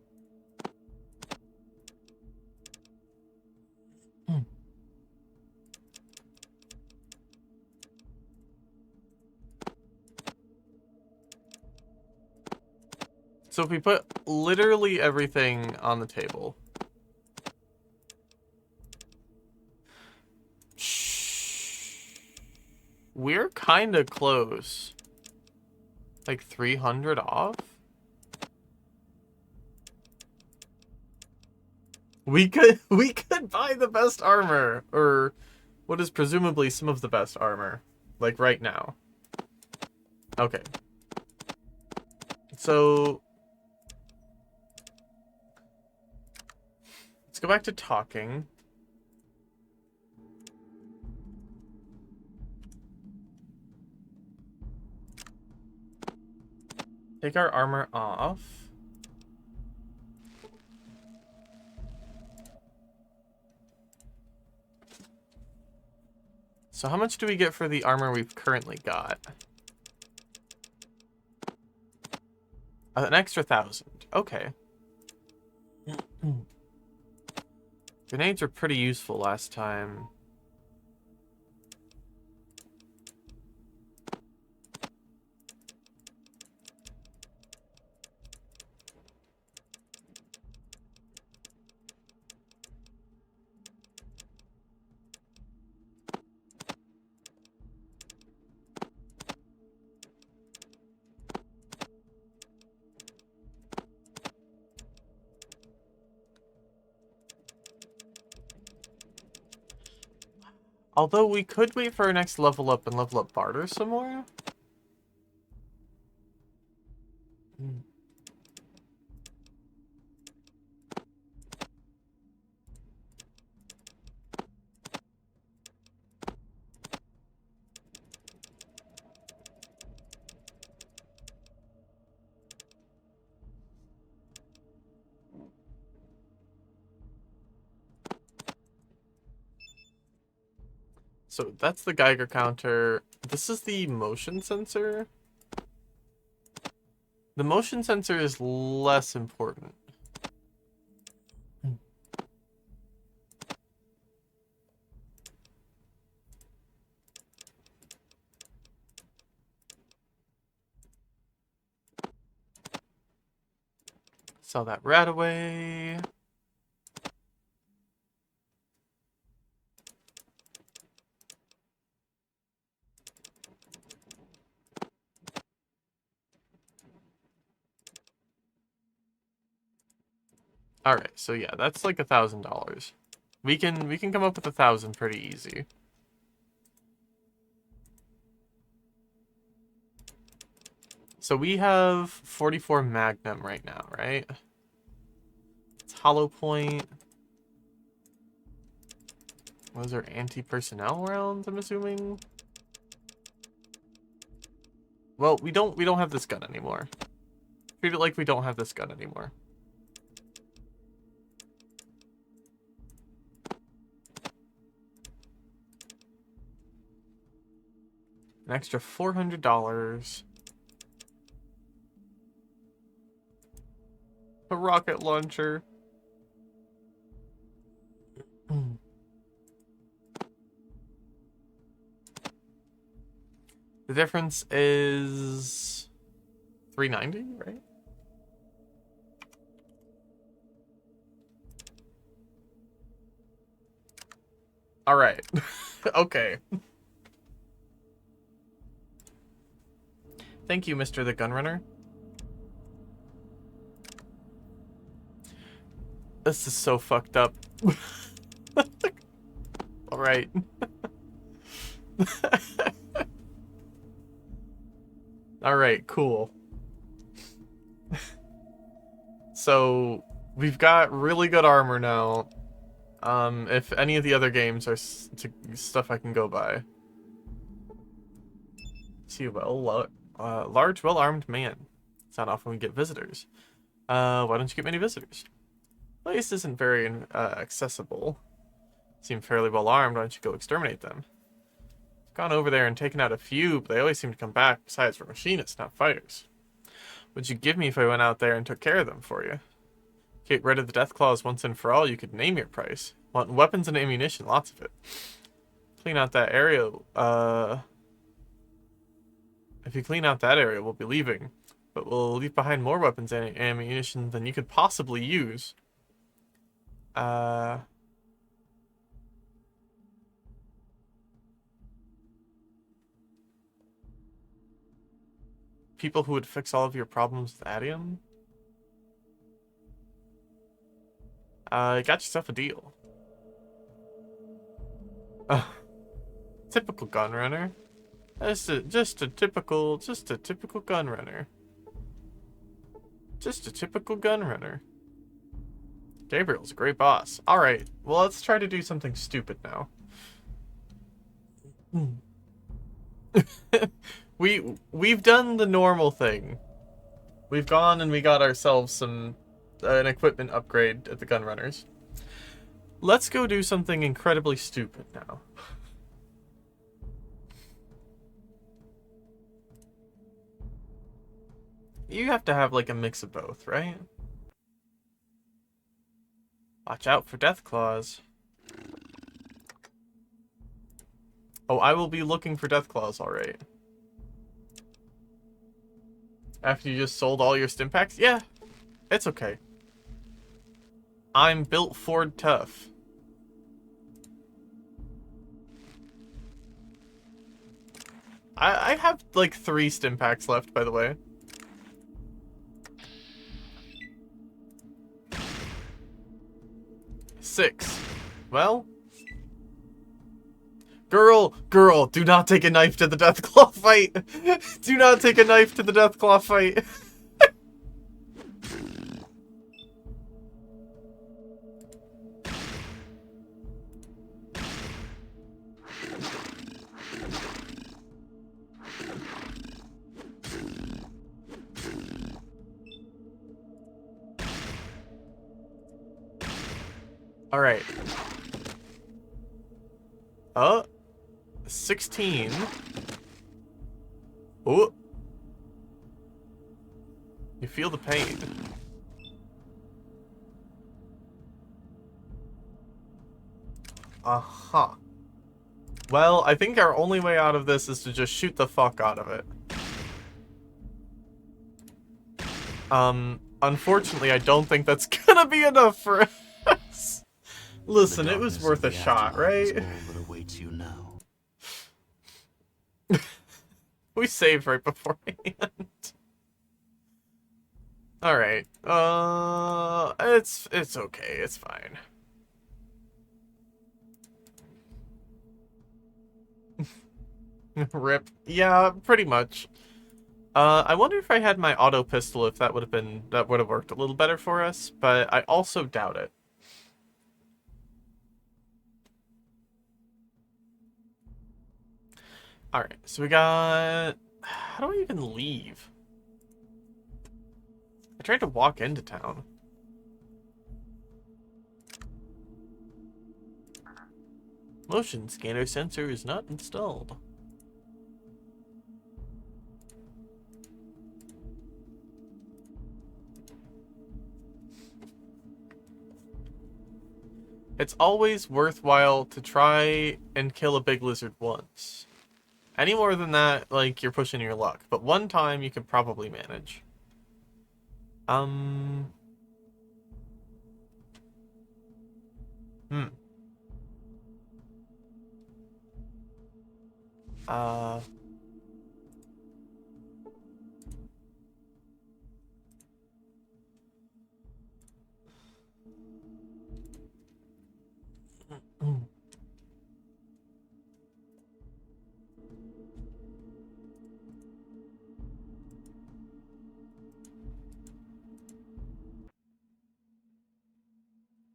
So if we put literally everything on the table. We're kind of close. Like 300 off? We could buy the best armor, or what is presumably some of the best armor, like right now. Okay. So let's go back to talking. Take our armor off. So how much do we get for the armor we've currently got? An extra 1,000. Okay. Grenades were pretty useful last time. Although we could wait for our next level up and level up barter some more. So that's the Geiger counter. This is the motion sensor. The motion sensor is less important. Sell that rat away. All right, so yeah, that's like $1,000. We can come up with 1,000 pretty easy. So we have 44 Magnum right now, right? It's Hollow Point. Those are anti-personnel rounds, I'm assuming. Well, we don't have this gun anymore. Treat it like we don't have this gun anymore. An extra $400. A rocket launcher. The difference is $390, right? All right. Okay. Thank you, Mr. the Gunrunner. This is so fucked up. All right. All right, cool. So we've got really good armor now. If any of the other games are stuff I can go by. See, large, well-armed man. It's not often we get visitors. Why don't you get many visitors? Place isn't very accessible. Seem fairly well-armed. Why don't you go exterminate them? I've gone over there and taken out a few, but they always seem to come back. Besides, we're machinists, not fighters. What'd you give me if I went out there and took care of them for you? Get rid of the death claws once and for all, you could name your price. Want weapons and ammunition, lots of it. Clean out that area, if you clean out that area, we'll be leaving. but will leave behind more weapons and ammunition than you could possibly use. People who would fix all of your problems with Adium? You got yourself a deal. Typical gun runner. Just a typical gun runner. Just a typical gun runner. Gabriel's a great boss. Alright, well let's try to do something stupid now. We've done the normal thing. We've gone and we got ourselves an equipment upgrade at the gun runners. Let's go do something incredibly stupid now. You have to have like a mix of both, right? Watch out for death claws. Oh, I will be looking for death claws, alright. After you just sold all your stim packs? Yeah, it's okay. I'm built Ford tough. I have like 3 stim packs left, by the way. Six. Well. Girl, do not take a knife to the Deathclaw fight. Do not take a knife to the Deathclaw fight. All right. 16. Oh. You feel the pain. Uh-huh. Well, I think our only way out of this is to just shoot the fuck out of it. Unfortunately, I don't think that's gonna be enough for us. Listen, it was worth a shot, right? We saved right beforehand. Alright. It's okay, it's fine. Rip. Yeah, pretty much. I wonder if I had my auto pistol, if that would have worked a little better for us, but I also doubt it. Alright, so we got... How do I even leave? I tried to walk into town. Motion scanner sensor is not installed. It's always worthwhile to try and kill a big lizard once. Any more than that, like, you're pushing your luck. But one time, you could probably manage.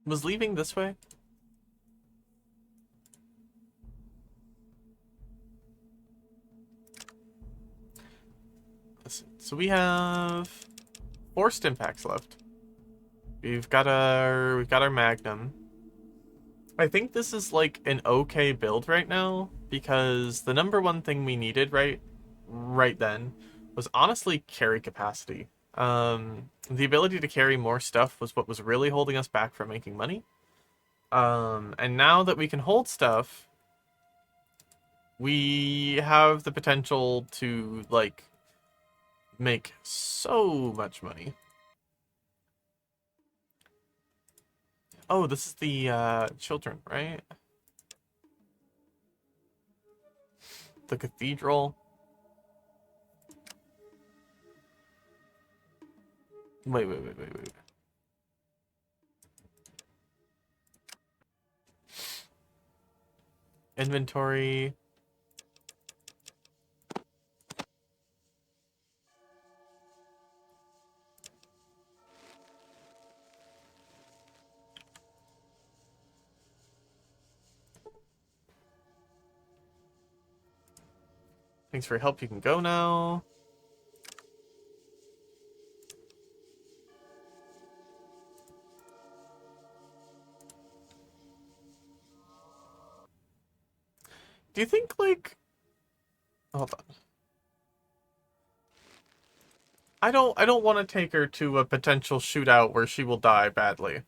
Was leaving this way? Listen, so we have 4 stim packs left. We've got our Magnum. I think this is like an okay build right now because the number one thing we needed right then was honestly carry capacity. The ability to carry more stuff was what was really holding us back from making money. And now that we can hold stuff, we have the potential to, like, make so much money. Oh, this is the children, right? The cathedral. Wait. Inventory. Thanks for your help. You can go now. Do you think, like... Hold on. I don't want to take her to a potential shootout where she will die badly.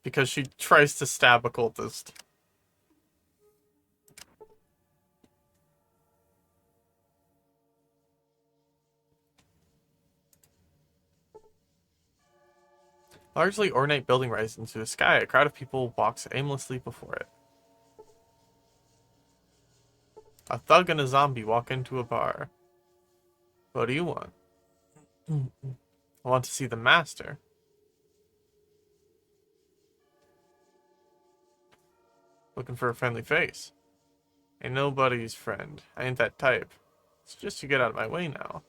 Because she tries to stab a cultist. Largely ornate building rises into the sky. A crowd of people walks aimlessly before it. A thug and a zombie walk into a bar. What do you want? I want to see the master. Looking for a friendly face. Ain't nobody's friend. I ain't that type. It's just you get out of my way now.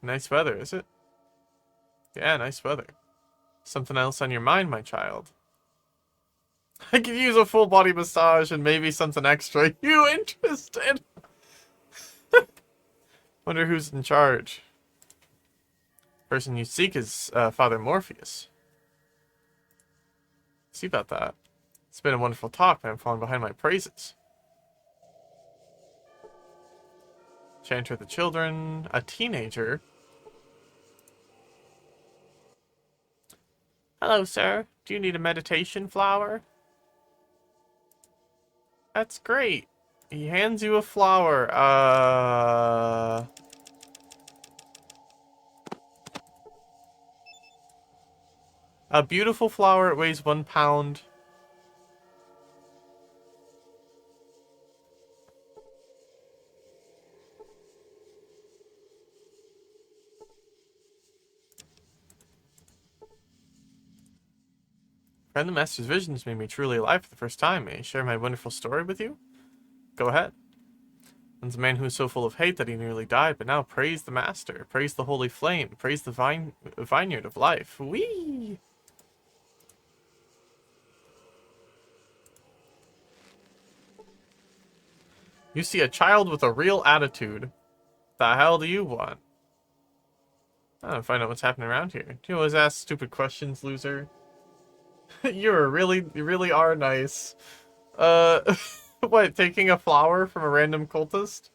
Nice weather, is it? Yeah, nice weather. Something else on your mind, my child? I could use a full body massage and maybe something extra. You interested? Wonder who's in charge. Person you seek is Father Morpheus. See about that. It's been a wonderful talk, but I'm falling behind my praises. Chanter of the children, a teenager. Hello, sir. Do you need a meditation flower? That's great. He hands you a flower. A beautiful flower. It weighs 1 pound. Friend, the Master's visions made me truly alive for the first time. May I share my wonderful story with you? Go ahead. One's a man who is so full of hate that he nearly died, but now praise the Master, praise the holy flame, praise the vineyard of life. Whee! You see a child with a real attitude. The hell do you want? I don't find out what's happening around here. You always ask stupid questions, loser. You really are nice. What, taking a flower from a random cultist?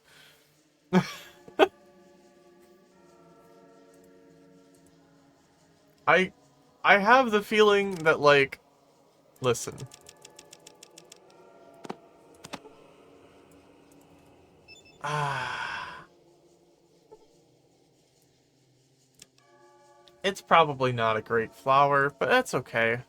I have the feeling that, like, listen. It's probably not a great flower, but that's okay.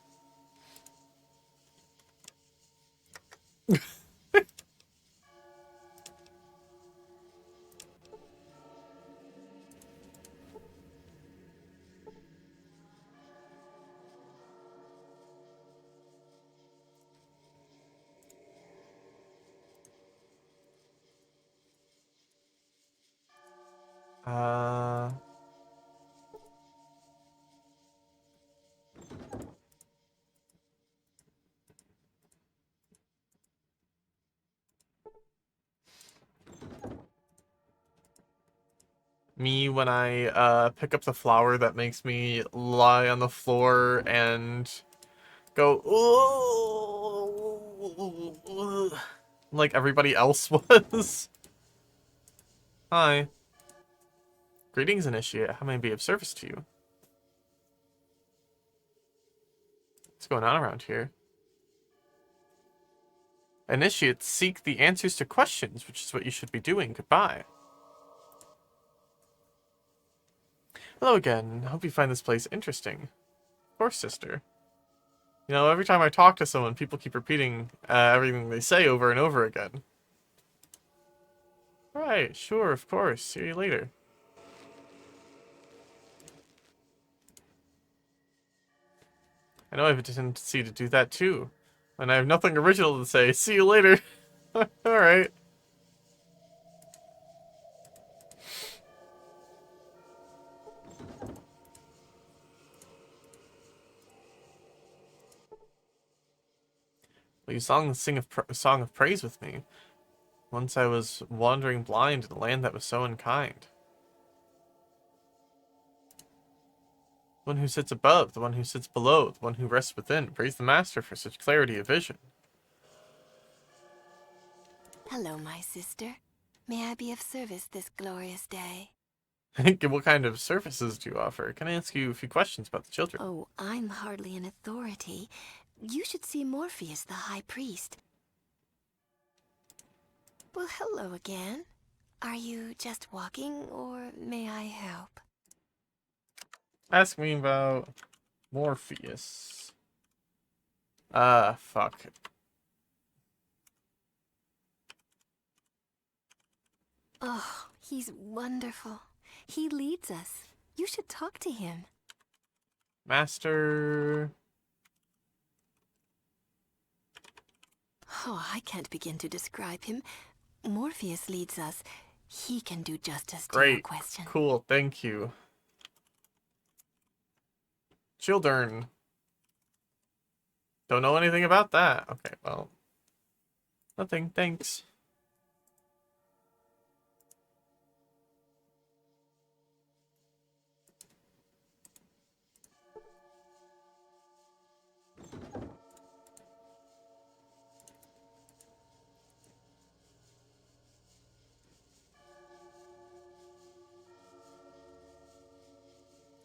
Me when I pick up the flower that makes me lie on the floor and go ooh, like everybody else was. Hi. Greetings, Initiate. How may I be of service to you? What's going on around here? Initiates seek the answers to questions, which is what you should be doing. Goodbye. Hello again. Hope you find this place interesting. Of course, sister. You know, every time I talk to someone, people keep repeating everything they say over and over again. Right, sure, of course. See you later. I know I have a tendency to do that too. When I have nothing original to say, see you later. Alright. Will you sing a song of praise with me? Once I was wandering blind in a land that was so unkind. The one who sits above, the one who sits below, the one who rests within. Praise the Master for such clarity of vision. Hello, my sister. May I be of service this glorious day? What kind of services do you offer? Can I ask you a few questions about the children? Oh, I'm hardly an authority. You should see Morpheus, the High Priest. Well, hello again. Are you just walking, or may I help? Ask me about Morpheus. Fuck. Oh, he's wonderful. He leads us. You should talk to him. Master... Oh, I can't begin to describe him. Morpheus leads us. He can do justice to your Great. question. Cool, thank you. Children. Don't know anything about that. Okay, well. Nothing, thanks.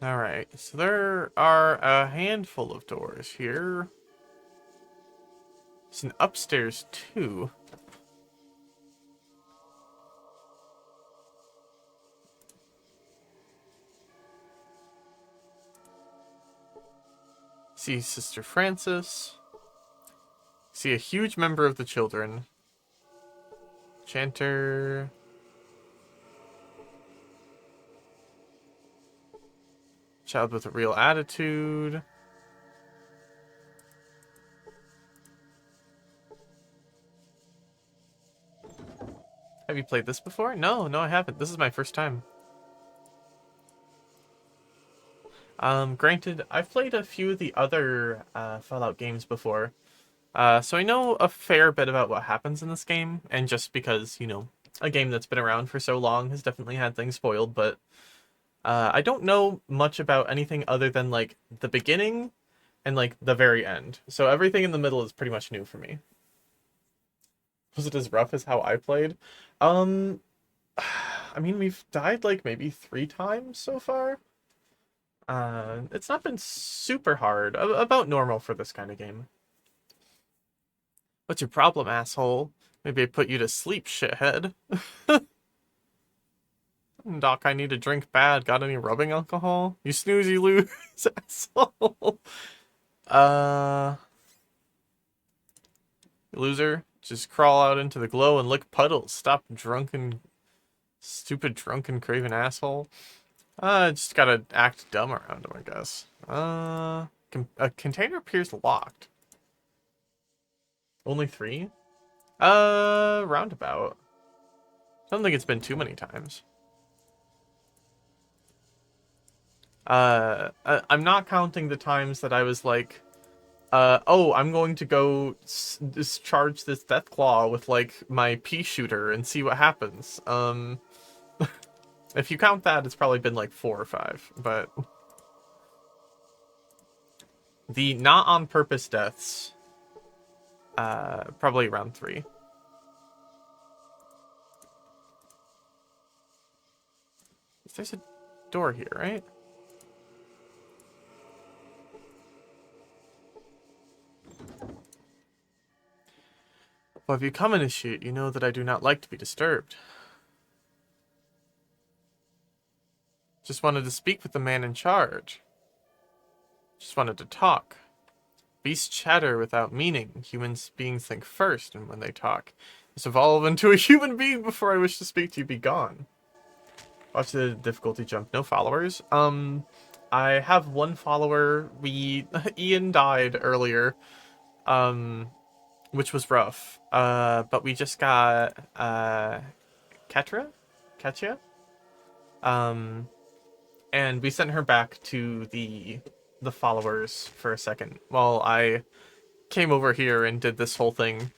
Alright, so there are a handful of doors here. It's an upstairs too. See Sister Francis. See a huge member of the children. Chanter. Child with a real attitude. Have you played this before? No, I haven't. This is my first time. Granted, I've played a few of the other Fallout games before. So I know a fair bit about what happens in this game, and just because, you know, a game that's been around for so long has definitely had things spoiled, but I don't know much about anything other than, like, the beginning and, like, the very end. So everything in the middle is pretty much new for me. Was it as rough as how I played? I mean, we've died, like, maybe 3 times so far. It's not been super hard. About normal for this kind of game. What's your problem, asshole? Maybe I put you to sleep, shithead. Doc, I need a drink bad. Got any rubbing alcohol? You snooze, you lose, asshole. Loser, just crawl out into the glow and lick puddles. Stop stupid drunken craven asshole. Just gotta act dumb around him, I guess. A container appears locked. Only 3? Roundabout. I don't think it's been too many times. I'm not counting the times that I was like, oh, I'm going to go discharge this Deathclaw with, like, my pea shooter and see what happens. If you count that, it's probably been, like, 4 or 5, but... The not-on-purpose deaths, probably around 3. There's a door here, right? Well, if you come, Initiate, you know that I do not like to be disturbed. Just wanted to speak with the man in charge. Just wanted to talk. Beasts chatter without meaning. Human beings think first, and when they talk, just evolve into a human being before I wish to speak to you. Be gone. Watch the difficulty jump. No followers. I have one follower. Ian died earlier. Which was rough. But we just got Ketria. And we sent her back to the followers for a second while I came over here and did this whole thing.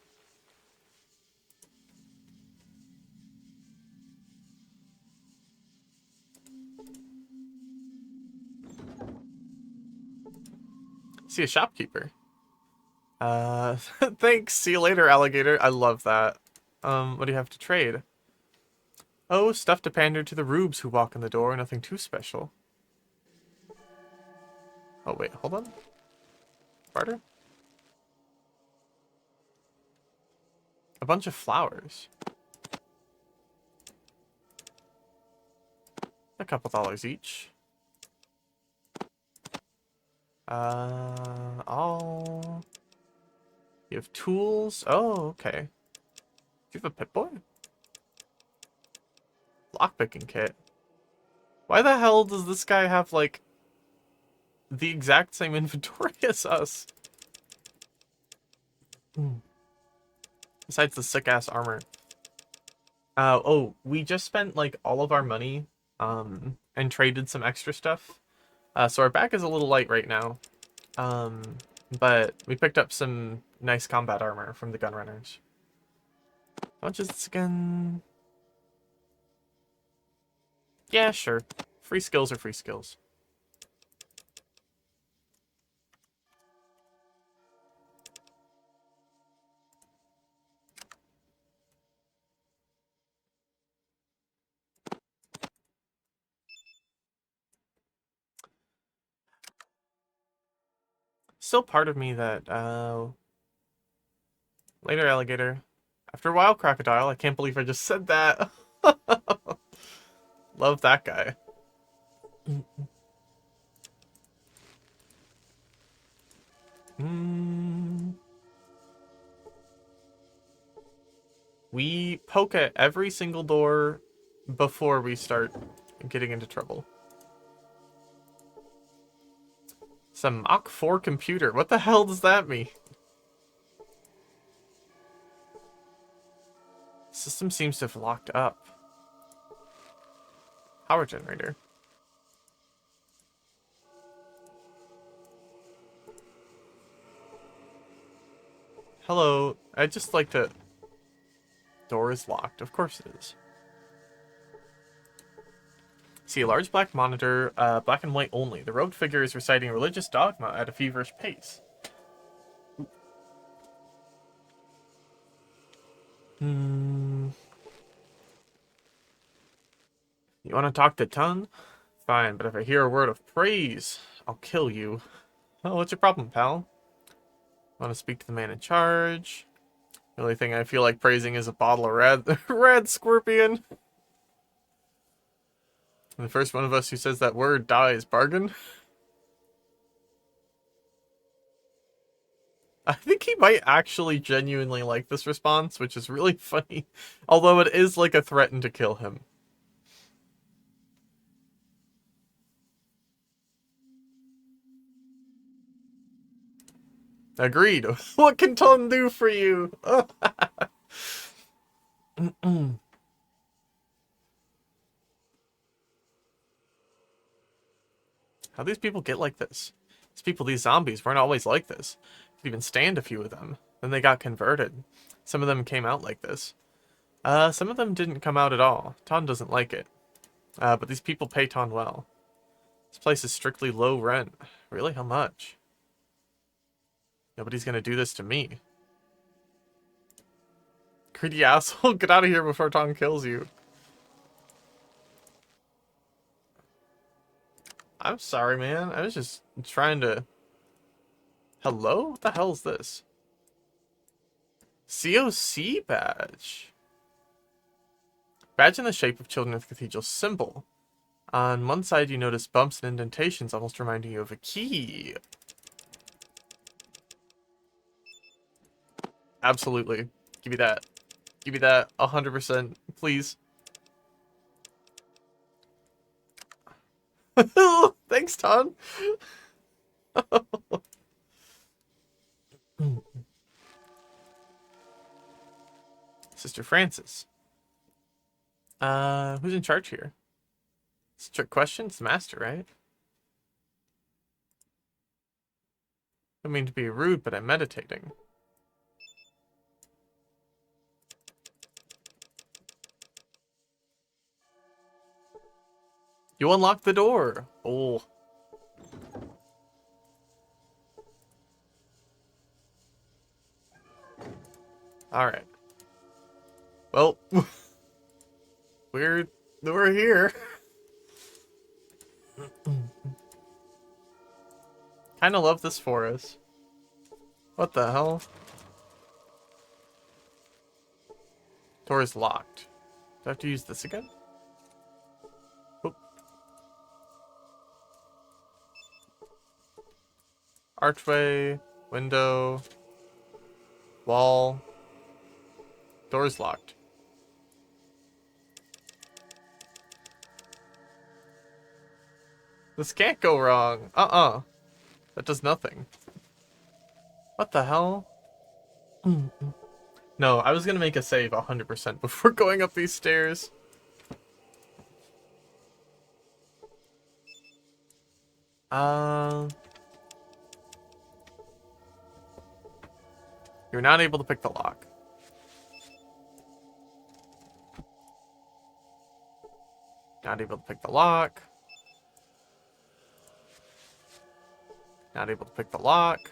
See a shopkeeper. Thanks. See you later, alligator. I love that. What do you have to trade? Oh, stuff to pander to the rubes who walk in the door. Nothing too special. Oh, wait. Hold on. Barter? A bunch of flowers. A couple dollars each. All... You have tools? Oh, okay. Do you have a Pip-Boy? Lockpicking kit. Why the hell does this guy have, like, the exact same inventory as us? Besides the sick-ass armor. Oh, we just spent, like, all of our money, and traded some extra stuff. So our back is a little light right now. But we picked up some nice combat armor from the Gunrunners. How much is this again? Yeah, sure. Free skills are free skills. Still part of me that, later, alligator. After a while, crocodile. I can't believe I just said that. Love that guy. We poke at every single door before we start getting into trouble. Some Mach 4 computer. What the hell does that mean? System seems to have locked up. Power generator. Hello. I'd just like to... Door is locked. Of course it is. See a large black monitor, black and white only. The robed figure is reciting religious dogma at a feverish pace. You want to talk to Ton? Fine, but if I hear a word of praise, I'll kill you. Oh, what's your problem, pal? Want to speak to the man in charge? The only thing I feel like praising is a bottle of red scorpion. And the first one of us who says that word dies. Bargain? I think he might actually genuinely like this response, which is really funny. Although it is like a threaten to kill him. Agreed. What can Ton do for you? How these people get like this? These zombies weren't always like this. Could even stand a few of them. Then they got converted. Some of them came out like this. Some of them didn't come out at all. Ton doesn't like it. But these people pay Ton well. This place is strictly low rent. Really? How much? Nobody's gonna do this to me. Greedy asshole, get out of here before Ton kills you. I'm sorry, man. I was just trying to... Hello? What the hell is this? COC badge. Badge in the shape of Children of the Cathedral symbol. On one side, you notice bumps and indentations almost reminding you of a key. Absolutely. Give me that. Give me that 100%, please. Thanks, Ton. Sister Francis. Who's in charge here? It's a trick question. It's the master, right? I don't mean to be rude, but I'm meditating. You unlock the door. Oh. Alright. Well, we're here. Kinda love this forest. What the hell? Door is locked. Do I have to use this again? Oh. Archway, window, wall. Door is locked. This can't go wrong. That does nothing. What the hell? No, I was gonna make a save 100% before going up these stairs. You're not able to pick the lock. Not able to pick the lock. Not able to pick the lock.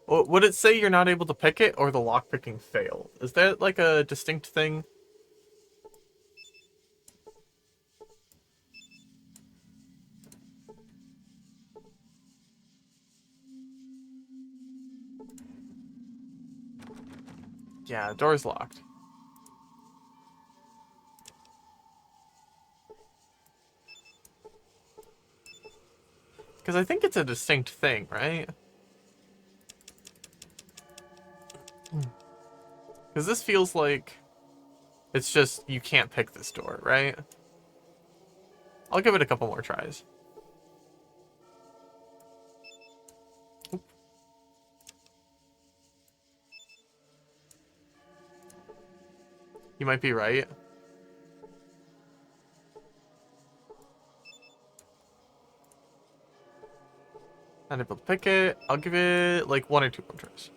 Would it say you're not able to pick it or the lock picking failed? Is that like a distinct thing? Yeah, the door's locked. Because I think it's a distinct thing, right? Because this feels like it's just you can't pick this door, right? I'll give it a couple more tries. Oop. You might be right. Not able to pick it. I'll give it like 1 or 2 more tries.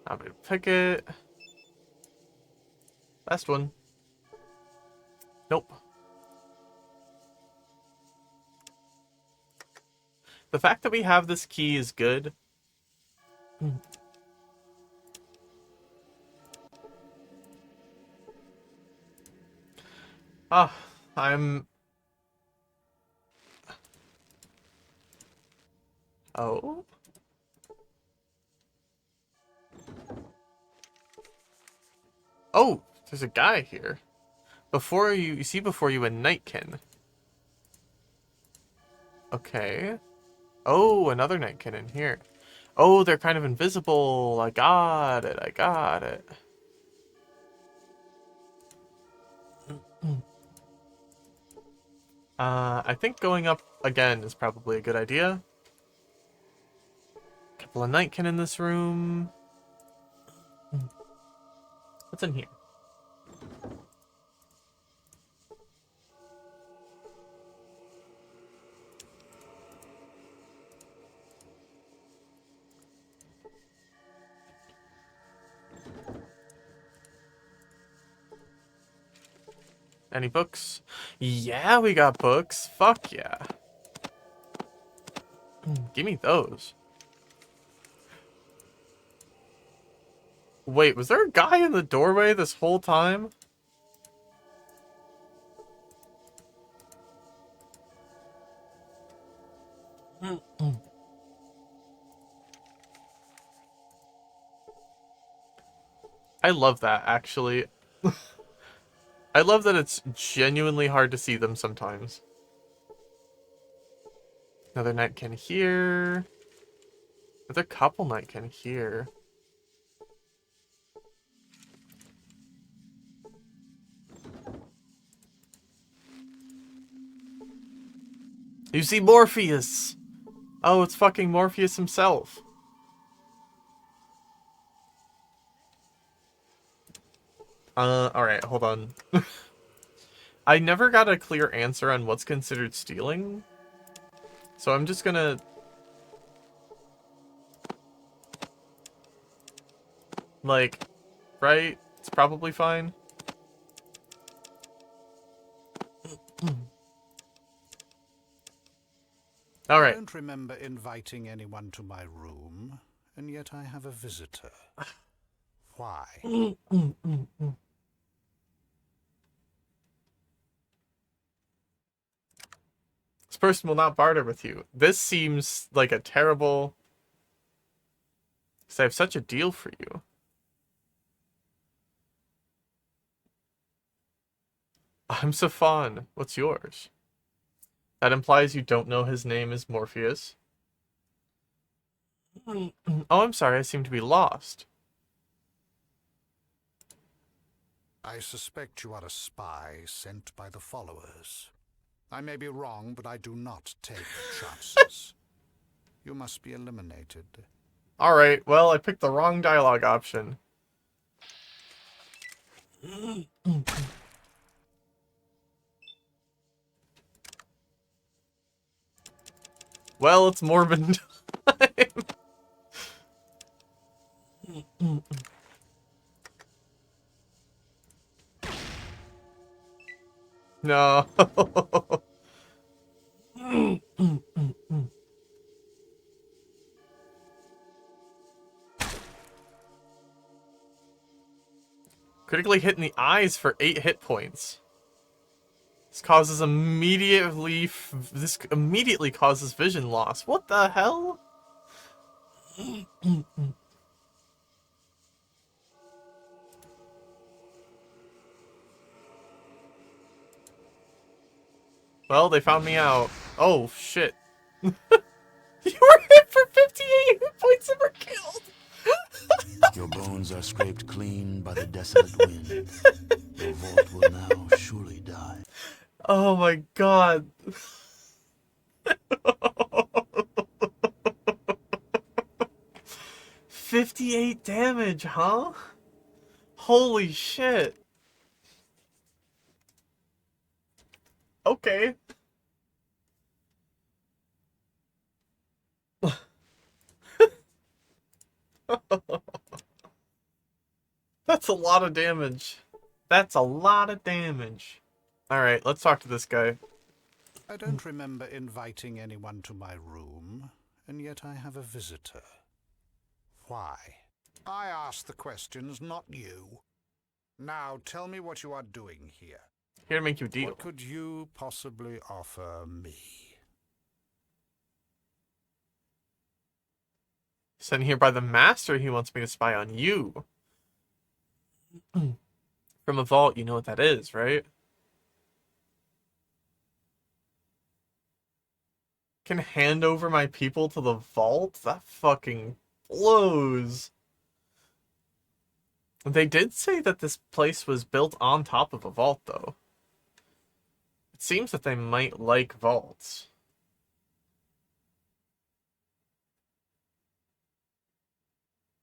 Not able to pick it. Last one. Nope. The fact that we have this key is good. Ah, I'm... Oh? Oh, there's a guy here. Before you see before you a Nightkin. Okay. Oh, another Nightkin in here. Oh, they're kind of invisible. I got it. I got it. I think going up again is probably a good idea. Couple of Nightkin in this room. What's in here? Any books? Yeah, we got books. Fuck yeah. Give me those. Wait, was there a guy in the doorway this whole time? I love that, actually. I love that it's genuinely hard to see them sometimes. Another Nightkin here. Another couple Nightkin here. You see Morpheus! Oh, it's fucking Morpheus himself. Alright, hold on. I never got a clear answer on what's considered stealing. So I'm just gonna... Like, right? It's probably fine. I Alright. don't remember inviting anyone to my room, and yet I have a visitor. Why? This person will not barter with you. This seems like a terrible... Because I have such a deal for you. I'm Safan. What's yours? That implies you don't know his name is Morpheus. Oh, I'm sorry. I seem to be lost. I suspect you are a spy sent by the followers. I may be wrong, but I do not take chances. You must be eliminated. Alright, well, I picked the wrong dialogue option. Well, it's Morbin time. No. Critically hit in the eyes for 8 hit points. This causes this immediately causes vision loss. What the hell? Well, they found me out. Oh, shit. You were hit for 58 hit points and were killed! Your bones are scraped clean by the desolate wind. Your vault will now surely die. Oh my god. 58 damage, huh? Holy shit. Okay. That's a lot of damage. That's a lot of damage. Alright, let's talk to this guy. I don't remember inviting anyone to my room, and yet I have a visitor. Why? I ask the questions, not you. Now tell me what you are doing here. Here to make you a deal. What could you possibly offer me? Sent here by the master, he wants me to spy on you. From a vault, you know what that is, right? Can hand over my people to the vault? That fucking blows. They did say that this place was built on top of a vault, though. It seems that they might like vaults.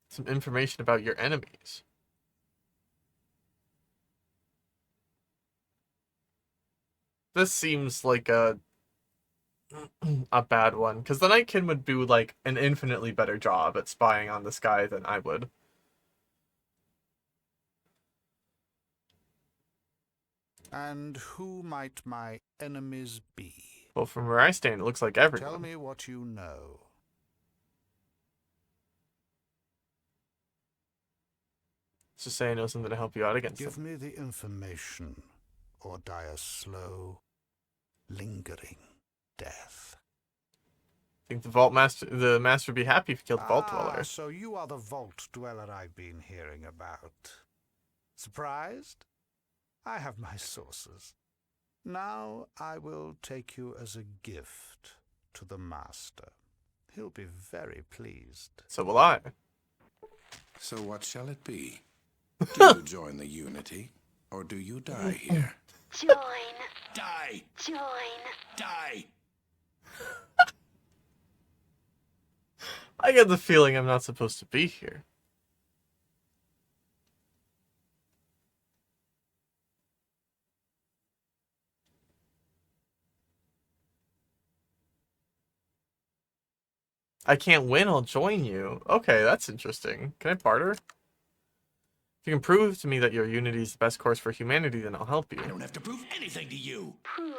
Some information about your enemies. This seems like a bad one, because the Nightkin would do like an infinitely better job at spying on this guy than I would. And who might my enemies be? Well, from where I stand, it looks like everyone. Tell me what you know. Let's just say I know something to help you out against Give them. me the information, or die a slow, lingering death. I think the master would be happy if you killed the vault dweller. So you are the vault dweller I've been hearing about. Surprised? I have my sources. Now I will take you as a gift to the Master. He'll be very pleased. So will I. So what shall it be? Do you join the Unity, or do you die here? Join. Die! Join. Die! I get the feeling I'm not supposed to be here. I can't win, I'll join you. Okay, that's interesting. Can I barter? If you can prove to me that your Unity is the best course for humanity, then I'll help you. I don't have to prove anything to you. Prove.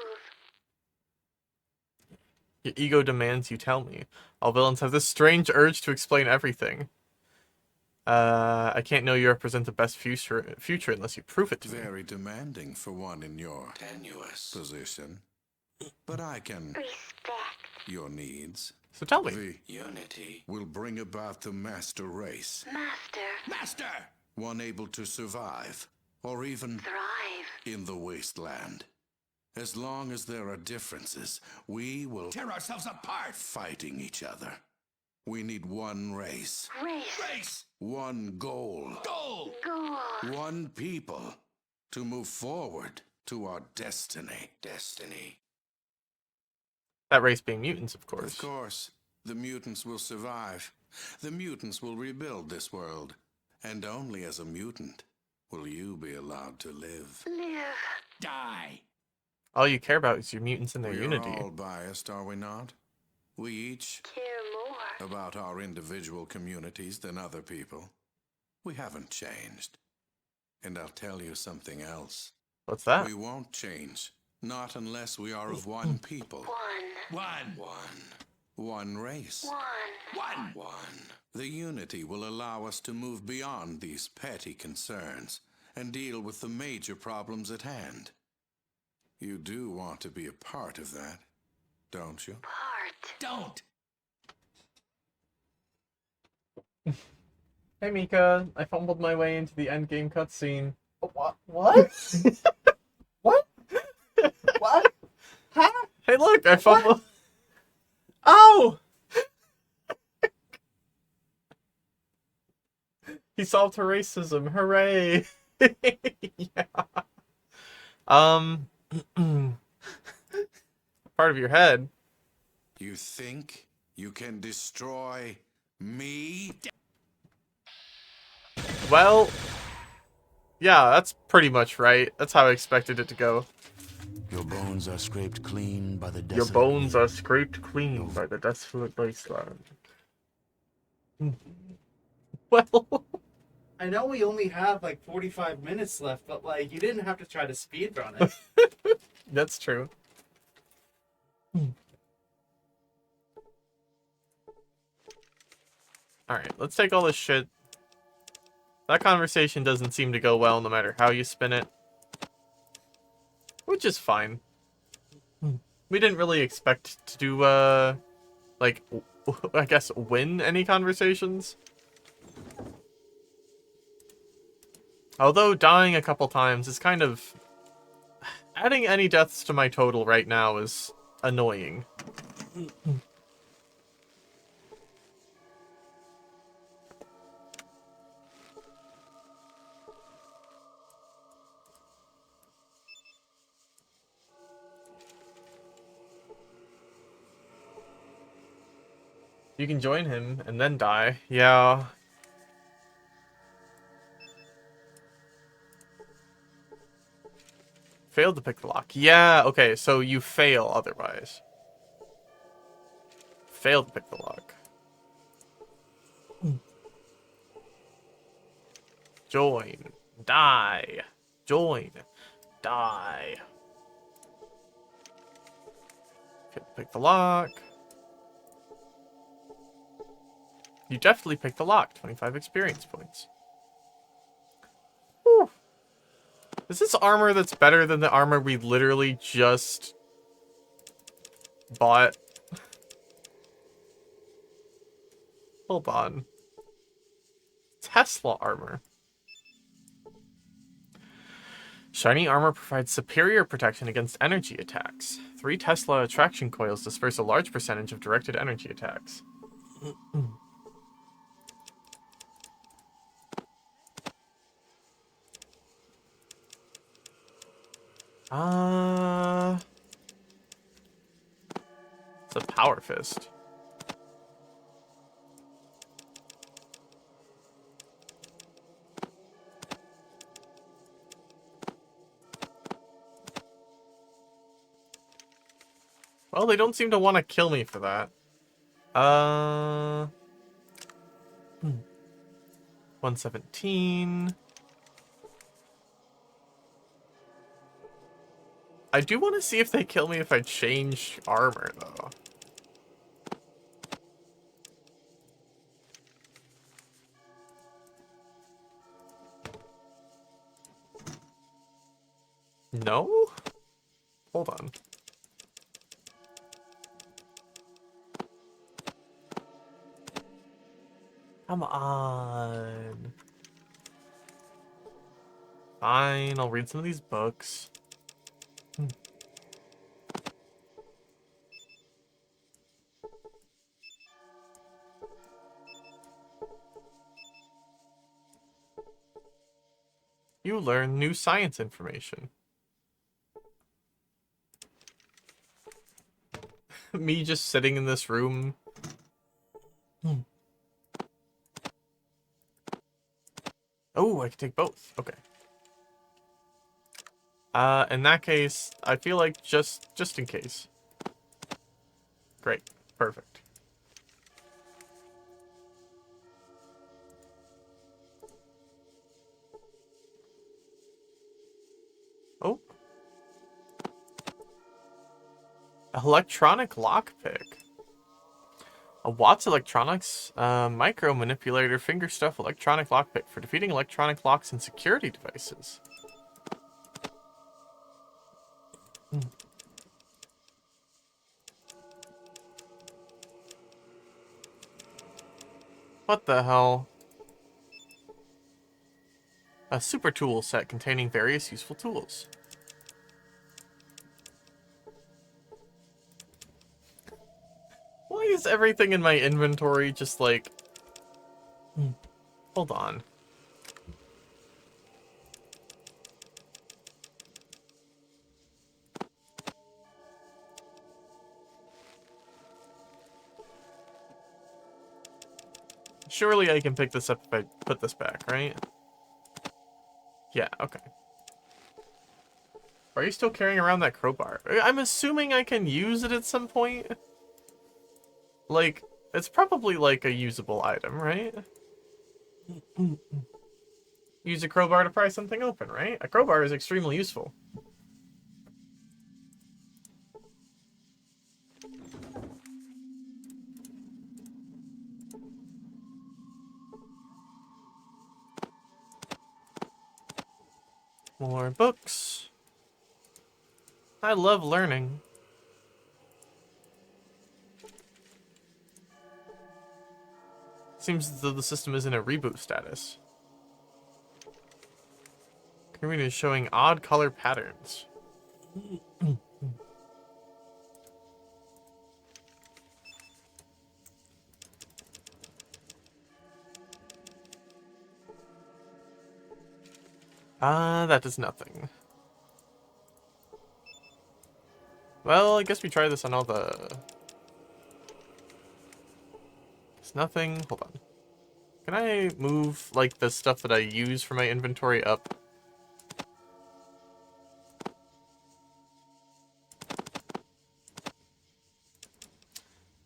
Your ego demands you tell me. All villains have this strange urge to explain everything. I can't know you represent the best future unless you prove it to me. Very demanding for one in your tenuous position. But I can Respect. your needs. So tell me. The Unity will bring about the master race. Master. Master! One able to survive, or even Thrive. in the wasteland. As long as there are differences, we will tear ourselves apart fighting each other. We need one race. Race. One goal. Goal! Goal. One people to move forward to our destiny. Destiny. That race being mutants, of course. Of course, the mutants will survive. The mutants will rebuild this world. And only as a mutant will you be allowed to live. Live. Die! All you care about is your mutants and their We're unity. all biased, are we not? We each Care more. about our individual communities than other people. We haven't changed. And I'll tell you something else. What's that? We won't change. Not unless we are of one people. One. One race. One. The Unity will allow us to move beyond these petty concerns and deal with the major problems at hand. You do want to be a part of that, don't you? Part. Don't! Hey Mika, I fumbled my way into the endgame cutscene. What? What? What? What? Huh? Hey look, I fumbled. Oh! He solved her racism. Hooray! Yeah. Part of your head. You think you can destroy me? Well, yeah, that's pretty much right. That's how I expected it to go. Your bones are scraped clean by the Your desolate bones wind. are scraped clean by the desolate wasteland. Well, I know we only have like 45 minutes left, but like you didn't have to try to speedrun it. that's true. Alright, let's take all this shit. That conversation doesn't seem to go well no matter how you spin it. Which is fine. We didn't really expect to do, like, I guess, win any conversations. Although dying a couple times is kind of... Adding any deaths to my total right now is annoying. You can join him and then die. Yeah. Failed to pick the lock. Yeah, okay, so you fail otherwise. Failed to pick the lock. Join. Die. Join. Die. Failed to pick the lock. You definitely picked the lock. 25 experience points. Whew. Is this armor that's better than the armor we literally just bought? Hold on. Tesla armor. Shiny armor provides superior protection against energy attacks. 3 Tesla attraction coils disperse a large percentage of directed energy attacks. It's a power fist. Well, they don't seem to want to kill me for that. 117. I do want to see if they kill me if I change armor, though. No? Hold on. Come on. Fine, I'll read some of these books. You learn new science information. Me just sitting in this room. Oh, I can take both. Okay. In that case, I feel like just in case. Great. Perfect. Oh. Electronic lockpick. A Watts Electronics micro manipulator finger stuff electronic lockpick for defeating electronic locks and security devices. What the hell? A super tool set containing various useful tools. Why is everything in my inventory just like... Hold on. Surely I can pick this up if I put this back, right? Yeah, okay. Are you still carrying around that crowbar? I'm assuming I can use it at some point. Like, it's probably like a usable item, right? Use a crowbar to pry something open, right? A crowbar is extremely useful. More books. I love learning. Seems as though the system is in a reboot status. Screen is showing odd color patterns. That does nothing. Well, I guess we try this on all the... It's nothing. Hold on. Can I move, like, the stuff that I use for my inventory up?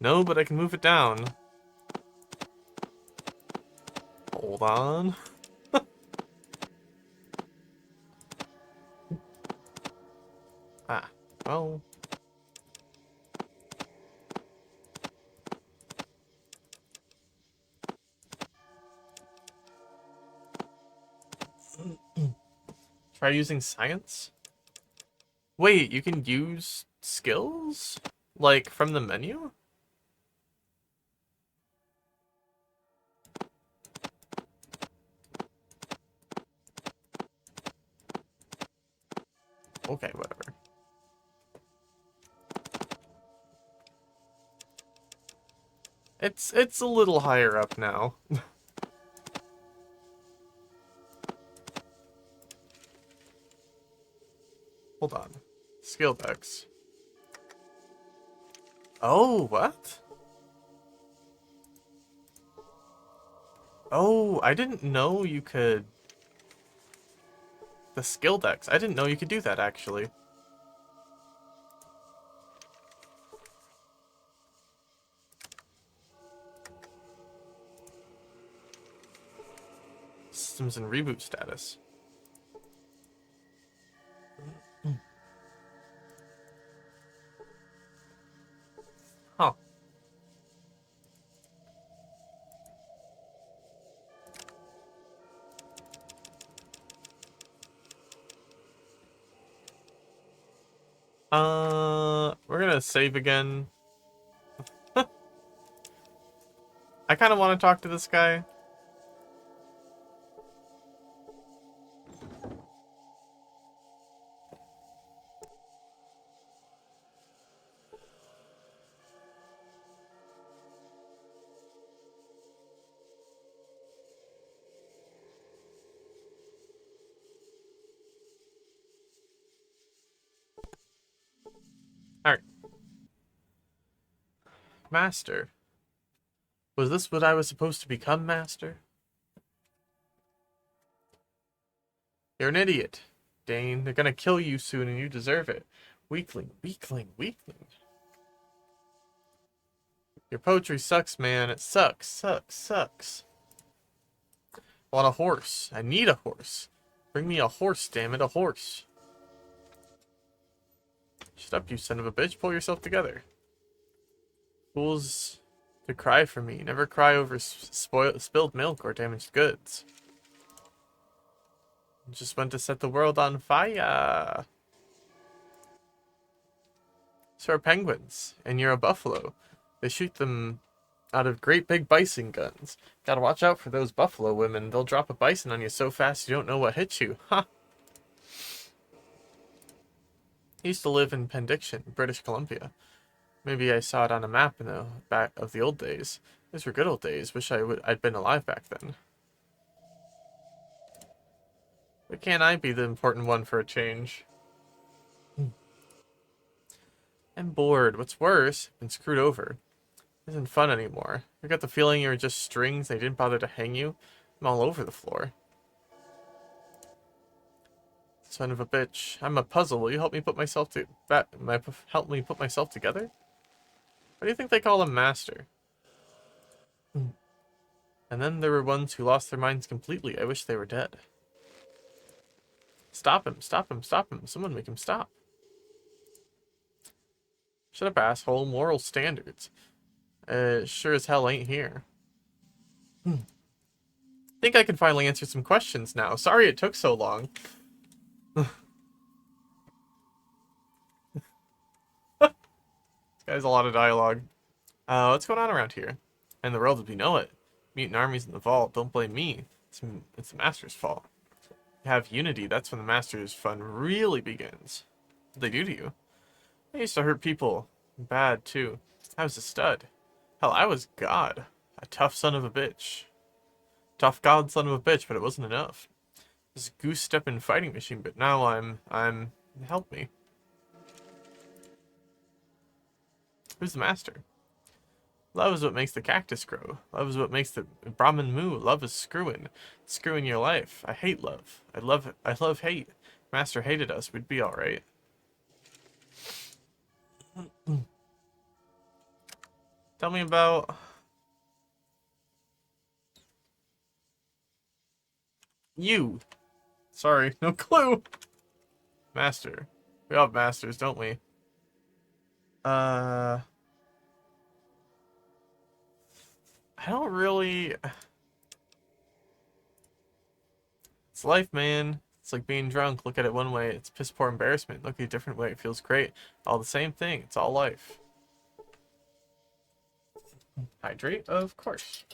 No, but I can move it down. Hold on. Ah, well... Try using science? Wait, you can use skills? Like, from the menu? Okay, whatever. It's a little higher up now. Hold on. Skill decks. Oh, what? Oh, I didn't know you could... The skill decks. I didn't know you could do that, actually. Systems and reboot status. Huh. We're gonna save again. I kind of want to talk to this guy. Alright. Master. Was this what I was supposed to become, Master? You're an idiot, Dane. They're gonna kill you soon and you deserve it. Weakling, weakling, weakling. Your poetry sucks, man. It sucks, sucks, sucks. I want a horse. I need a horse. Bring me a horse, damn it, a horse. Shut up, you son of a bitch. Pull yourself together. Fools to cry for me. Never cry over spilled milk or damaged goods. Just went to set the world on fire. So are penguins, and you're a buffalo. They shoot them out of great big bison guns. Gotta watch out for those buffalo women. They'll drop a bison on you so fast you don't know what hit you. Ha! I used to live in Pendiction, British Columbia. Maybe I saw it on a map in the back of the old days. Those were good old days. Wish I'd been alive back then. But can't I be the important one for a change? I'm bored. What's worse, I've been screwed over. It isn't fun anymore. I got the feeling you were just strings. They didn't bother to hang you. I'm all over the floor. Son of a bitch. I'm a puzzle. Will you help me put myself help me put myself together? Why do you think they call him Master? And then there were ones who lost their minds completely. I wish they were dead. Stop him, stop him, stop him. Someone make him stop. Shut up, asshole. Moral standards. Sure as hell ain't here. Think I can finally answer some questions now. Sorry it took so long. This guy's a lot of dialogue. What's going on around here? In the world as we know it. Mutant armies in the vault. Don't blame me. It's the Master's fault. You have unity. That's when the Master's fun really begins. What they do to you? I used to hurt people. Bad, too. I was a stud. Hell, I was God. A tough son of a bitch. Tough God son of a bitch, but it wasn't enough. This goose-stepping fighting machine, but now I'm... Help me. Who's the Master? Love is what makes the cactus grow. Love is what makes the Brahmin moo. Love is screwing your life. I hate love. I love hate. Master hated us. We'd be alright. Tell me about... You. Sorry, no clue. Master. We all have masters, don't we? I don't really... It's life, man. It's like being drunk. Look at it one way, it's piss poor embarrassment. Look at it a different way, it feels great. All the same thing. It's all life. Hydrate, of course.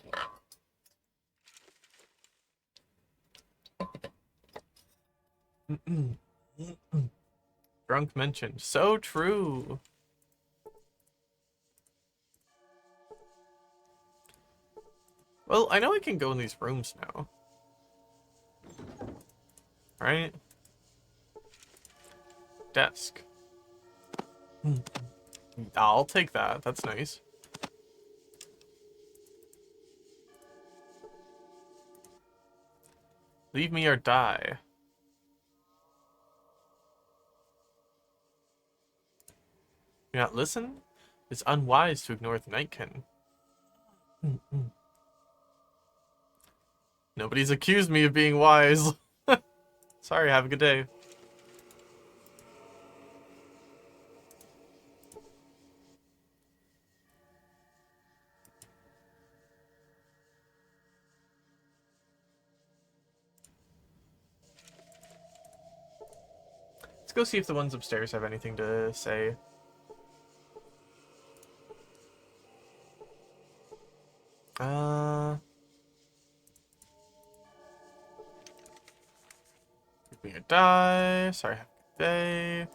Grunk mentioned. So true. Well, I know I can go in these rooms now. Right? Desk. I'll take that. That's nice. Leave me or die. You not listen? It's unwise to ignore the Nightkin. Nobody's accused me of being wise. Sorry, have a good day. Let's go see if the ones upstairs have anything to say. Leave me or die. Sorry, have a good day.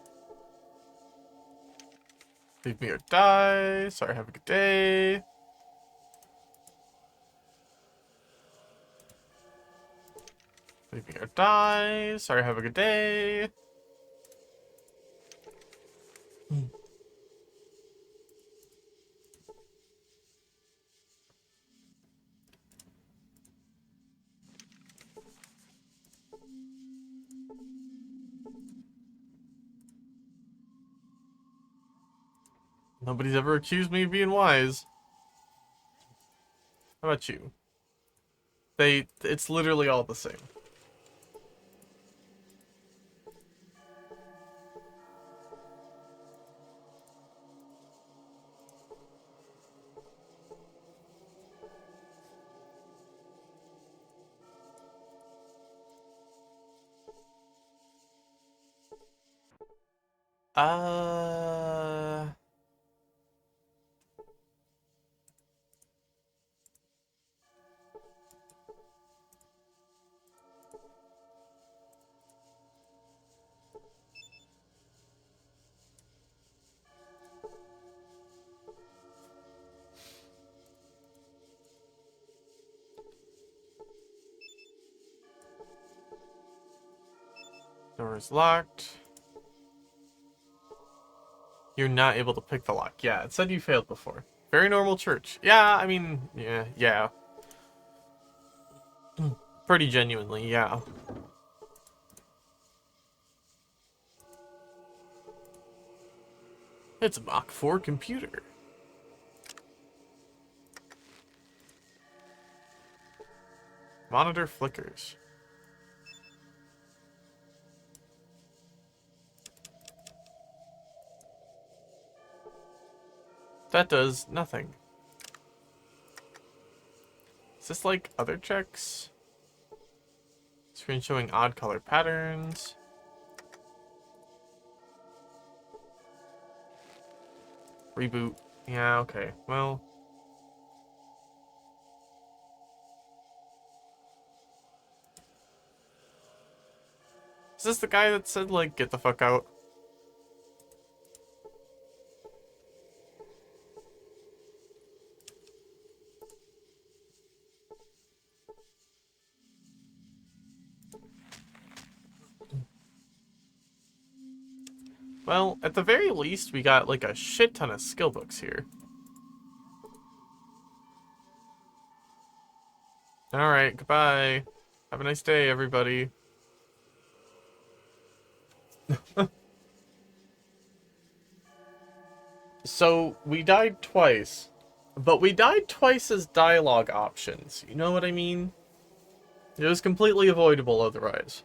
Leave me or die. Sorry, have a good day. Leave me or die. Sorry, have a good day. Nobody's ever accused me of being wise. How about you? It's literally all the same. Uh... Door is locked. You're not able to pick the lock. Yeah, it said you failed before. Very normal church. Yeah, I mean, yeah. Pretty genuinely, yeah. It's a Mach 4 computer. Monitor flickers. That does nothing. Is this like other checks? Screen showing odd color patterns. Reboot. Yeah, okay. Well. Is this the guy that said, like, get the fuck out? Well, at the very least, we got, like, a shit ton of skill books here. Alright, goodbye. Have a nice day, everybody. So, we died twice. But we died twice as dialogue options. You know what I mean? It was completely avoidable otherwise.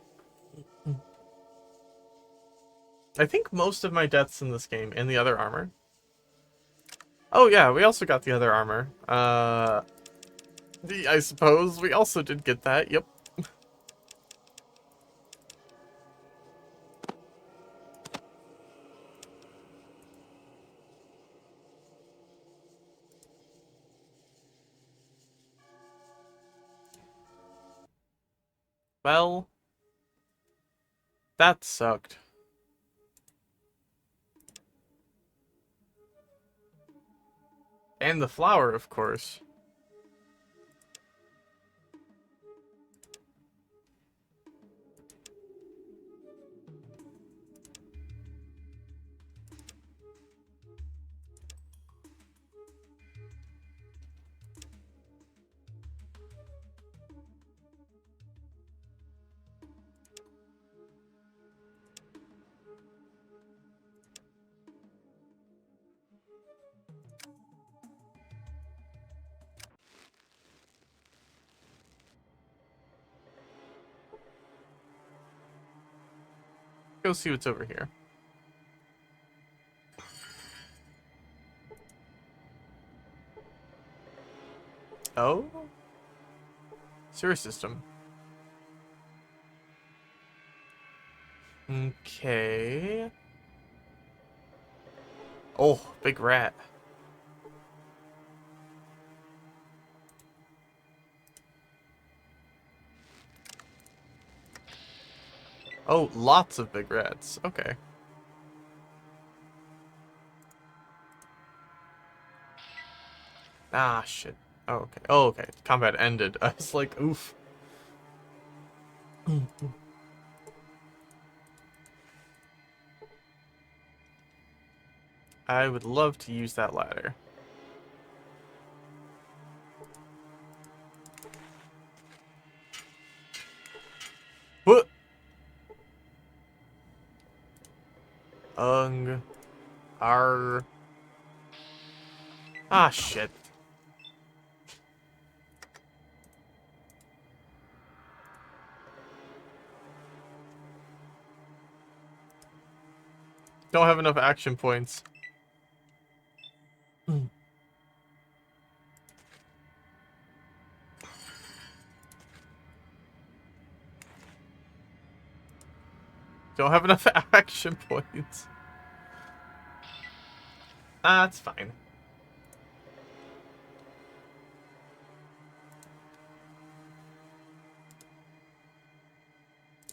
I think most of my deaths in this game, and the other armor. Oh yeah, we also got the other armor. I suppose we also did get that, yep. Well, that sucked. And the flower, of course. Go see what's over here. Oh? Sewer system. Okay. Oh, big rat. Oh, lots of big rats. Okay. Ah, shit. Oh, okay. Oh, okay. Combat ended. I was like, oof. I would love to use that ladder. What? R. Ah, shit. Don't have enough action points. Don't have enough action points. Ah, that's fine.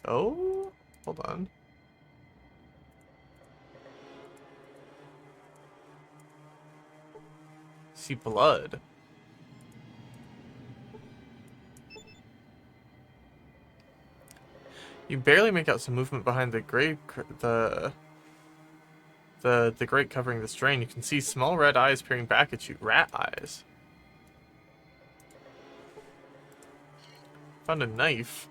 Oh, hold on. See blood. You barely make out some movement behind the grate, the grate covering this drain. You can see small red eyes peering back at you. Rat eyes. Found a knife.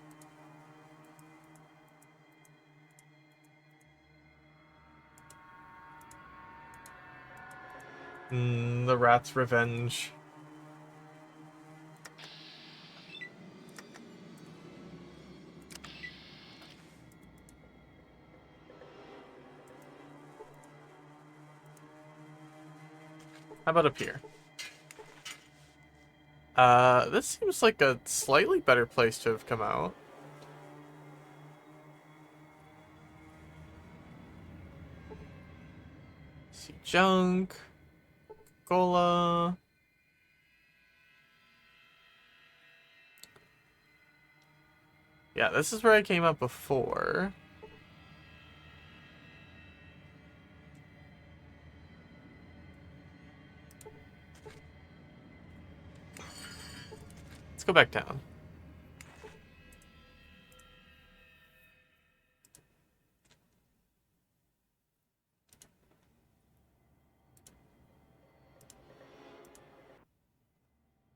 The rat's revenge. How about up here? This seems like a slightly better place to have come out. See junk. Cola. Yeah, this is where I came up before. Let's go back down.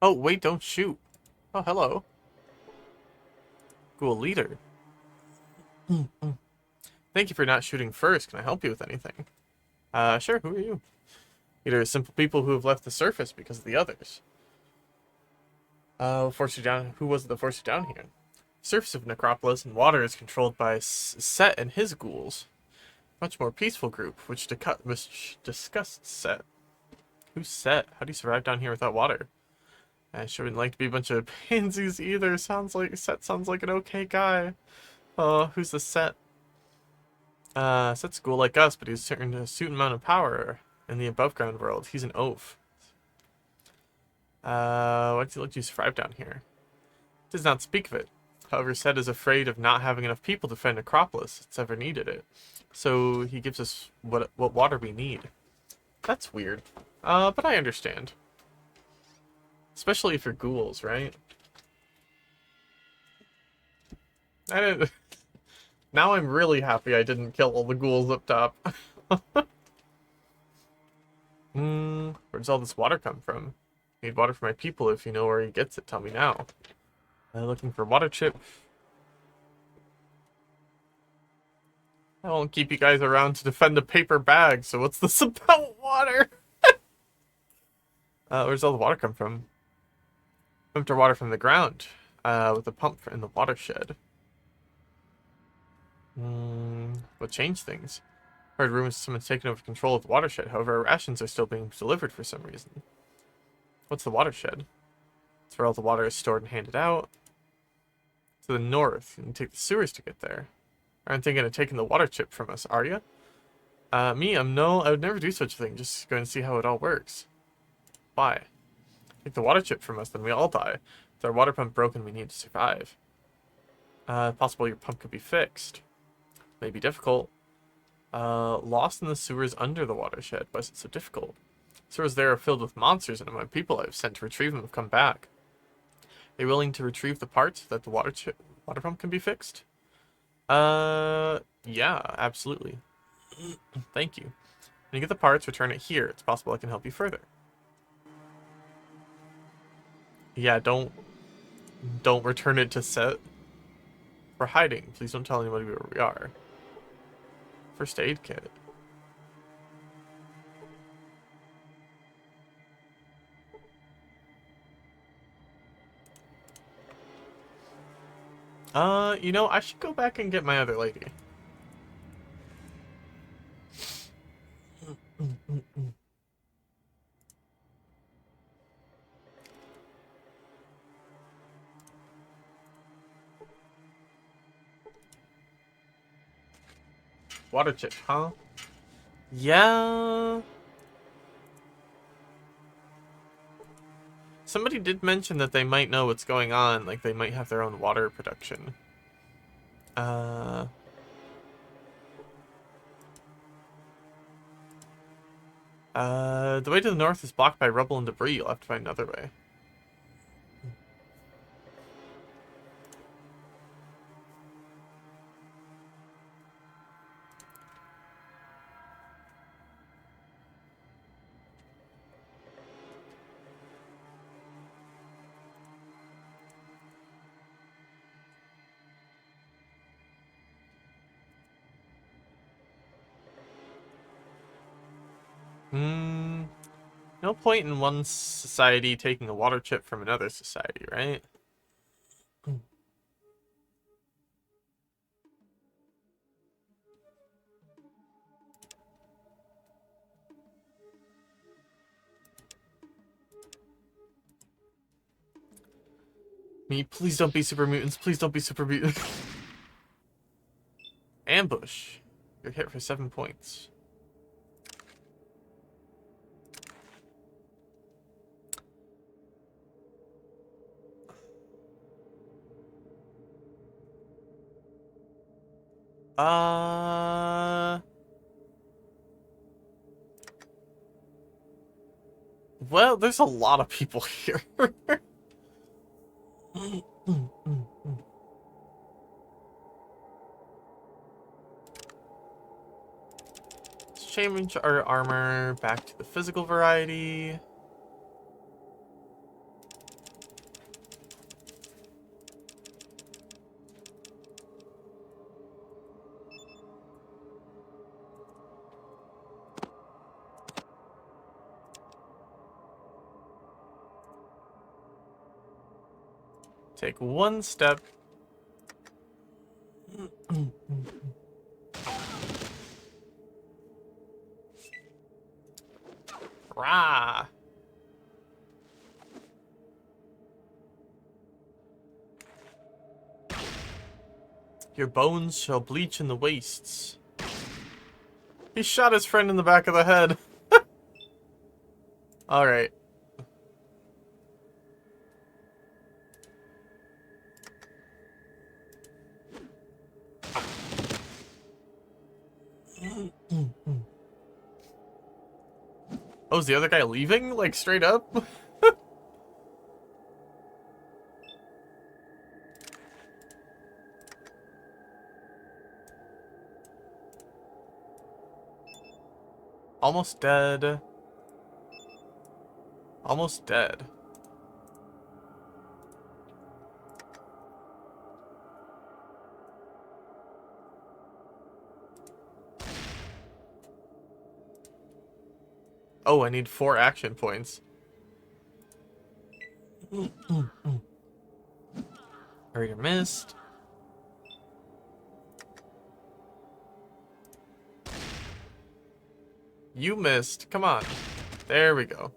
Oh, wait, don't shoot. Oh, hello. Ghoul leader. Thank you for not shooting first. Can I help you with anything? Sure, who are you? Either simple people who have left the surface because of the others. Forced you down. Who was it that forced you down here? Surface of Necropolis and water is controlled by Set and his ghouls. Much more peaceful group, which discussed Set. Who's Set? How do you survive down here without water? I shouldn't like to be a bunch of pansies either. Sounds like an okay guy. Who's the Set? Set's a ghoul like us, but he's earned a certain amount of power in the above ground world. He's an oaf. Why does he let you survive down here? Does not speak of it. However, Set is afraid of not having enough people to defend Necropolis. It's ever needed it. So he gives us what water we need. That's weird. But I understand. Especially if you're ghouls, right? I didn't... Now I'm really happy I didn't kill all the ghouls up top. Where does all this water come from? Need water for my people. If you know where he gets it, tell me now. Looking for water chip. I won't keep you guys around to defend a paper bag, so what's this about water? Where's all the water come from? Pumped our water from the ground, with a pump in the watershed. What changed things? Heard rumors someone's taken over control of the watershed. However, our rations are still being delivered for some reason. What's the watershed? It's where all the water is stored and handed out. To the north, and take the sewers to get there. Aren't thinking of taking the water chip from us, are you? I would never do such a thing. Just go and see how it all works. Why? Take the water chip from us, then we all die. With our water pump broken, we need to survive. Possible your pump could be fixed. May be difficult. Lost in the sewers under the watershed. Why is it so difficult? Sewers there are filled with monsters, and my people I've sent to retrieve them have come back. Are you willing to retrieve the parts that the water pump can be fixed? Yeah, absolutely. Thank you. When you get the parts, return it here. It's possible I can help you further. Yeah, don't return it to set. We're hiding. Please don't tell anybody where we are. First aid kit. You know, I should go back and get my other lady. Water chip, huh? Yeah. Somebody did mention that they might know what's going on, like they might have their own water production. The way to the north is blocked by rubble and debris. You'll have to find another way. No point in one society taking a water chip from another society, right? Me, please don't be super mutants. Please don't be super mutants. Ambush. You're hit for 7 points. Well, there's a lot of people here. Let's change our armor back to the physical variety. Take one step. Rah! Your bones shall bleach in the wastes. He shot his friend in the back of the head. Alright. Oh, is the other guy leaving? Like, straight up? Almost dead. Almost dead. Oh, I need 4 action points. Already missed. You missed. Come on. There we go.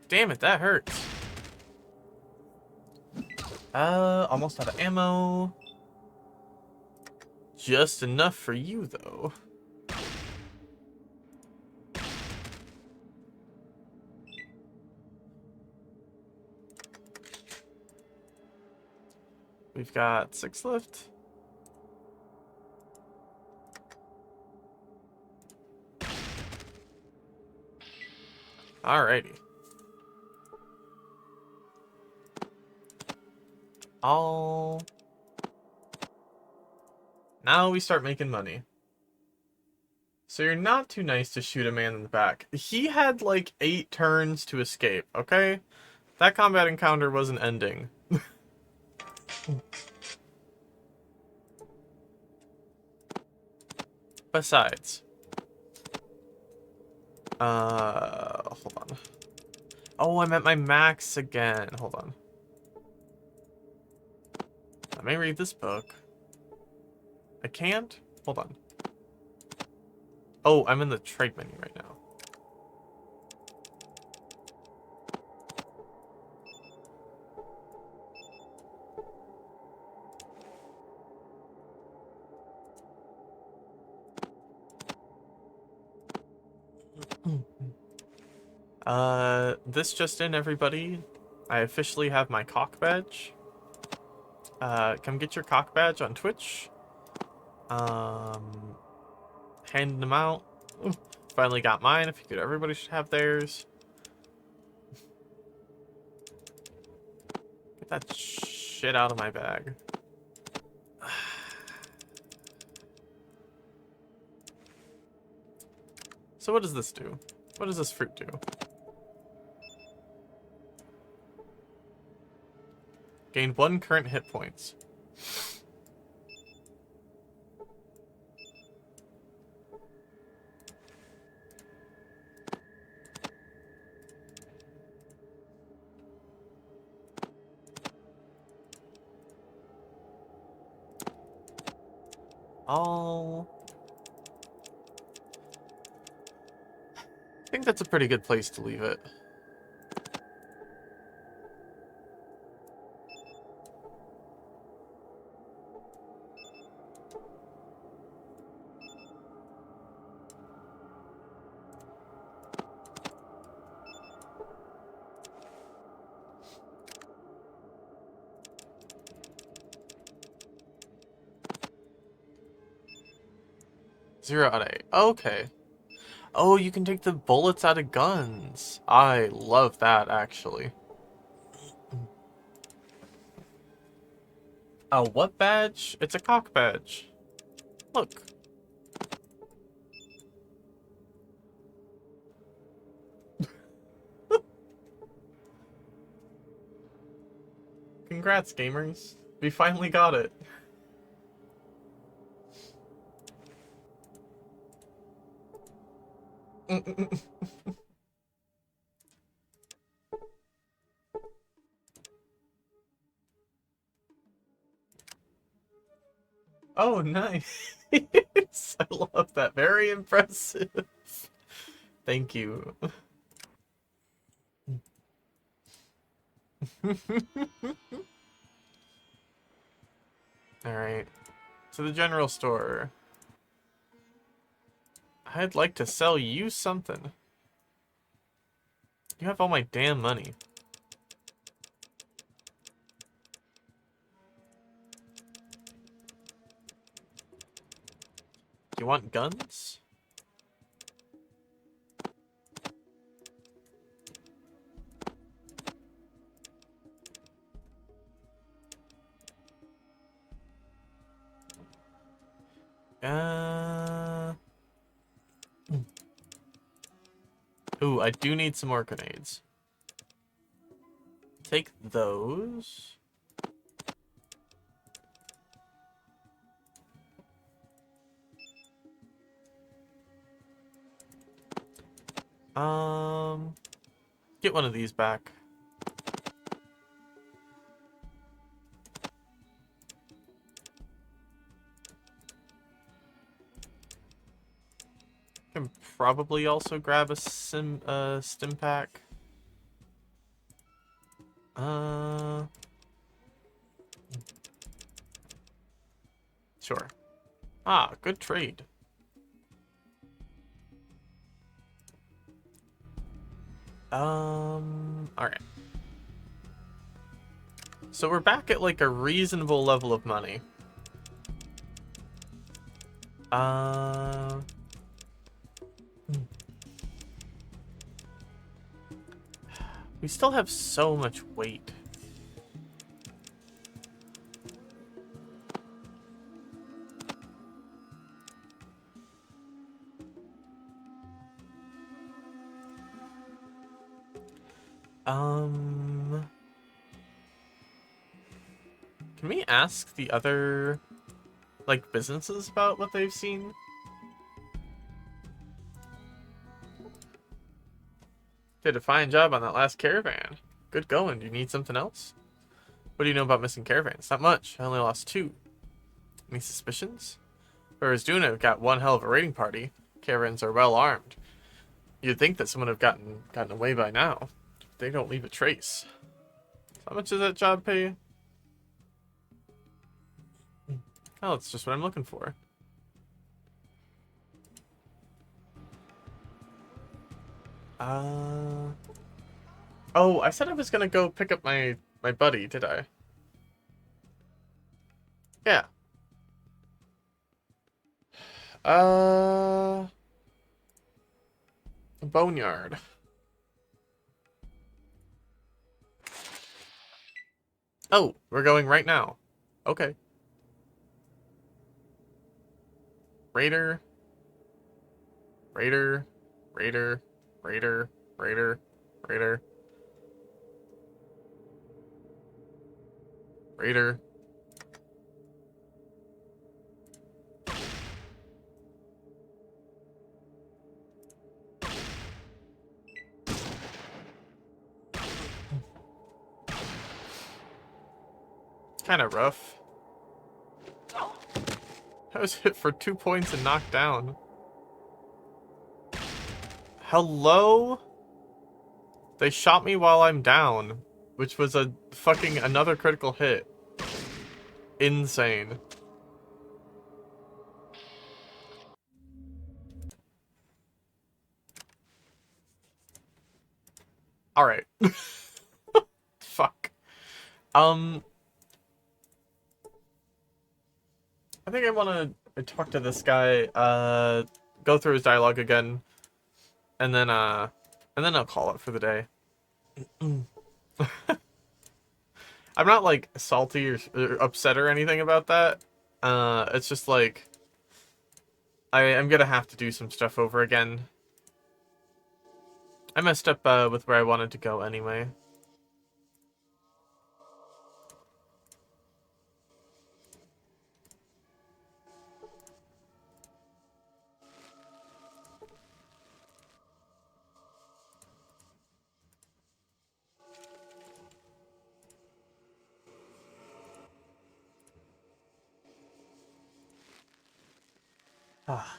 Damn it, that hurts. Almost out of ammo. Just enough for you, though. We've got 6 left. Alrighty. Now we start making money. So you're not too nice to shoot a man in the back. He had like 8 turns to escape, okay? That combat encounter wasn't ending. Besides. Hold on. Oh, I'm at my max again. Hold on. Let me read this book. I can't? Hold on. Oh, I'm in the trade menu right now. This just in, everybody. I officially have my cock badge. Come get your cock badge on Twitch. Handing them out. Ooh, finally got mine. If you could, everybody should have theirs. Get that shit out of my bag. So what does this do? What does this fruit do? Gained 1 current hit points. I think that's a pretty good place to leave it. Zero out of 8. Okay. Oh, you can take the bullets out of guns. I love that, actually. What badge? It's a cock badge. Look. Congrats, gamers. We finally got it. Oh, nice. I love that. Very impressive. Thank you. Alright. To the general store. I'd like to sell you something. You have all my damn money. You want guns? Ooh, I do need some more grenades. Take those. Get one of these back. Can probably also grab a stim pack. Sure. Ah, good trade. Alright. So we're back at like a reasonable level of money. We still have so much weight. Can we ask the other, like, businesses about what they've seen? Did a fine job on that last caravan. Good going. Do you need something else? What do you know about missing caravans? Not much. I only lost 2. Any suspicions? Whereas Duna got one hell of a raiding party. Caravans are well armed. You'd think that someone would have gotten away by now. They don't leave a trace. How much does that job pay? Oh, it's just what I'm looking for. Oh, I said I was gonna go pick up my buddy, did I? Yeah. Boneyard. Oh, we're going right now. Okay. Raider. Raider. Raider. Raider. Raider. Raider. Raider. Kind of rough. I was hit for 2 points and knocked down. Hello? They shot me while I'm down, which was a fucking another critical hit. Insane. Alright. Fuck. I think I want to talk to this guy, go through his dialogue again, and then I'll call it for the day. I'm not, like, salty or upset or anything about that. It's just, like, I'm gonna have to do some stuff over again. I messed up, with where I wanted to go anyway. Ah.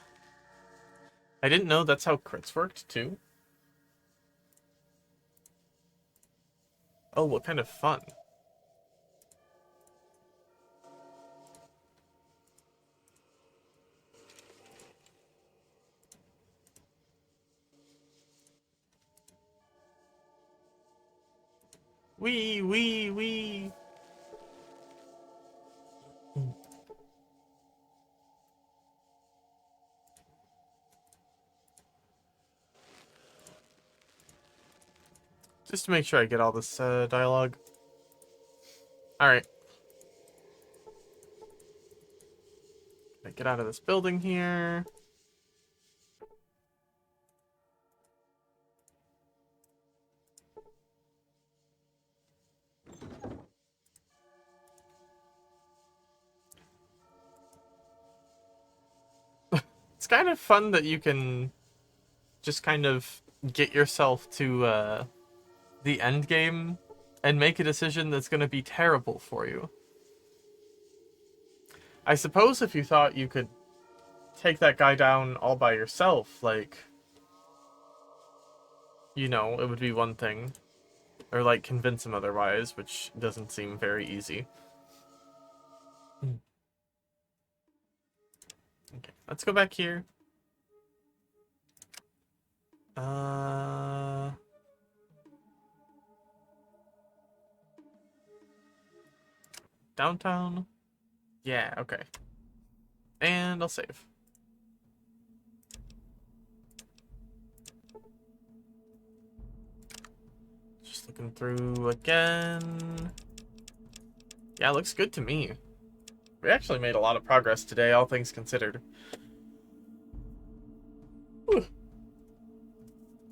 I didn't know that's how crits worked, too. Oh, what kind of fun. Wee. Just to make sure I get all this dialogue. Alright. I get out of this building here. It's kind of fun that you can just kind of get yourself to the end game and make a decision that's going to be terrible for you. I suppose if you thought you could take that guy down all by yourself, like, you know, it would be one thing. Or, like, convince him otherwise, which doesn't seem very easy. Okay, let's go back here. Downtown? Yeah, okay. And I'll save. Just looking through again. Yeah, looks good to me. We actually made a lot of progress today, all things considered.